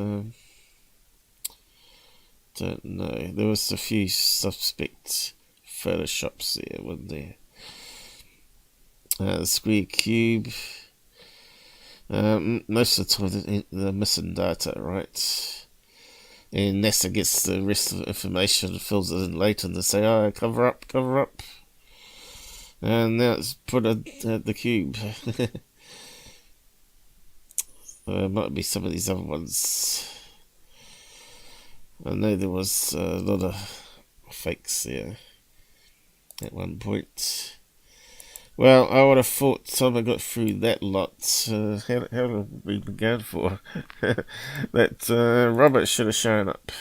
don't know. There was a few suspect photoshops there, wasn't there? The square cube. Most of the time they're missing data, right? And NASA gets the rest of the information, fills it in later, and they say, oh, cover up. And now it's put at the cube. It might be some of these other ones. I know there was a lot of fakes there at one point. Well, I would have thought someone got through that lot. How have we been going for? That Robert should have shown up.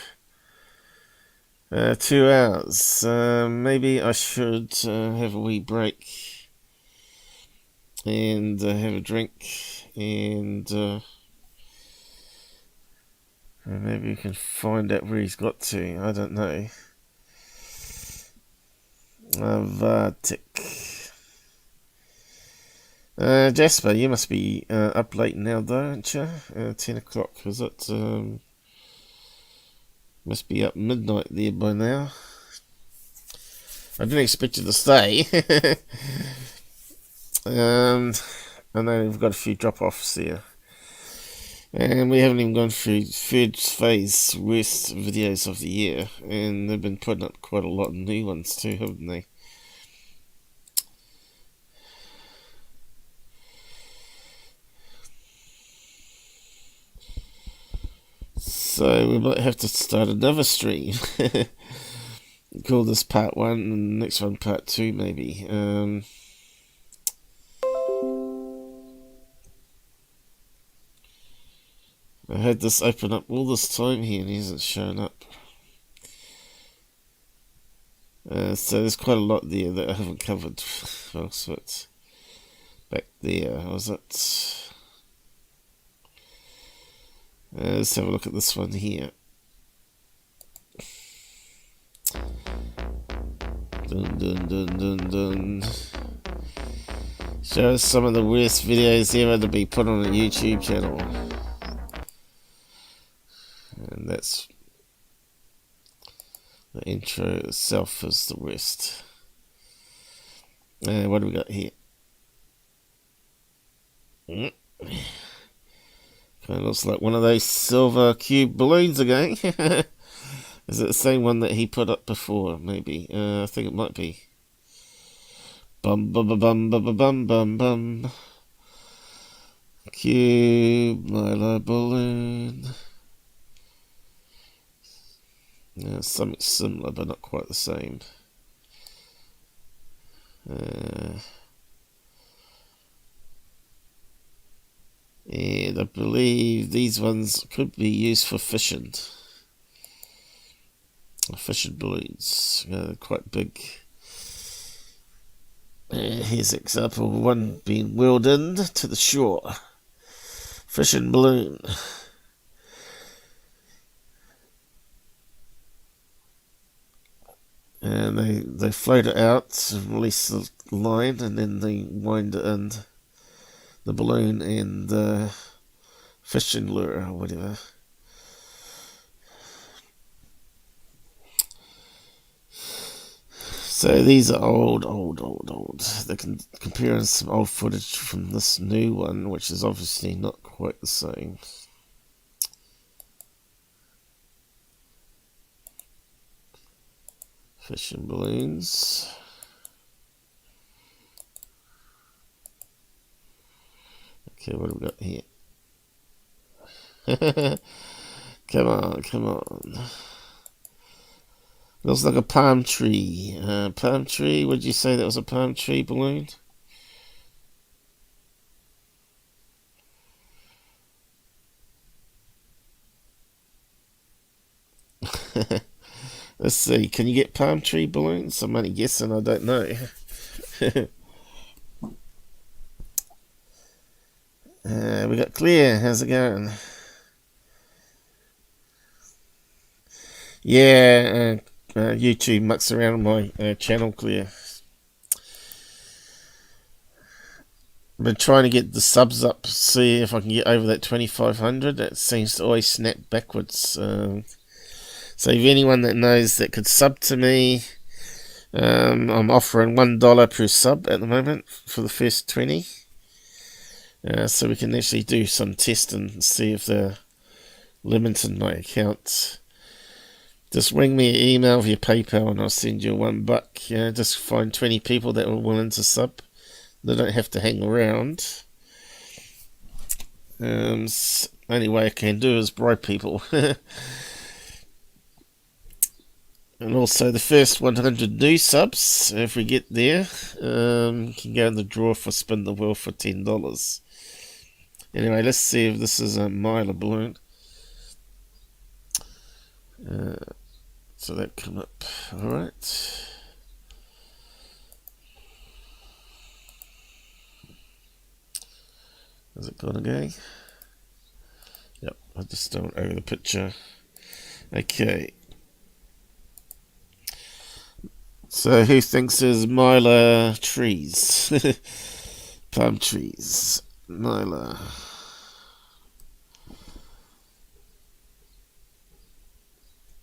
2 hours. Maybe I should have a wee break and have a drink, and maybe we can find out where he's got to. I don't know. Vartic. Jasper, you must be up late now, though, aren't you? 10 o'clock, is it? Must be up midnight there by now. I didn't expect you to stay. I know we've got a few drop-offs there. And we haven't even gone through third phase worst videos of the year. And they've been putting up quite a lot of new ones too, haven't they? So we might have to start another stream. Call this part 1 and the next one part 2 maybe. I had this open up all this time here and he hasn't shown up. So there's quite a lot there that I haven't covered. Oh, so it's back there, was it? Let's have a look at this one here. Dun dun dun dun dun. Shows some of the worst videos ever to be put on a YouTube channel. And that's the intro itself is the worst. What do we got here? Kind of looks like one of those silver cube balloons again. Is it the same one that he put up before? Maybe. I think it might be. Bum bum bum bum bum bum bum bum. Cube Milo balloon. Yeah, something similar, but not quite the same. And I believe these ones could be used for fishing. Fishing balloons. Quite big. Here's an example of one being wheeled in to the shore. Fishing balloon. And they float it out, release the line, and then they wind it in the balloon and the fishing lure or whatever. So these are old. They can compare some old footage from this new one, which is obviously not quite the same. Fishing balloons. Okay, what have we got here? Come on. Looks like a palm tree. Palm tree? Would you say that was a palm tree balloon? Let's see. Can you get palm tree balloons? I'm only guessing. I don't know. We got Clear. How's it going? Yeah, YouTube mucks around on my channel, Clear. I've been trying to get the subs up, see if I can get over that 2,500. It seems to always snap backwards. So if anyone that knows that could sub to me, I'm offering $1 per sub at the moment for the first 20. So we can actually do some testing and see if they're limiting my account. Just ring me an email via PayPal and I'll send you $1. Yeah, just find 20 people that are willing to sub. They don't have to hang around. Only way I can do is bribe people. And also the first 100 new subs, if we get there, can go in the draw for Spin the Wheel for $10. Anyway, let's see if this is a Mylar balloon. So that come up. Alright. Is it gonna go? Yep, I just don't over the picture. Okay. So who thinks there's Mylar trees? Palm trees. Mylar.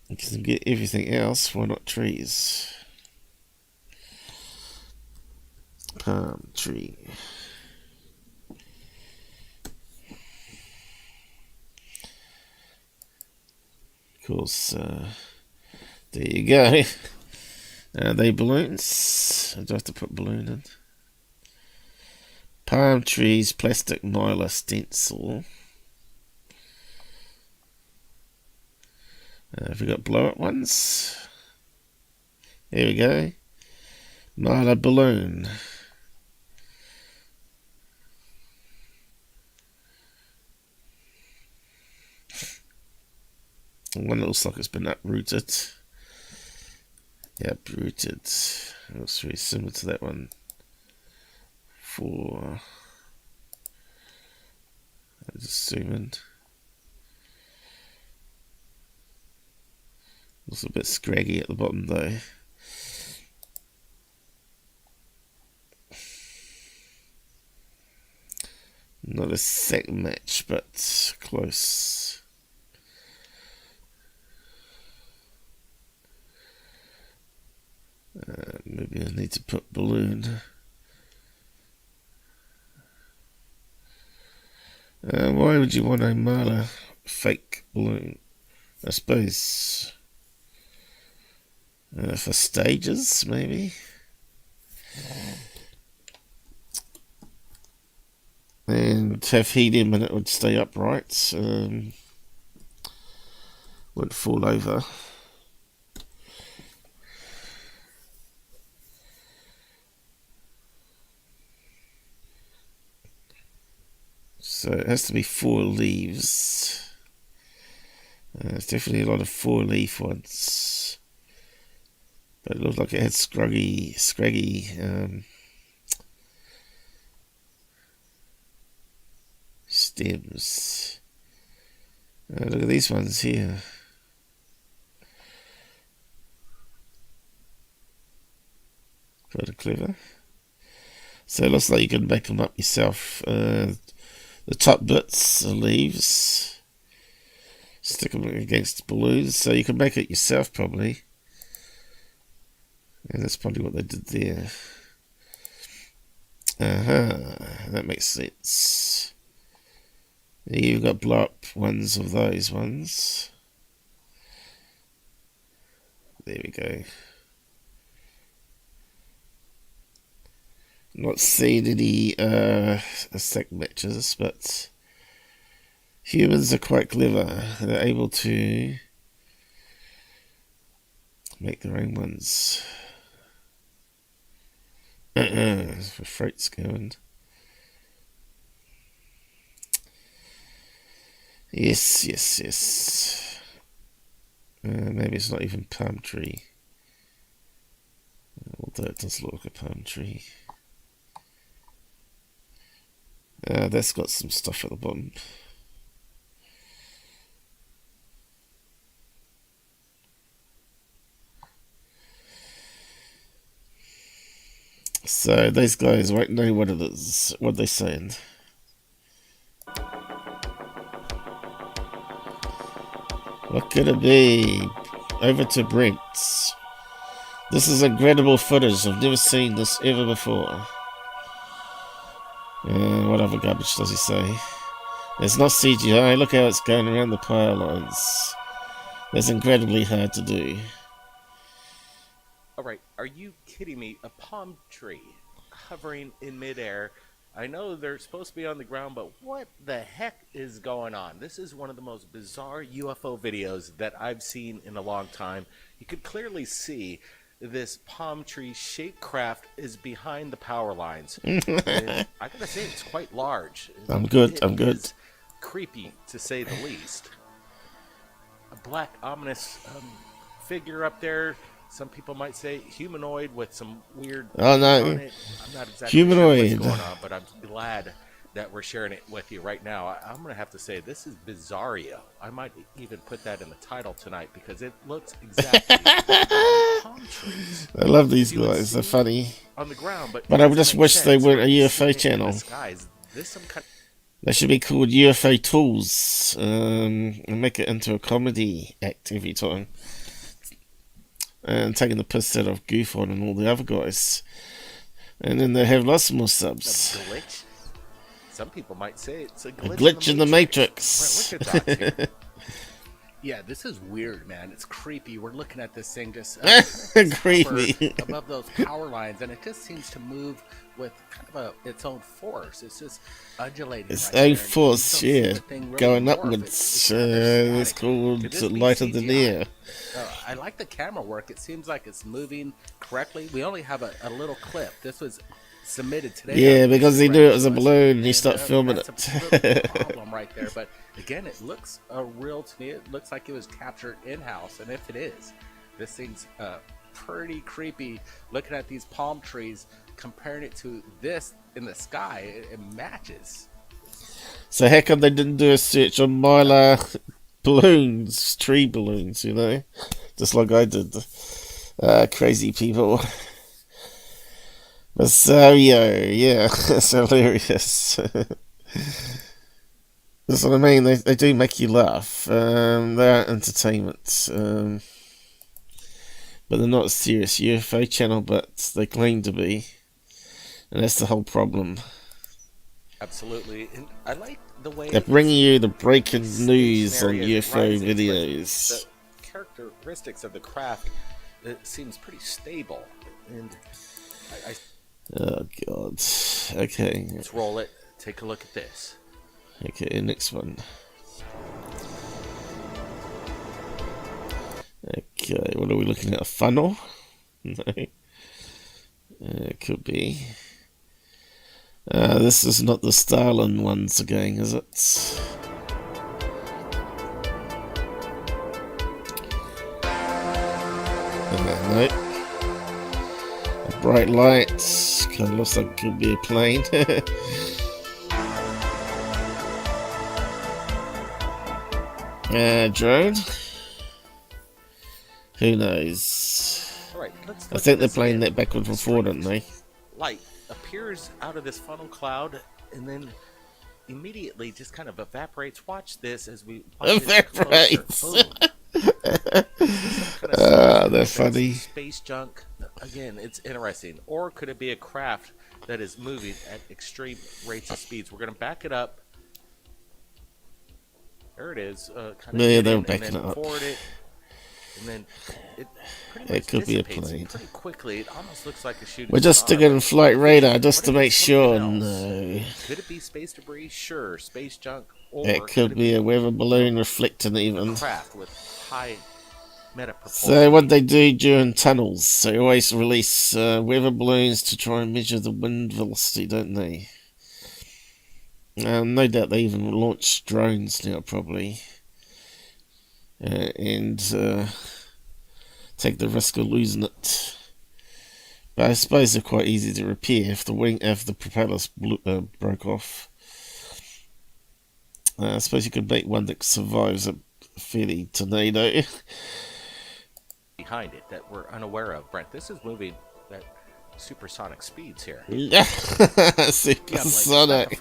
You can get everything else, why not trees? Palm tree. Of course, there you go. They balloons. I do have to put balloon in. Palm trees, plastic Mylar stencil. Have we got blow up ones? Here we go. Mylar balloon. One looks like it's been uprooted. Yeah, uprooted. Looks very similar to that one. I'll just zoom in. Looks a bit scraggy at the bottom though. Not a exact match, but close. Maybe I need to put balloon. Why would you want a Mylar fake balloon? I suppose for stages, maybe. And have helium and it would stay upright. Wouldn't fall over. So it has to be 4 leaves. It's definitely a lot of 4-leaf ones. But it looked like it had scraggy stems. Look at these ones here. Kind of clever. So it looks like you can make them up yourself. The top bits are leaves. Stick them against balloons, so you can make it yourself probably. And that's probably what they did there. That makes sense. You've got blow up ones of those ones. There we go. Not seen any stack matches, but humans are quite clever. They're able to make their own ones. For freight's going. Yes. Maybe it's not even palm tree. Although it does look like a palm tree. That's got some stuff at the bottom. So these guys won't know what it is. What are they saying? What could it be? Over to Brent's. This is incredible footage. I've never seen this ever before. What other garbage does he say? It's not CGI. Look how it's going around the power lines. That's incredibly hard to do. Alright, are you kidding me? A palm tree hovering in midair. I know they're supposed to be on the ground, but what the heck is going on? This is one of the most bizarre UFO videos that I've seen in a long time. You could clearly see this palm tree shaped craft is behind the power lines. And I gotta say, it's quite large. I'm good. It's creepy, to say the least. A black, ominous figure up there. Some people might say humanoid with some weird. Oh no, on it. I'm not exactly humanoid. Sure what's going on, but I'm glad that we're sharing it with you right now. I'm gonna have to say this is bizarrio. I might even put that in the title tonight because it looks exactly like palm trees. I love these guys. They're funny. On the ground, but I just wish they weren't a UFO channel. They should be called UFO Tools and make it into a comedy act every time. And taking the piss out of Goof on and all the other guys. And then they have lots more subs. A glitch? Some people might say it's a glitch, In the Matrix. Right, look at that. Yeah, this is weird, man. It's creepy. We're looking at this thing just creepy above those power lines, and it just seems to move with kind of its own force. It's just undulating. Its right own there, force, yeah, really going upwards. It's called lighter than air. I like the camera work. It seems like it's moving correctly. We only have a little clip. This was submitted today. Yeah, because he knew it was a balloon and he started filming it. That's a problem right there. But again, it looks real to me. It looks like it was captured in-house, and if it is, this thing's pretty creepy. Looking at these palm trees, comparing it to this in the sky, it matches. So how come they didn't do a search on Mylar balloons, tree balloons, you know? Just like I did. Crazy people. But so, yeah, it's hilarious. That's what I mean, they do make you laugh. They are entertainment. But they're not a serious UFO channel, but they claim to be. And that's the whole problem. Absolutely. And I like the way they're bringing you the breaking news on UFO videos. The characteristics of the craft, it seems pretty stable. And oh god. Okay. Let's roll it. Take a look at this. Okay, next one. Okay, what are we looking at? A funnel? No. It could be. This is not the Stalin ones again, is it? No. Bright lights. Kind of looks like it could be a plane. Drone. Who knows? Alright, let's I think they're playing that backwards and forward, aren't they? Light appears out of this funnel cloud and then immediately just kind of evaporates. Watch this as we watch evaporates. They're funny. Space junk. Again, it's interesting. Or could it be a craft that is moving at extreme rates of speeds? We're going to back it up. There it is. Yeah, they're backing it up. Forward it, and then it pretty much could be a dissipates plane. pretty quickly. It almost looks like a shooting We're just star. sticking in flight radar just to What if make it's sure. something No. else? Could it be space debris? Sure. Space junk. Or It could be a weather balloon reflecting a even. craft with high meta propulsion. So what they do during tunnels, they always release weather balloons to try and measure the wind velocity, don't they? No doubt they even launch drones now, probably. And take the risk of losing it. But I suppose they're quite easy to repair if the propellers broke off. I suppose you could make one that survives a fairly tornado. Behind it that we're unaware of, Brent. This is moving at supersonic speeds here. Supersonic.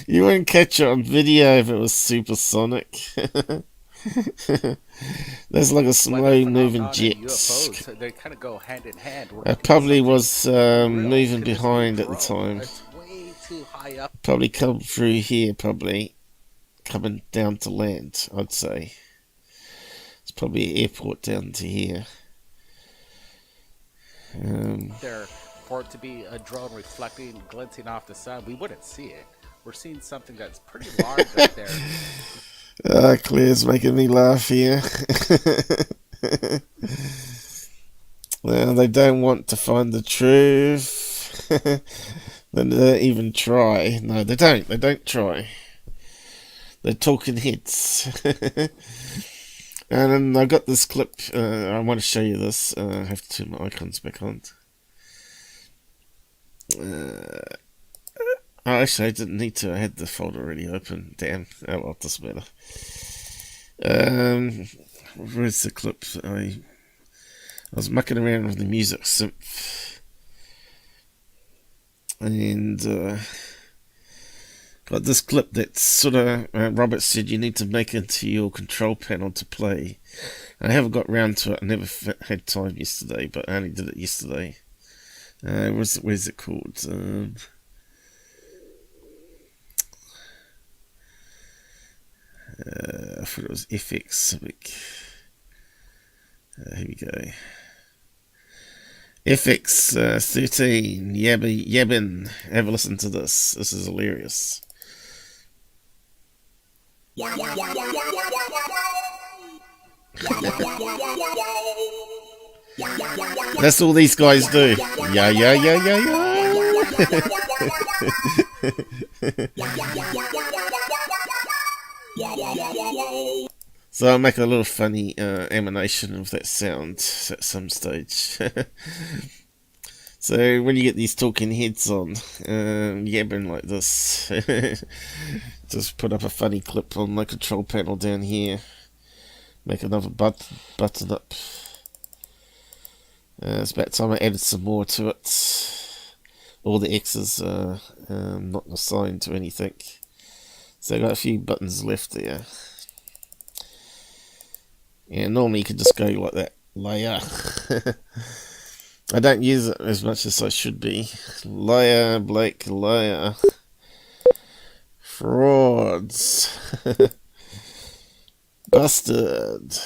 You wouldn't catch it on video if it was supersonic. There's like a slow moving jet. UFOs, they kind of go hand in hand. It probably was moving behind at the time. It's way too high up. Probably come through here, probably coming down to land, I'd say. It's probably an airport down to here. There, for it to be a drone reflecting, glinting off the sun, we wouldn't see it. We're seeing something that's pretty large up there. Claire's making me laugh here. Well, they don't want to find the truth. Then they don't even try. No, they don't. They don't try. They're talking heads. And then I got this clip. I want to show you this. I have to turn my icons back on. Actually, I didn't need to. I had the folder already open. Damn. Oh, well, it doesn't matter. Where's the clip? I was mucking around with the music synth. And got this clip that sort of Robert said you need to make into your control panel to play. I haven't got round to it. I never had time yesterday, but I only did it yesterday. Where's it called? I thought it was FX Civic. Here we go. FX 13 Yabbin. Have a listen to this. This is hilarious. That's all these guys do. Yeah, yeah, yeah, yeah, yeah. So I'll make a little funny animation of that sound at some stage. So when you get these talking heads on, yabbing like this, just put up a funny clip on my control panel down here. Make another button up. It's about time I added some more to it. All the X's are not assigned to anything. So I've got a few buttons left there. Yeah, normally you could just go like that. Layer. I don't use it as much as I should be. Liar, Blake, liar. Frauds. Busted.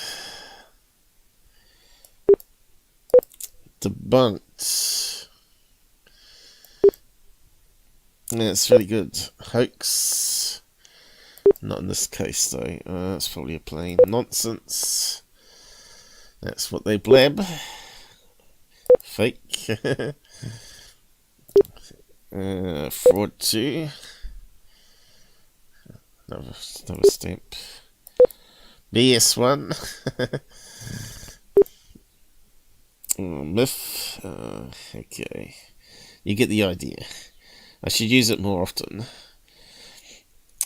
Debunked. Yeah, it's really good. Hoax. Not in this case though. That's probably a plane. Nonsense. That's what they blab. Fake. Fraud 2. Another stamp. BS1. Myth. Okay. You get the idea. I should use it more often.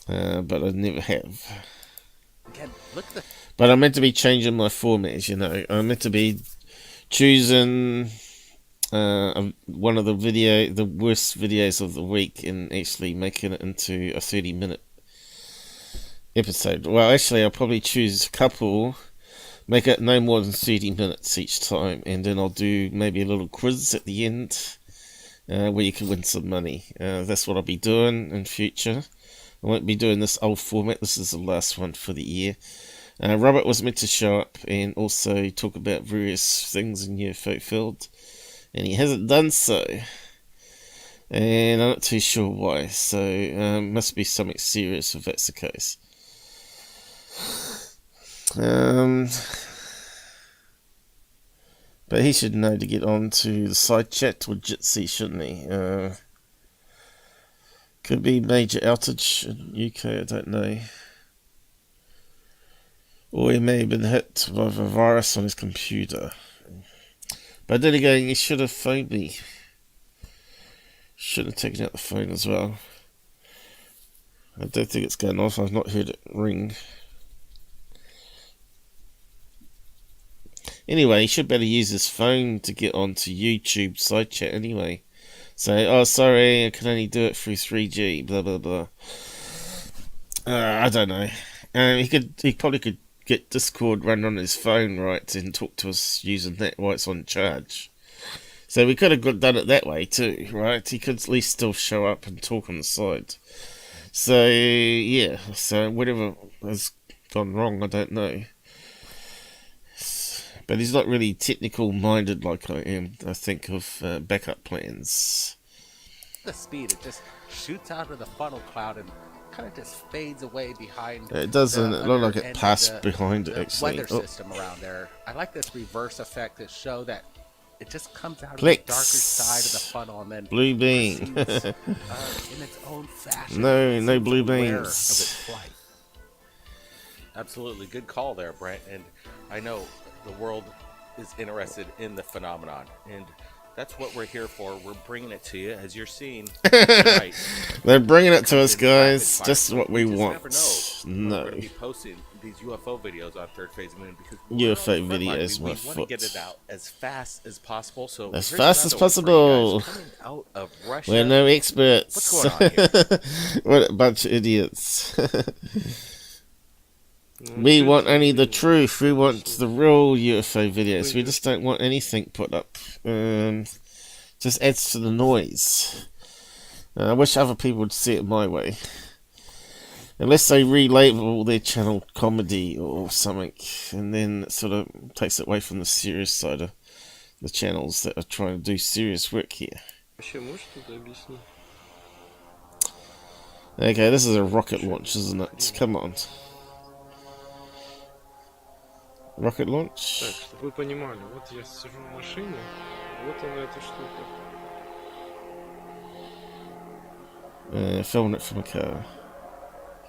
But I never have. Again, look at the... But I'm meant to be changing my formats, you know. I'm meant to be choosing one of the worst videos of the week and actually making it into a 30-minute episode. Well, actually, I'll probably choose a couple, make it no more than 30 minutes each time, and then I'll do maybe a little quiz at the end where you can win some money. That's what I'll be doing in future. I won't be doing this old format. This is the last one for the year. Robert was meant to show up and also talk about various things in UFO Field, and he hasn't done so. And I'm not too sure why, so must be something serious if that's the case. But he should know to get on to the side chat with Jitsi, shouldn't he? Could be major outage in UK, I don't know. Or he may have been hit by a virus on his computer. But then again, he should have phoned me. Should have taken out the phone as well. I don't think it's going off. I've not heard it ring. Anyway, he should better use his phone to get onto YouTube side chat anyway. Say, oh sorry, I can only do it through 3G, blah blah blah. I don't know. He probably could get Discord run on his phone, right, and talk to us using that while it's on charge. So we could have done it that way too, right? He could at least still show up and talk on the side. So yeah, so whatever has gone wrong, I don't know. But he's not really technical minded like I am. I think of backup plans. The speed, it just shoots out of the funnel cloud and kind of just fades away behind. It doesn't. It look like it passed behind it actually. Weather system around there. I like this reverse effect to show that it just comes out Clicks. of the darker side of the funnel and then blue beam. proceeds, in its own fashion. No blue aware of beams. its flight. Absolutely good call there, Brent. And I know the world is interested in the phenomenon, and that's what we're here for. We're bringing it to you, as you're seeing tonight. They're bringing it to us, guys. Rapid Just fire. what we You want. just never know when we're No. going to be posting these UFO videos on Thirdphaseofmoon because UFO we're on the front line. videos, we my want to foot. get it out as fast as possible. So As here's fast as another one for you possible. guys. Coming out of Russia. We're no experts. What's going on here? What a bunch of idiots. We want only the truth. We want the real UFO videos. We just don't want anything put up. Just adds to the noise. I wish other people would see it my way. Unless they relabel their channel comedy or something, and then it sort of takes it away from the serious side of the channels that are trying to do serious work here. Okay, this is a rocket launch, isn't it? Come on. Rocket launch? Так, чтобы вы понимали, вот я сижу в машине, вот она эта штука. Filming it from a car.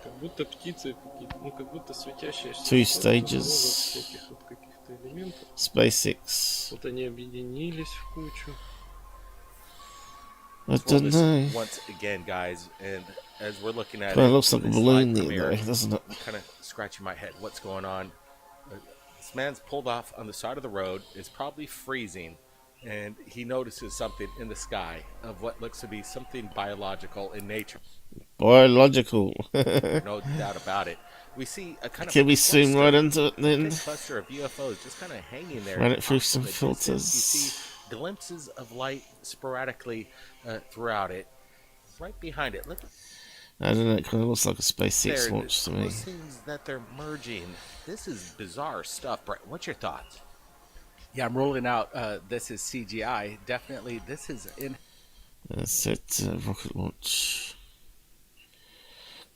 Как будто птицы какие-то, ну как будто светящиеся. Two stages. Всяких вот каких-то элементов. SpaceX. Вот они объединились в кучу. I don't know. Once again, guys, and as we're looking at Well, it it, looks like a this balloon live there, premiere, doesn't it? I'm kind of scratching my head. What's going on? This man's pulled off on the side of the road. It's probably freezing, and he notices something in the sky of what looks to be something biological in nature. Biological. No doubt about it. We see a kind of Can we zoom right into it then? cluster of UFOs just kind of hanging there. Run it through off some in the distance. filters. You see glimpses of light sporadically throughout it. Right behind it, look. I don't know, it kind of looks like a SpaceX There, launch to me. It seems that they're merging. This is bizarre stuff, Brett. What's your thoughts? Yeah, I'm rolling out. This is CGI. Definitely, this is in. That's it, rocket launch.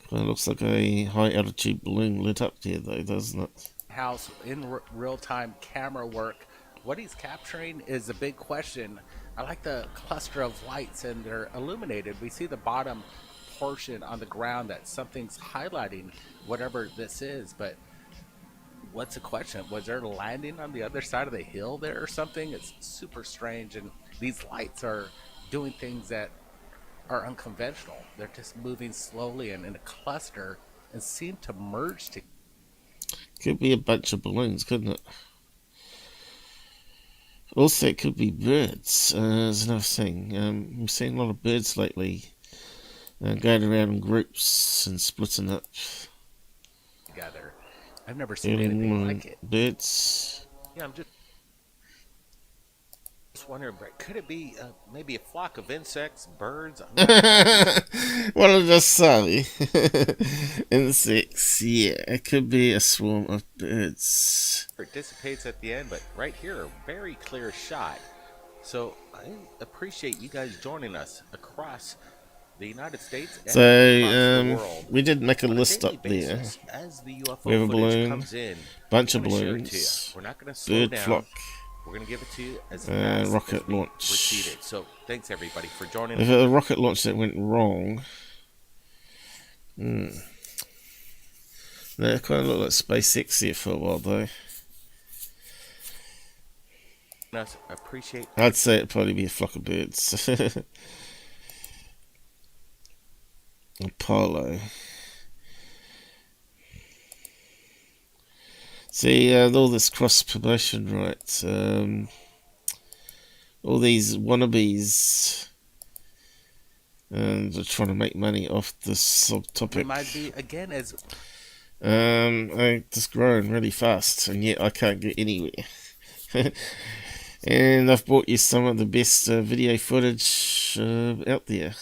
Kind of looks like a high altitude balloon lit up there, though, doesn't it? House in real time camera work. What he's capturing is a big question. I like the cluster of lights, and they're illuminated. We see the bottom portion on the ground that something's highlighting whatever this is, but what's the question? Was there landing on the other side of the hill there or something? It's super strange, and these lights are doing things that are unconventional. They're just moving slowly and in a cluster and seem to merge together. Could be a bunch of balloons, couldn't it? Also, it could be birds. There's another thing. We've seen a lot of birds lately going around in groups and splitting up. Together. I've never seen anything like it. Birds. Yeah, I'm just wondering, Brett, could it be maybe a flock of insects, birds? What did I say? Insects, yeah. It could be a swarm of birds. It dissipates at the end, but right here, a very clear shot. So I appreciate you guys joining us across the United States and across the world. We did make a list up there. As the UFO we have a balloon, comes in, bunch of balloons, we're not going to slow bird down. flock, we're going to give it to you as fast rocket as we launch. receive it. So thanks everybody for joining us. If a rocket launch that went wrong, they kind of look like SpaceX here for a while though. Appreciate. I'd say it'd probably be a flock of birds. Apollo. See, all this cross promotion, right? All these wannabes, and they're trying to make money off this subtopic. It might be again as. I just growing really fast, and yet I can't get anywhere. And I've brought you some of the best video footage out there.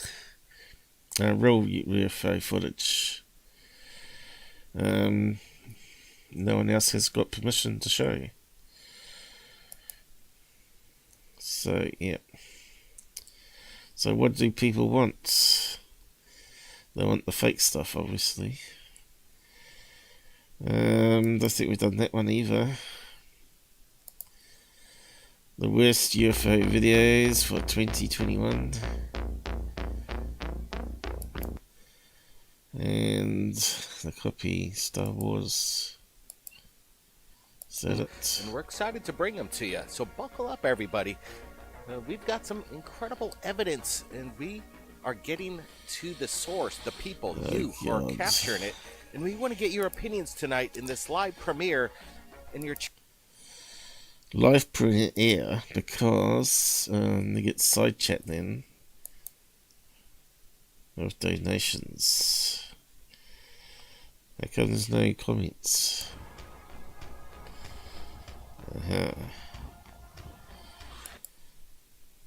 Real UFO footage. No one else has got permission to show you. So, yeah. So what do people want? They want the fake stuff, obviously. Don't think we've done that one either. The worst UFO videos for 2021. And the copy Star Wars. Is that it? And we're excited to bring them to you. So buckle up, everybody. We've got some incredible evidence, and we are getting to the source, the people, you who are capturing it. And we want to get your opinions tonight in this live premiere. In your live premiere because they get side chat then of donations. How come there's no comments?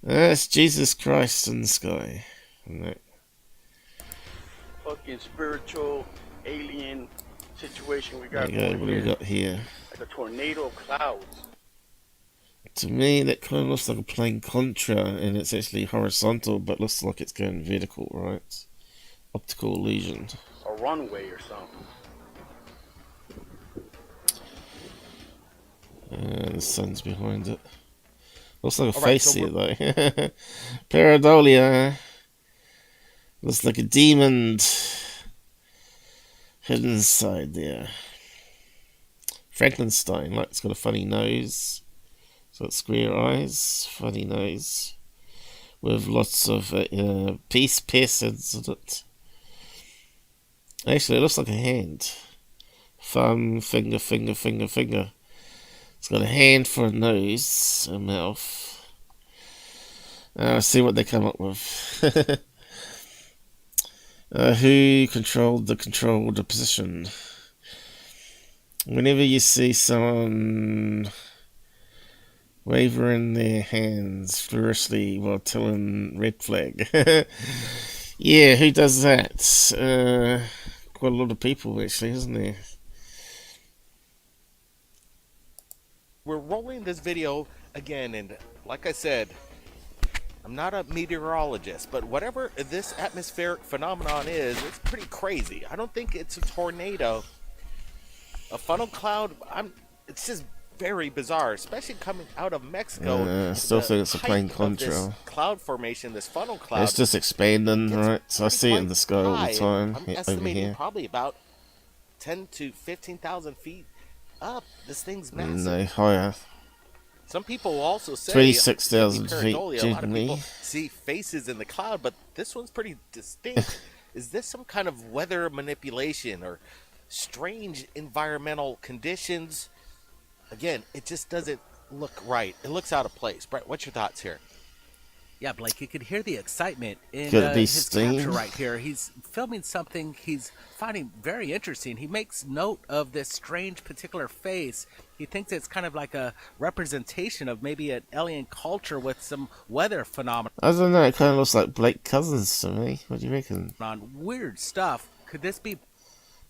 That's Jesus Christ in the sky. No. Fucking spiritual alien situation we got What do we got here? Like a tornado of clouds. To me, that kind of looks like a plane Contra, and it's actually horizontal, but looks like it's going vertical, right? Optical illusion. A runway or something. The sun's behind it. Looks like a face here, though. Pareidolia. Looks like a demon hidden inside there. Frankenstein, like it's got a funny nose. It's got square eyes, funny nose, with lots of peace piercings in it. Actually, it looks like a hand. Thumb, finger, finger, finger, finger. It's got a hand for a nose, a mouth. See what they come up with. Who controlled the position? Whenever you see someone waving their hands furiously while telling red flag. Yeah, who does that? Quite a lot of people, actually, isn't there? We're rolling this video again, and like I said, I'm not a meteorologist, but whatever this atmospheric phenomenon is, it's pretty crazy. I don't think it's a tornado. A funnel cloud, it's just very bizarre, especially coming out of Mexico. I still The think it's a plane height of this contrail. cloud formation, this funnel cloud. It's just expanding, right? So I see it in the sky all the high. time I'm over estimating here. probably about 10 to 15,000 feet up. This thing's massive. No, higher. Some people also say 26,000 feet, pareidolia. A lot of people generally. see faces in the cloud, but this one's pretty distinct. Is this some kind of weather manipulation or strange environmental conditions? Again, it just doesn't look right. It looks out of place. Brett, what's your thoughts here? Yeah, Blake, you could hear the excitement in Could it be his steam? capture right here. He's filming something he's finding very interesting. He makes note of this strange particular face. He thinks it's kind of like a representation of maybe an alien culture with some weather phenomenon. I don't know, it kind of looks like Blake Cousins to me. What do you reckon? Weird stuff. Could this be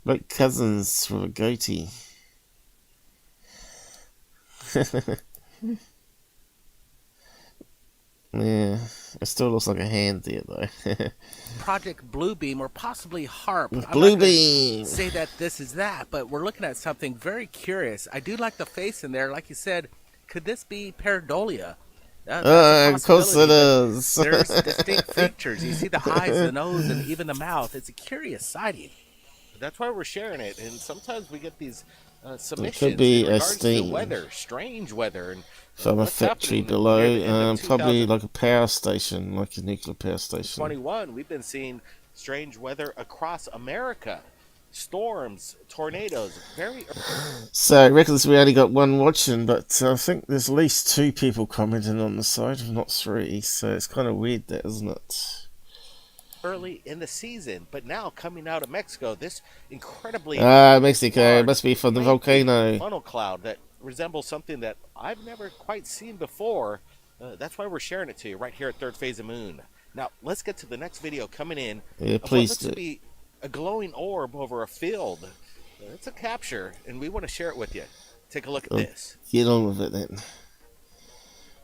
Blake Cousins with a goatee. Yeah, it still looks like a hand there though. Project Bluebeam or possibly HARP? Bluebeam! Say that this is that, but we're looking at something very curious. I do like the face in there. Like you said, could this be pareidolia? Of course it is. There's distinct features. You see the eyes, the nose, and even the mouth. It's a curious sighting. That's why we're sharing it, and sometimes we get these submissions It could be in a regards to steam weather, strange weather, and from a what's factory happening below. here at the end of Probably like a power station, like a nuclear power station. 2021, we've been seeing strange weather across America. Storms, tornadoes, very... So it reckons we only got one watching, but I think there's at least 2 people commenting on the side, if not 3. So it's kind of weird that, isn't it? early in the season, but now coming out of Mexico, this incredibly Mexico, it large, must be from the lengthy volcano. funnel cloud that resembles something that I've never quite seen before. That's why we're sharing it to you right here at Third Phase of Moon. Now let's get to the next video coming in. Yeah, of what please looks do. to be a glowing orb over a field. It's a capture, and we want to share it with you. Take a look at this. Get on with it then.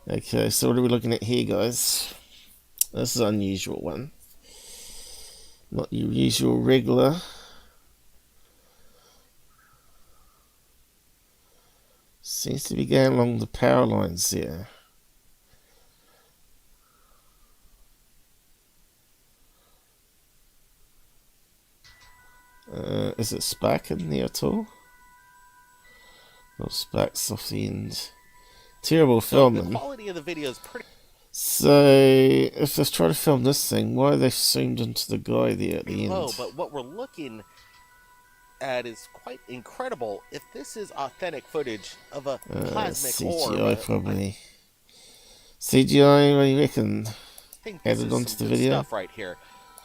Okay, so what are we looking at here, guys? This is an unusual one. Not your usual regular. Seems to be going along the power lines here. Is it sparking there at all? No sparks off the end. Terrible filming. The quality of the video is pretty... So, if they're trying to film this thing, why are they zoomed into the guy there at the end? low, but what we're looking at is quite incredible. If this is authentic footage of a plasmic CGI orb, probably. CGI, what do you reckon? I think this Added is onto some the good video. stuff right here.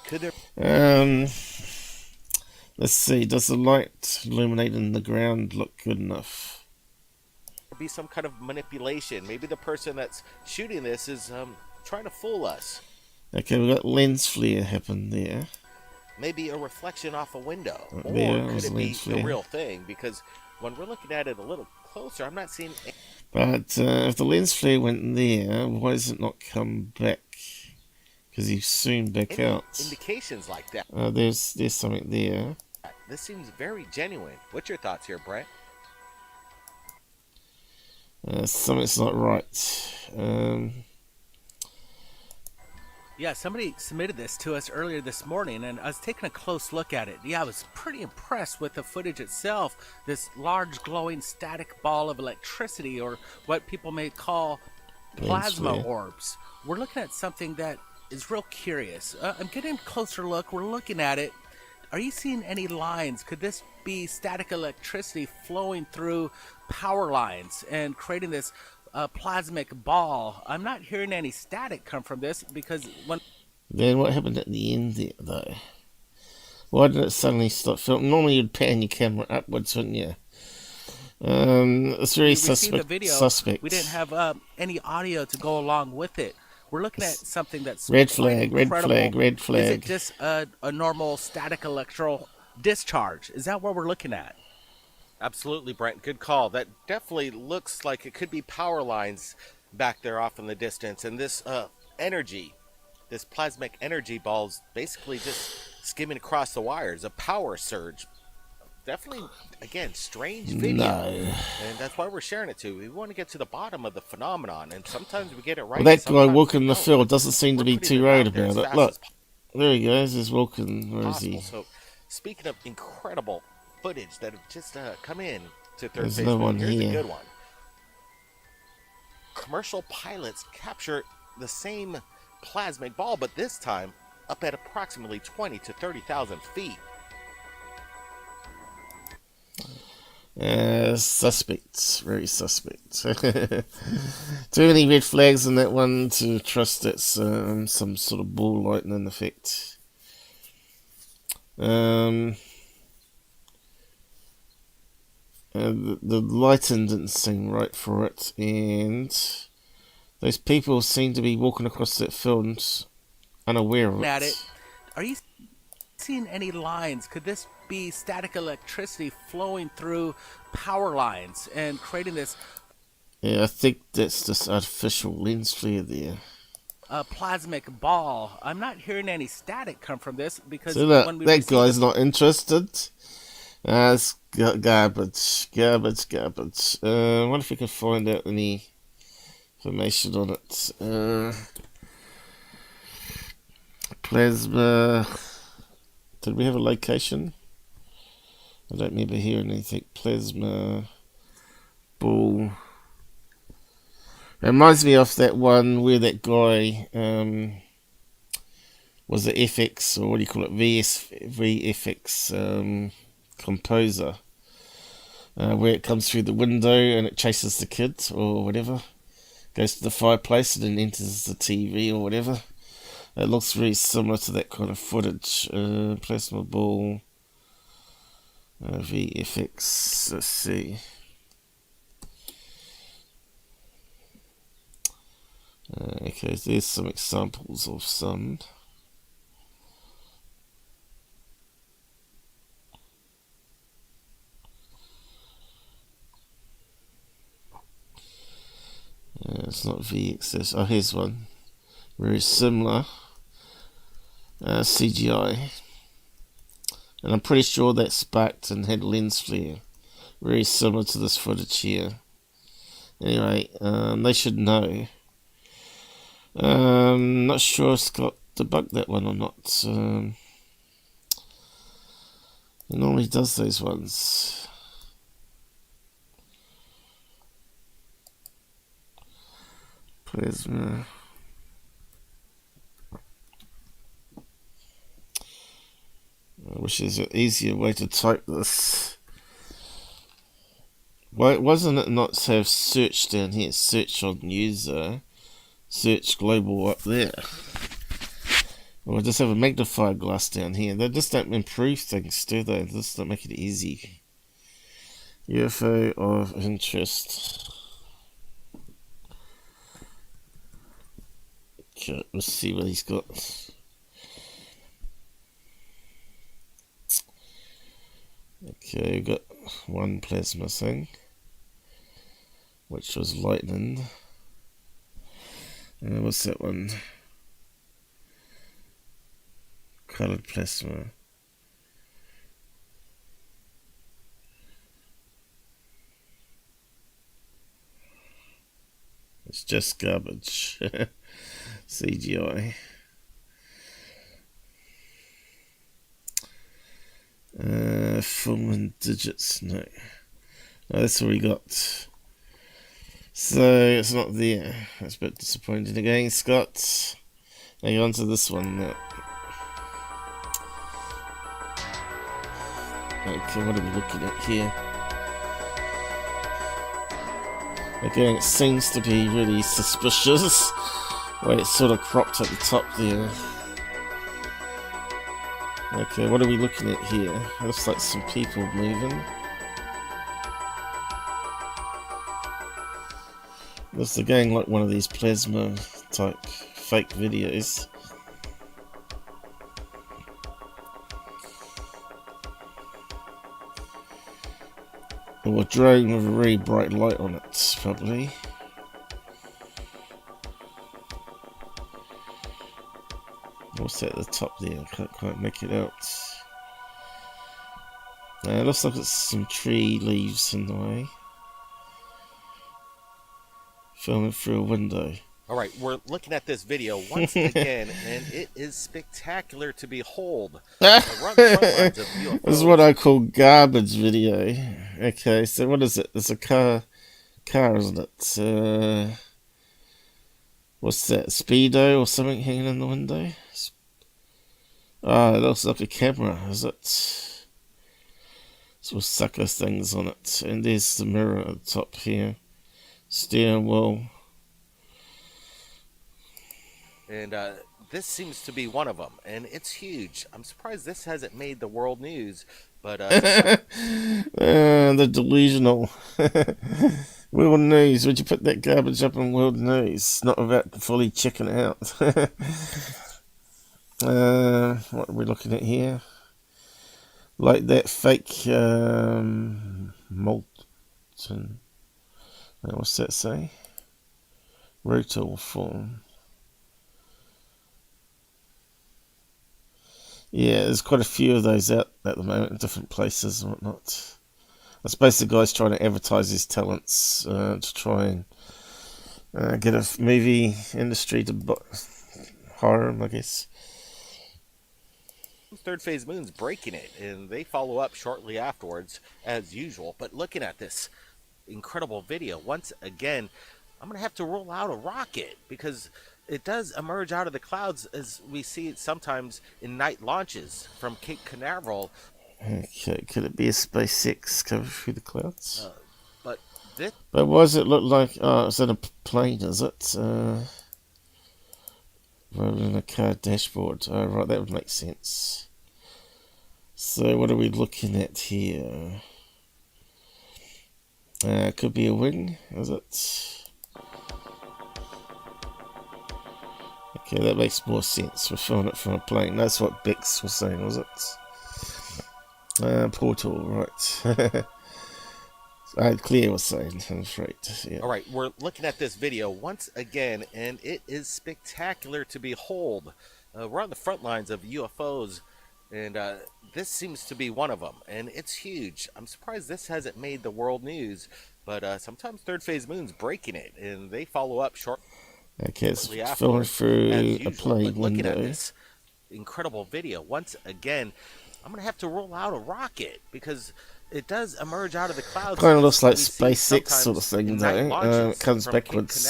Could there Let's see, does the light illuminating the ground look good enough? be some kind of manipulation? Maybe the person that's shooting this is trying to fool us. Okay, we got lens flare happen there. Maybe a reflection off a window. Or there could was it be lens the flare. real thing? Because when we're looking at it a little closer, I'm not seeing... But if the lens flare went there, why does it not come back? Because he zoomed back any out. indications like that. There's something there. This seems very genuine. What's your thoughts here, Brett? Something's not right. Yeah, somebody submitted this to us earlier this morning, and I was taking a close look at it. Yeah, I was pretty impressed with the footage itself. This large glowing static ball of electricity, or what people may call plasma orbs. We're looking at something that is real curious. I'm getting a closer look. We're looking at it. Are you seeing any lines? Could this be static electricity flowing through power lines and creating this plasmic ball? I'm not hearing any static come from this because when... Then what happened at the end there, though? Why did it suddenly stop filming? Normally you'd pan your camera upwards, wouldn't you? It's very suspect. We didn't have any audio to go along with it. We're looking at something that's red flag, quite red flag, red flag. Is it just a normal static electrical discharge? Is that what we're looking at? Absolutely, Brent. Good call. That definitely looks like it could be power lines back there off in the distance. And this energy, this plasmic energy ball's basically just skimming across the wires, a power surge. definitely, again, strange video. No. And that's why we're sharing it too. We want to get to the bottom of the phenomenon, and sometimes we get it right. Well, that guy sometimes walking we the don't. field doesn't seem to be putting too it worried out there about as it. fast Look, as there he goes. He's walking. Where is he? possible. So, speaking of incredible footage that have just come in to Third There's Phase no Moon, one here's a here. good one. Commercial pilots capture the same plasmic ball, but this time up at approximately 20 to 30,000 feet. Suspect. Very suspect. Too many red flags in that one to trust it's some sort of ball lightning effect. The lighting didn't seem right for it, and those people seem to be walking across that field unaware of it. Are you seeing any lines? Could this be static electricity flowing through power lines and creating this Yeah, I think that's just artificial lens flare there. plasmic ball? I'm not hearing any static come from this because So that, when we that guy's not interested. It's garbage. I wonder if we can find out any information on it. Plasma. Did we have a location? I don't remember hearing anything. Plasma ball. It reminds me of that one where that guy was the FX, or what do you call it, VFX composer, where it comes through the window and it chases the kid or whatever, goes to the fireplace and then enters the TV or whatever. It looks very similar to that kind of footage. Plasma ball, VFX. Let's see. Okay, there's some examples of some. It's not VXS. Oh, here's one. Very similar. CGI. And I'm pretty sure that sparked and had lens flare. Very similar to this footage here. Anyway, they should know. Not sure Scott debugged that one or not. He normally does those ones. Plasma. I wish there's an easier way to type this. Why wasn't it not have search down here? Search on user. Search global up there. Or just have a magnifying glass down here. They just don't improve things, do they? They just don't make it easy. UFO of interest. Okay, let's see what he's got. Okay, we got one plasma thing, which was lightning. What's that one? Colored plasma. It's just garbage. CGI. Full and digits. No. Oh, that's what we got. So it's not there. That's a bit disappointing again, Scott. Now you're on to this one now. Okay, what are we looking at here? Again, it seems to be really suspicious. Wait, it's sort of cropped at the top there. Okay, what are we looking at here? It looks like some people moving. Looks again like one of these plasma type fake videos. Or a drone with a really bright light on it, probably. What's that at the top there? I can't quite make it out. Looks like it's some tree leaves in the way. Filming through a window. All right, we're looking at this video once again, and it is spectacular to behold. We're on the front lines of UFOs. This is what I call garbage video. Okay, so what is it? It's a car, isn't it? What's that? Speedo or something hanging in the window? Ah, it looks like a camera, is it? So sucker things on it. And there's the mirror at the top here. Steering wheel. And this seems to be one of them, and it's huge. I'm surprised this hasn't made the world news, but the delusional. World News. Would you put that garbage up in World News? Not without fully checking it out. What are we looking at here? Like that fake molten. What's that say? Rotor form. Yeah, there's quite a few of those out at the moment in different places and whatnot. I suppose the guy's trying to advertise his talents to try and get a movie industry to hire him, I guess. Third Phase Moon's breaking it, and they follow up shortly afterwards, as usual. But looking at this incredible video, once again, I'm going to have to roll out a rocket, because it does emerge out of the clouds as we see it sometimes in night launches from Cape Canaveral. Okay, could it be a SpaceX coming through the clouds? But what does it look like? Oh, it's in a plane, is it? Rather than a car dashboard. Oh, right, that would make sense. So what are we looking at here? Could be a wing, is it? Okay, that makes more sense. We're filming it from a plane. That's what Bex was saying, was it? Portal, right. Claire was saying, I'm afraid. Yeah. All right, we're looking at this video once again, and it is spectacular to behold. We're on the front lines of UFOs, and this seems to be one of them, and it's huge. I'm surprised this hasn't made the world news, but sometimes Third Phase Moon's breaking it, and they follow up shortly. Okay, it's filming through a plane window. Looking at this incredible video once again, I'm going to have to roll out a rocket, because it does emerge out of the clouds. Kind of looks like SpaceX sort of thing, though. It comes backwards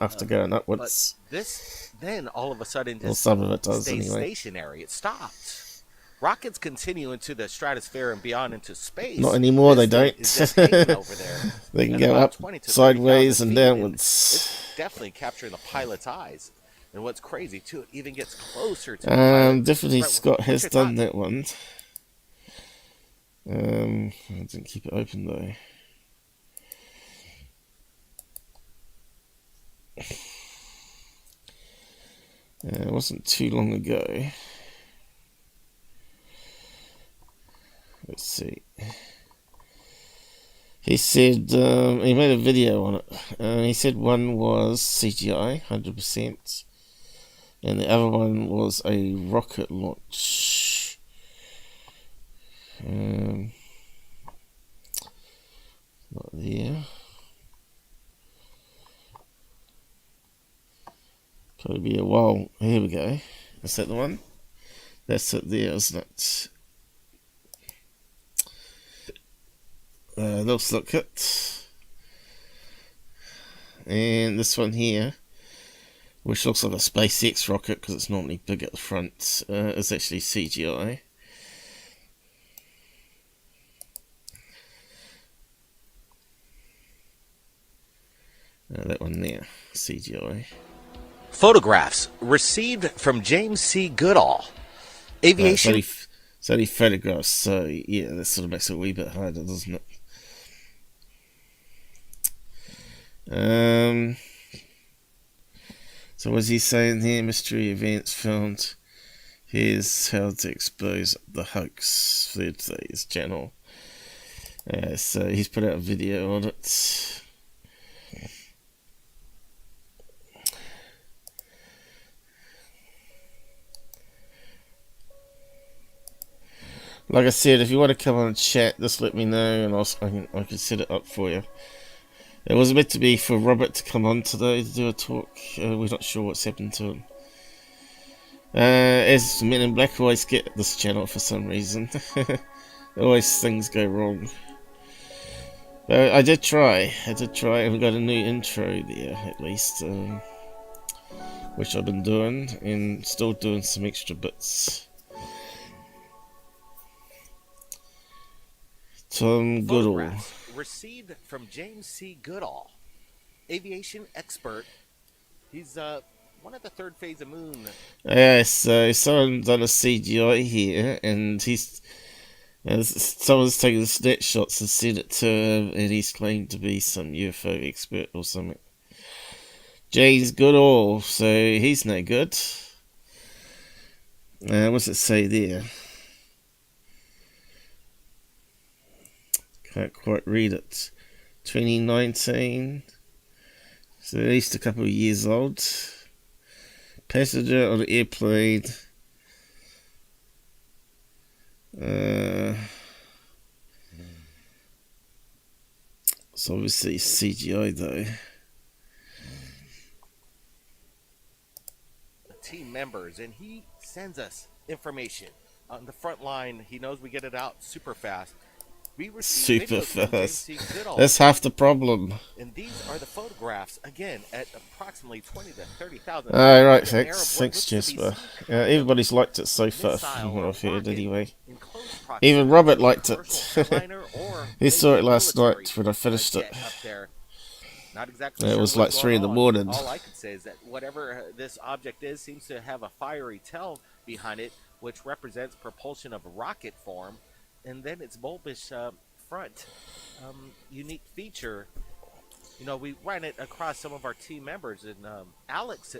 after going upwards. But this then all of a sudden just some of it does stays anyway. Stationary. It stopped. Rockets continue into the stratosphere and beyond into space. Not anymore, they don't. Over there. They can go up, sideways, and downwards. It's definitely capturing the pilot's eyes. And what's crazy, too, it even gets closer to the pilot. Definitely Scott has done that one. I didn't keep it open, though. It wasn't too long ago. Let's see. He said he made a video on it. He said one was CGI, 100%, and the other one was a rocket launch. Not there. Could be a while. Here we go. Is that the one? That's it there, isn't it? Looks like it. And this one here, which looks like a SpaceX rocket because it's normally big at the front, is actually CGI. That one there, CGI. Photographs received from James C. Goodall. Aviation. It's only photographs, so yeah, that sort of makes it a wee bit harder, doesn't it? So what's he saying here? Mystery events found. Here's how to expose the hoax. Thirdphase channel. So he's put out a video on it. Like I said, if you want to come on and chat, just let me know, and I can set it up for you. It was meant to be for Robert to come on today to do a talk. We're not sure what's happened to him. As Men in Black always get this channel for some reason. Always things go wrong. I did try, and we got a new intro there, at least. Which I've been doing, and still doing some extra bits. Tom Goodall. Received from James C. Goodall, aviation expert. He's one of the third phase of Moon. Yeah, so someone done a CGI here, and someone's taken the snapshots and sent it to him, and he's claimed to be some UFO expert or something. James Goodall, so he's no good. What's it say there? Can't quite read it. 2019. So at least a couple of years old. Passenger on an airplane. It's obviously CGI though. Team members, and he sends us information on the front line. He knows we get it out super fast. We receive Super videos from James fast. C. Goodall. That's half the problem. And these are the photographs, again, at approximately 20 to 30,000. Right, thanks Jasper. Everybody's liked it so far, from what I've heard anyway. Even Robert liked it. He saw it last night when I finished it. Not exactly it sure was like what's 3 in the going on. morning. All I can say is that whatever this object is seems to have a fiery tail behind it, which represents propulsion of rocket form, and then its bulbous front. Unique feature. You know, we ran it across some of our team members, and Alex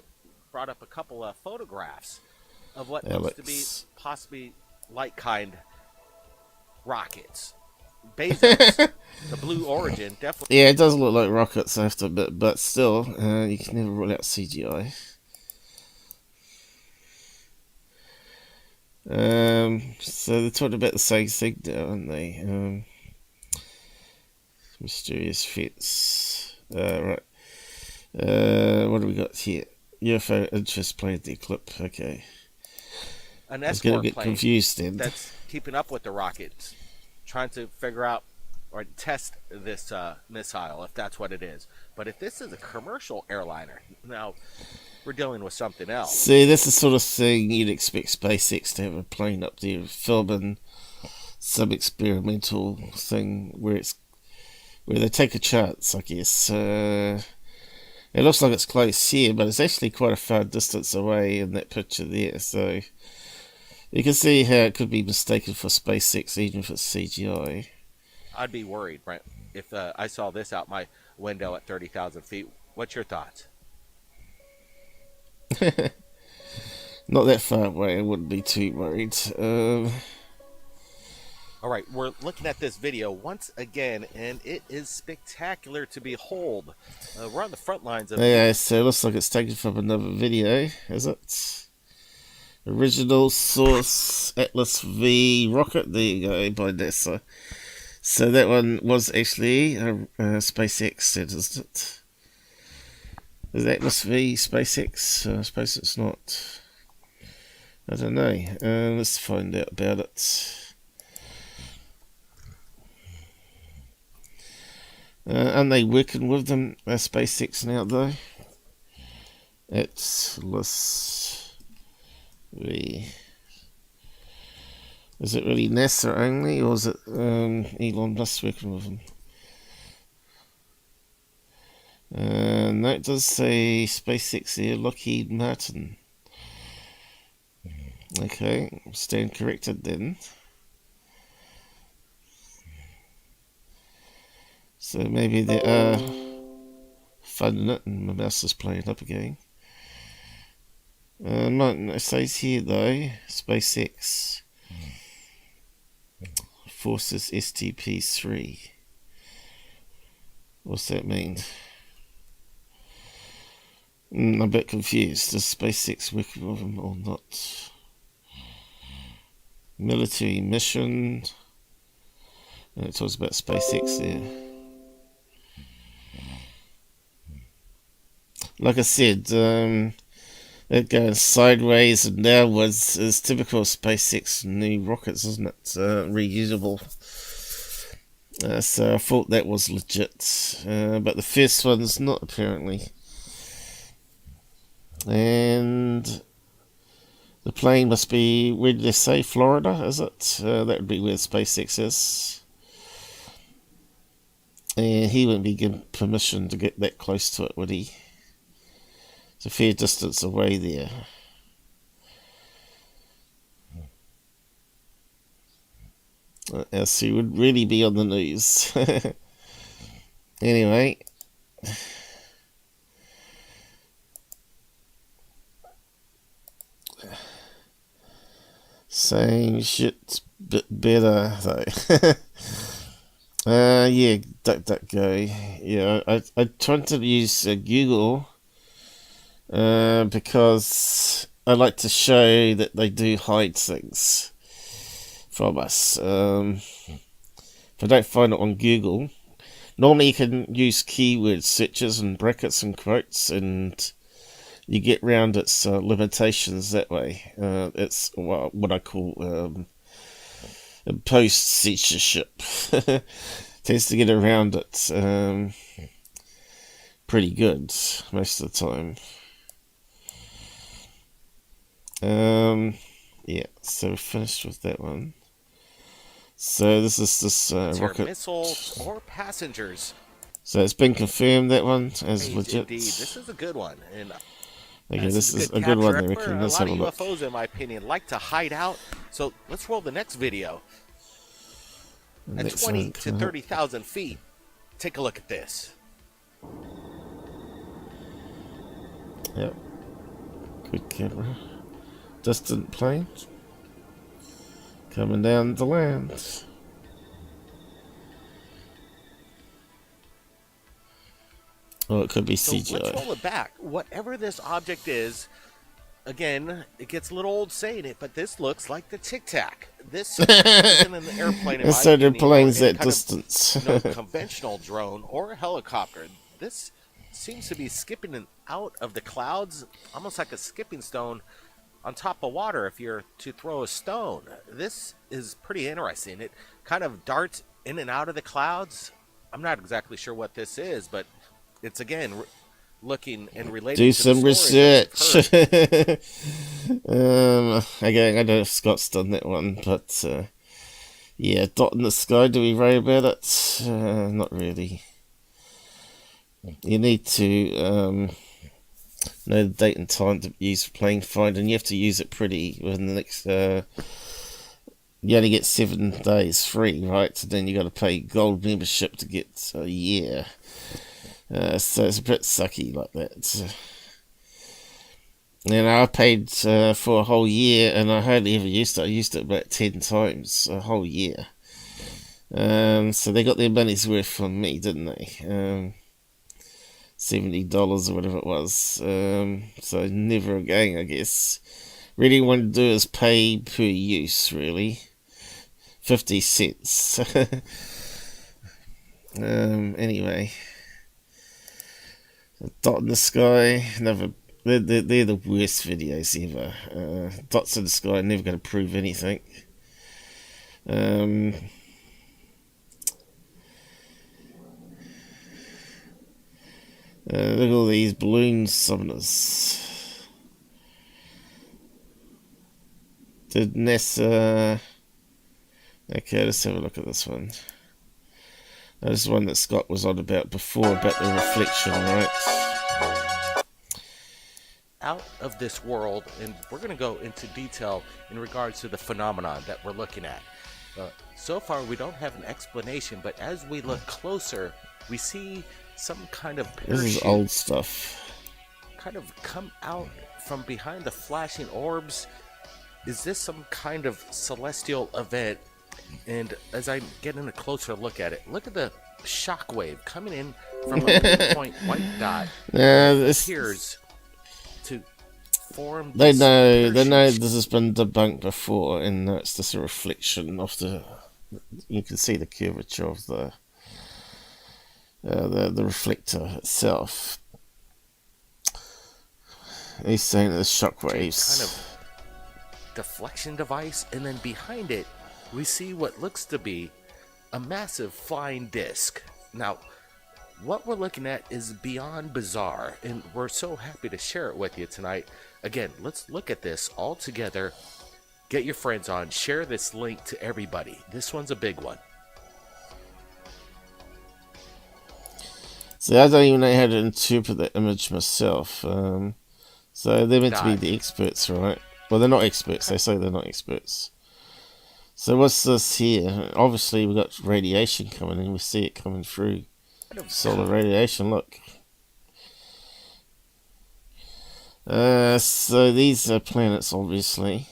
brought up a couple of photographs of what looks to be possibly light-kind rockets. Bezos, the blue origin, definitely. Yeah, it does look like rockets, I have to admit, but still, you can never rule out CGI. So they're talking about the same thing now, aren't they? Mysterious fence. Right. What do we got here? UFO interest plane at the eclipse. Okay. An I was going to get plane confused then. that's keeping up with the rockets, trying to figure out or test this missile, if that's what it is. But if this is a commercial airliner, now we're dealing with something else. See, that's the sort of thing you'd expect SpaceX to have a plane up there filming some experimental thing where they take a chance, I guess. It looks like it's close here, but it's actually quite a far distance away in that picture there, so you can see how it could be mistaken for SpaceX even if it's CGI. I'd be worried, Brent, if I saw this out my window at 30,000 feet. What's your thoughts? Not that far away, I wouldn't be too worried. All right, we're looking at this video once again, and it is spectacular to behold. We're on the front lines of... Yeah, so it looks like it's taken from another video, is it? Original source Atlas V rocket, there you go, by NASA. So that one was actually SpaceX, isn't it? Is Atlas V SpaceX? I suppose it's not. I don't know. Let's find out about it. Aren't they working with them, SpaceX now though? Atlas V. Is it really NASA only, or is it Elon Musk working with them? No, it does say SpaceX here, Lockheed Martin. Okay, stand corrected then. So maybe they are funding it and my mouse is playing up again. No, it says here though, SpaceX forces STP-3. What's that mean? I'm a bit confused. Is SpaceX working with them or not? military mission. And it talks about SpaceX there. Like I said, it going sideways and downwards is typical of SpaceX new rockets, isn't it? Reusable. So I thought that was legit. But the first one's not, apparently. And the plane must be, where did they say? Florida, is it? That would be where SpaceX is. And he wouldn't be given permission to get that close to it, would he? It's a fair distance away there. Else he would really be on the news. Anyway. Same shit, bit better though. Yeah, DuckDuckGo. Yeah, I tried to use Google because I like to show that they do hide things from us. If I don't find it on Google, normally you can use keyword searches and brackets and quotes, and you get round its limitations that way. It's what I call post censorship. Tends to get around it pretty good most of the time. Yeah, so we're finished with that one. So this is this rocket. Missiles or passengers. So it's been confirmed, that one as legit. Indeed, this is a good one. And okay, this is a good one, I reckon. Let's have a look. A lot of UFOs, in my opinion, like to hide out. So let's roll the next video. At 20 to 30,000 feet, take a look at this. Yep. Good camera. Distant plane. Coming down to land. Oh, it could be CGI. So let's roll it back. Whatever this object is, again, it gets a little old saying it, but this looks like the Tic Tac. This isn't an airplane. And so the plane's at distance. Conventional drone or helicopter. This seems to be skipping out of the clouds, almost like a skipping stone on top of water if you're to throw a stone. This is pretty interesting. It kind of darts in and out of the clouds. I'm not exactly sure what this is, but it's, again, looking and relating do to some the research. Again, I know Scott's done that one, but yeah, dot in the sky, do we worry about it? Not really. You need to know the date and time to use plane find, and you have to use it pretty within the next you only get 7 days free, right? So then you got to pay gold membership to get a year. So it's a bit sucky like that. And I paid for a whole year, and I hardly ever used it. I used it about 10 times a whole year. So they got their money's worth from me, didn't they? $70 or whatever it was. So never again, I guess. Really want to do is pay per use, really. 50 cents. Anyway. Dot in the sky, never. They're the worst videos ever. Dots in the sky, never going to prove anything. Look at all these balloon summoners. Did NASA... Okay, let's have a look at this one. This is one that Scott was on about before, about the reflection, right? Out of this world, and we're going to go into detail in regards to the phenomenon that we're looking at. So far, we don't have an explanation, but as we look closer, we see some kind of parachute. This is old stuff. Kind of come out from behind the flashing orbs. Is this some kind of celestial event? And as I get in a closer look at it, look at the shockwave coming in from a pinpoint white dot. This appears to form. They know dispersion. this has been debunked before, and it's just a reflection of the. You can see the curvature of the reflector itself. He's saying the shock waves. Kind of deflection device, and then behind it, we see what looks to be a massive flying disc. Now, what we're looking at is beyond bizarre, and we're so happy to share it with you tonight. Again, let's look at this all together. Get your friends on, share this link to everybody. This one's a big one. See, I don't even know how to interpret that image myself. So they're meant to be the experts, right? Well, they're not experts. They say they're not experts. So what's this here? Obviously, we've got radiation coming in. We see it coming through. Solar radiation, look. So these are planets, obviously.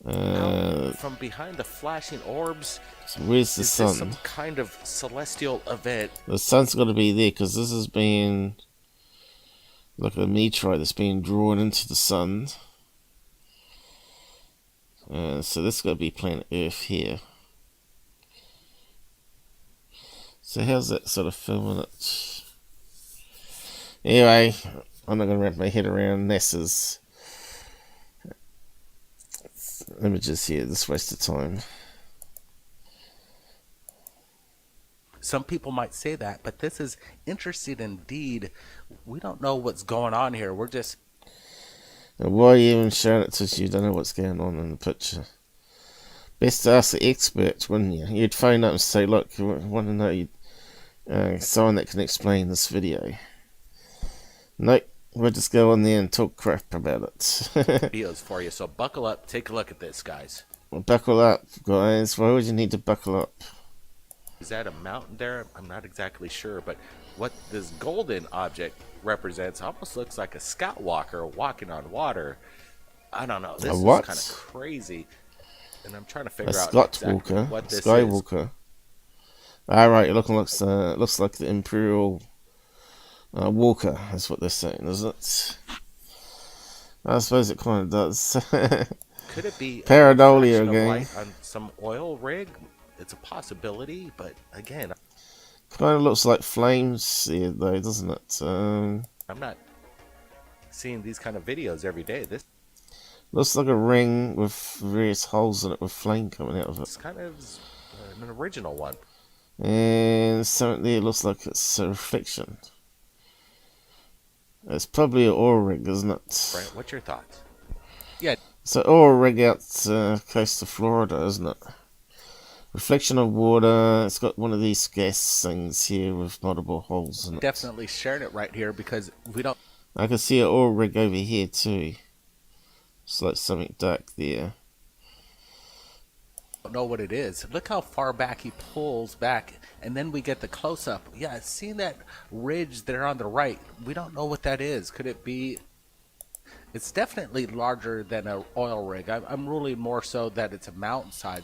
From behind the flashing orbs, so where's the sun? This some kind of celestial event? The sun's got to be there because this is being like a meteorite that's being drawn into the sun. So this has got to be planet Earth here. So how's that sort of filming it? Anyway, I'm not going to wrap my head around NASA's images here, this waste of time. Some people might say that, but this is interesting indeed. We don't know what's going on here. We're just... And why are you even showing it to us? You don't know what's going on in the picture. Best to ask the experts, wouldn't you? You'd phone up and say, look, I want to know someone that can explain this video. Nope, we'll just go on there and talk crap about it. Videos for you, so buckle up, take a look at this, guys. Well, buckle up, guys. Why would you need to buckle up? Is that a mountain there? I'm not exactly sure, but what this golden object represents almost looks like a scout walker walking on water. I don't know. This is kind of crazy, and I'm trying to figure out exactly what this Skywalker. is. Alright, it looks like the Imperial Walker. That's what they're saying, isn't it? I suppose it kind of does. Could it be Pareidolia again again? On some oil rig? It's a possibility, but again, kind of looks like flames here, though, doesn't it? I'm not seeing these kind of videos every day. This looks like a ring with various holes in it with flame coming out of it. It's kind of an original one. And something there looks like it's a reflection. It's probably an oil rig, isn't it? Right, what's your thoughts? Yeah. It's an oil rig out coast of Florida, isn't it? Reflection of water. It's got one of these gas things here with multiple holes in it. Definitely sharing it right here because we don't... I can see an oil rig over here too. It's like something dark there. Don't know what it is. Look how far back he pulls back, and then we get the close-up. Yeah, seeing that ridge there on the right, we don't know what that is. Could it be... It's definitely larger than an oil rig. I'm ruling more so that it's a mountainside.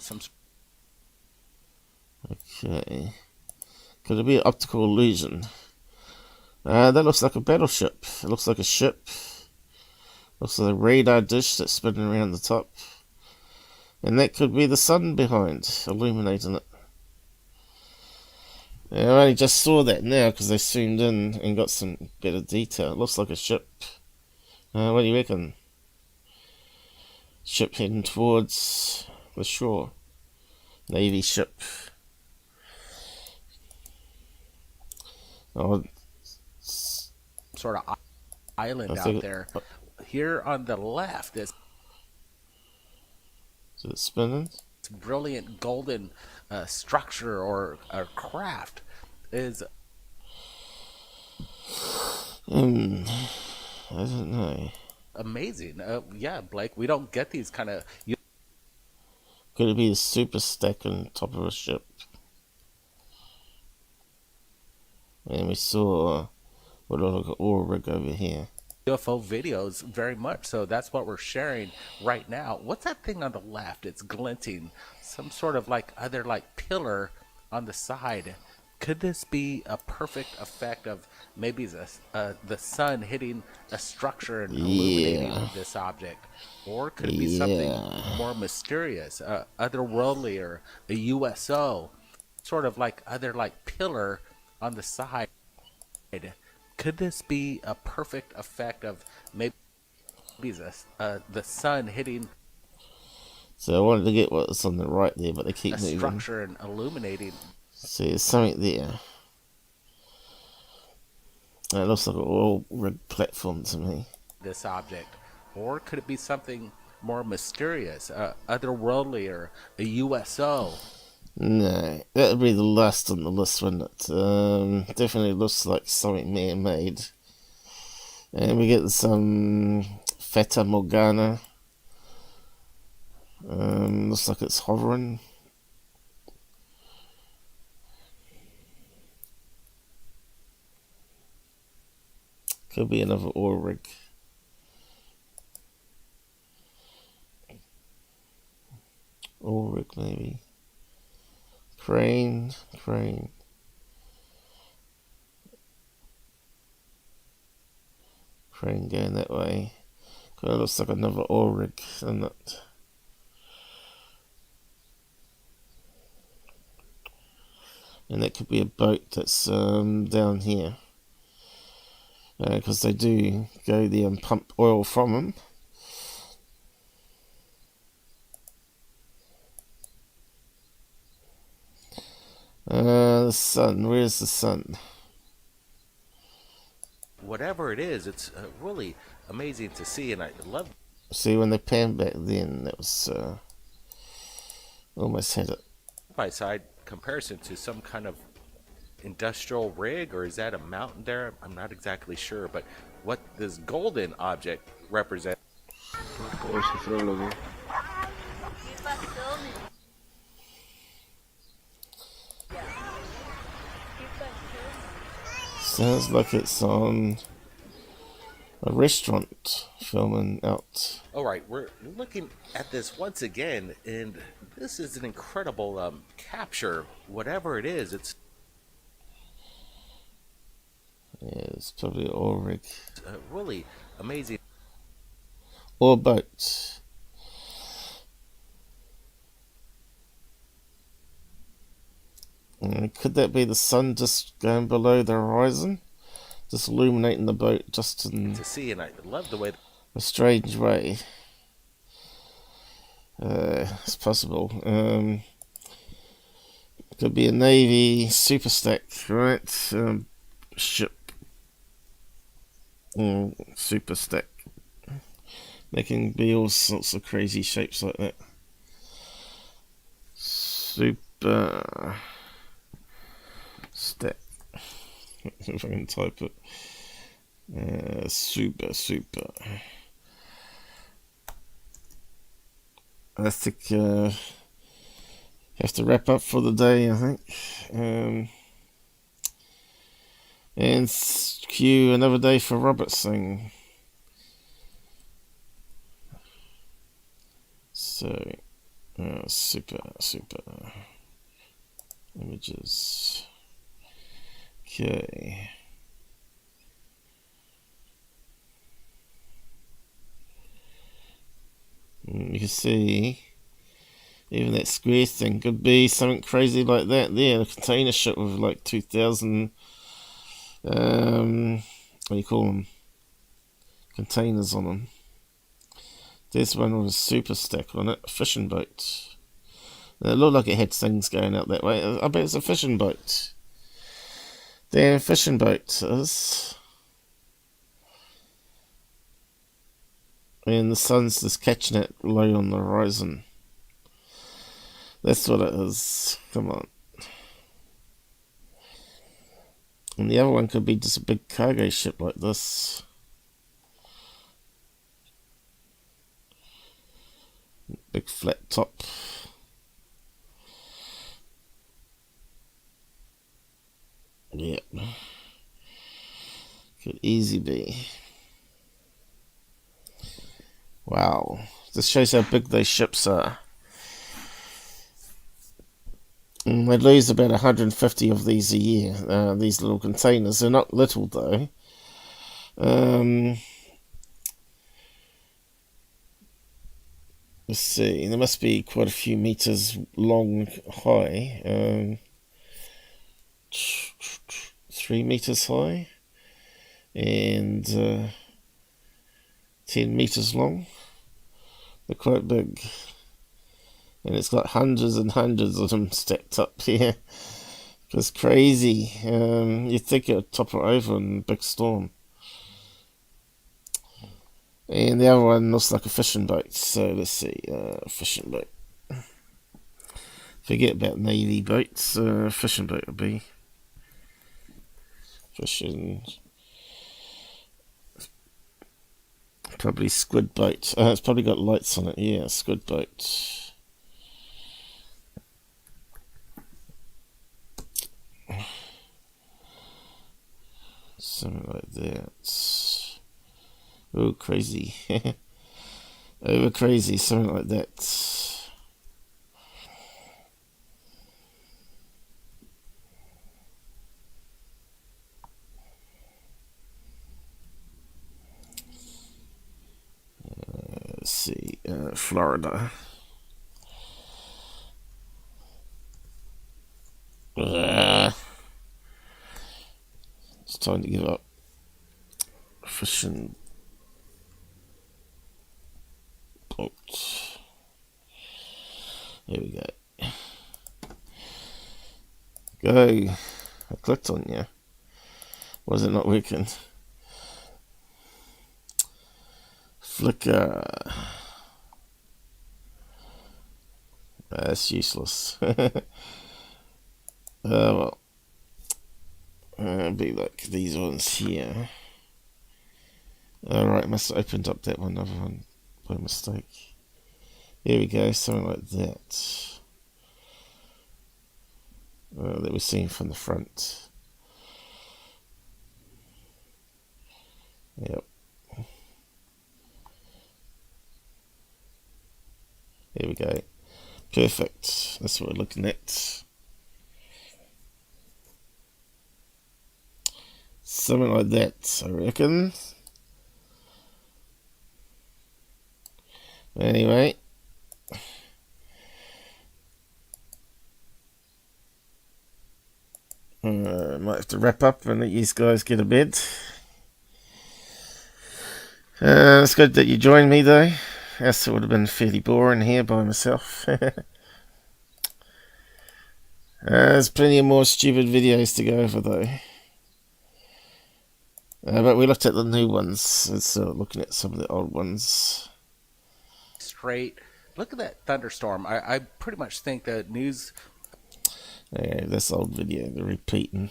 Okay. Could it be an optical illusion? That looks like a battleship. It looks like a ship. Looks like a radar dish that's spinning around the top. And that could be the sun behind, illuminating it. Yeah, I only just saw that now because they zoomed in and got some better detail. It looks like a ship. What do you reckon? Ship heading towards the shore. Navy ship. Oh, sort of island out there. Here on the left is it spinning? It's brilliant golden structure or craft is. I don't know. Amazing. Yeah, Blake. We don't get these kind of. Could it be a super stack on top of a ship? And we saw what looked like an oil rig over here. UFO videos, very much so. That's what we're sharing right now. What's that thing on the left? It's glinting. Some sort of like either like pillar on the side. Could this be a perfect effect of maybe the sun hitting a structure and illuminating this object? Or could it be something more mysterious, otherworldly, or a USO, sort of like other like pillar on the side? Could this be a perfect effect of maybe the sun hitting So I wanted to get what's on the right there, but they keep a moving. structure and illuminating? See, there's something there. It looks like an oil rig platform to me. This object, or could it be something more mysterious, otherworldly, or a USO? No, that would be the last on the list, wouldn't it? Definitely looks like something man-made. And we get some Fata Morgana. Looks like it's hovering. Could be another oil rig. Oil rig, maybe. Crane. Crane going that way. Kind of looks like another oil rig, doesn't it? And that could be a boat that's down here. Because they do go there and pump oil from them. The sun, where's the sun? Whatever it is, it's really amazing to see, and I love. See, when they panned back then, that was almost had it. By side comparison to some kind of industrial rig, or is that a mountain there? I'm not exactly sure, but what this golden object represents. Sounds like it's on a restaurant filming out. Alright, we're looking at this once again, and this is an incredible capture. Whatever it is, it's it's probably an oil rig. Really amazing. Or boat. Could that be the sun just going below the horizon? Just illuminating the boat just in to see, and I love the way a strange way. It's possible. Could be a Navy super stack, right? Ship. Super stack. They can be all sorts of crazy shapes like that. Super stack. If I can type it. Super. I think have to wrap up for the day, I think. And cue another day for Robertson. So, super images. Okay. You can see even that square thing could be something crazy like that there. A container ship with like 2,000 what do you call them? Containers on them. This one was a super stack on it, a fishing boat. It looked like it had things going out that way. I bet it's a fishing boat. Damn fishing boat is. And the sun's just catching it low on the horizon. That's what it is. Come on. And the other one could be just a big cargo ship like this. Big flat top. Yep. Could easy be. Wow. This shows how big those ships are. They lose about 150 of these a year, these little containers. They're not little, though. Let's see, there must be quite a few meters long high. 3 meters high and 10 meters long. They're quite big, and it's got hundreds and hundreds of them stacked up here. It's crazy. You'd think it would topple over in a big storm. And the other one looks like a fishing boat. So let's see, fishing boat. Forget about navy boats. Fishing boat would be fishing. Probably squid boat. It's probably got lights on it. Yeah, squid boat. Something like that. Oh, crazy. Over crazy, something like that. Let's see, Florida. It's time to give up. Fishing boat. Here we go. Go. I clicked on you. Was it not working? Flicker. That's useless. Well. Be like these ones here. Alright, must have opened up that one, other one by mistake. Here we go, something like that. That we're seeing from the front. Yep. Here we go. Perfect. That's what we're looking at. Something like that, I reckon. Anyway. Might have to wrap up and let you guys get to bed. It's good that you joined me, though. Else it would have been fairly boring here by myself. There's plenty of more stupid videos to go over, though. But we looked at the new ones. Let's looking at some of the old ones. Straight. Look at that thunderstorm. I pretty much think that news... Yeah, this old video, they're repeating.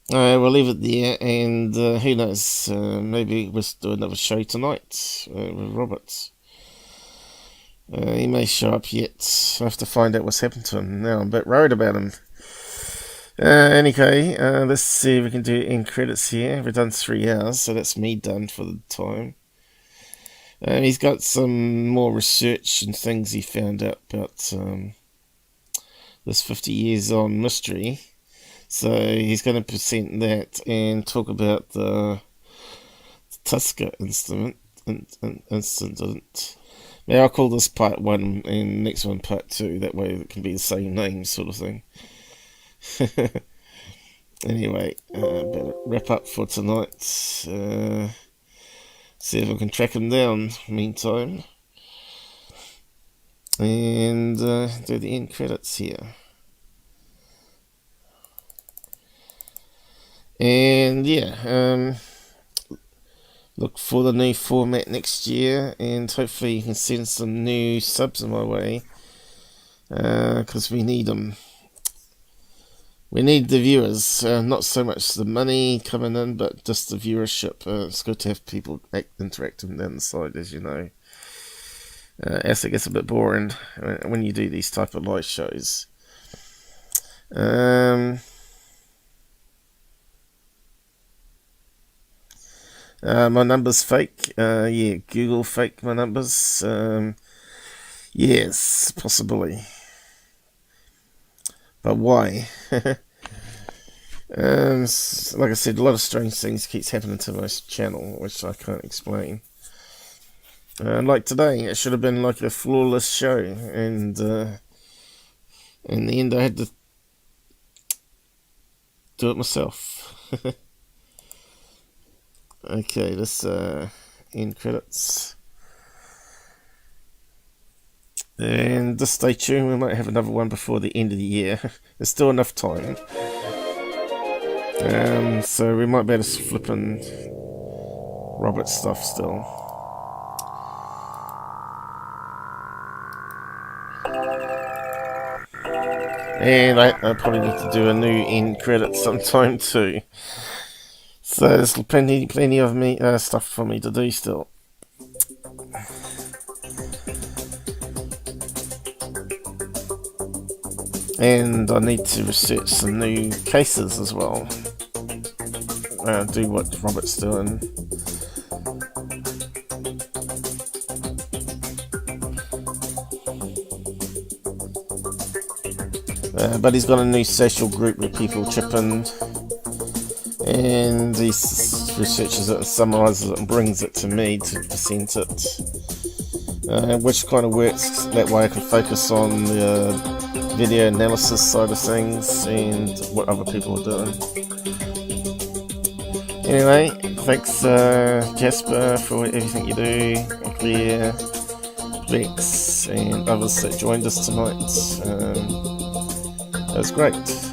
Alright, we'll leave it there, and who knows, maybe we'll do another show tonight with Robert. He may show up yet. I have to find out what's happened to him. Now I'm a bit worried about him. Anyway, let's see if we can do end credits here. We've done 3 hours, so that's me done for the time. He's got some more research and things he found out about this 50 years on mystery. So he's going to present that and talk about the Tusker incident. Now I'll call this part 1 and next one part 2. That way it can be the same name, sort of thing. Anyway, better wrap up for tonight. See if I can track him down meantime. And do the end credits here. And yeah, look for the new format next year, and hopefully you can send some new subs my way, because we need them. We need the viewers, not so much the money coming in, but just the viewership. It's good to have people interacting down the side, as you know. As it gets a bit boring when you do these type of live shows. My number's fake. Yeah, Google fake my numbers. Yes, possibly. But why? Like I said, a lot of strange things keeps happening to my channel, which I can't explain. Like today, it should have been like a flawless show, and in the end I had to do it myself. Okay, this end credits. And just stay tuned, we might have another one before the end of the year. There's still enough time. So we might be able to flip in Robert stuff still. And I probably need to do a new end credit sometime too. So there's plenty of me stuff for me to do still. And I need to research some new cases as well. Do what Robert's doing. But he's got a new social group where people chip in, and he researches it and summarises it and brings it to me to present it, which kind of works. That way I can focus on the video analysis side of things and what other people are doing. Anyway, thanks Jasper for everything you do, Claire, Rex and others that joined us tonight. That was great.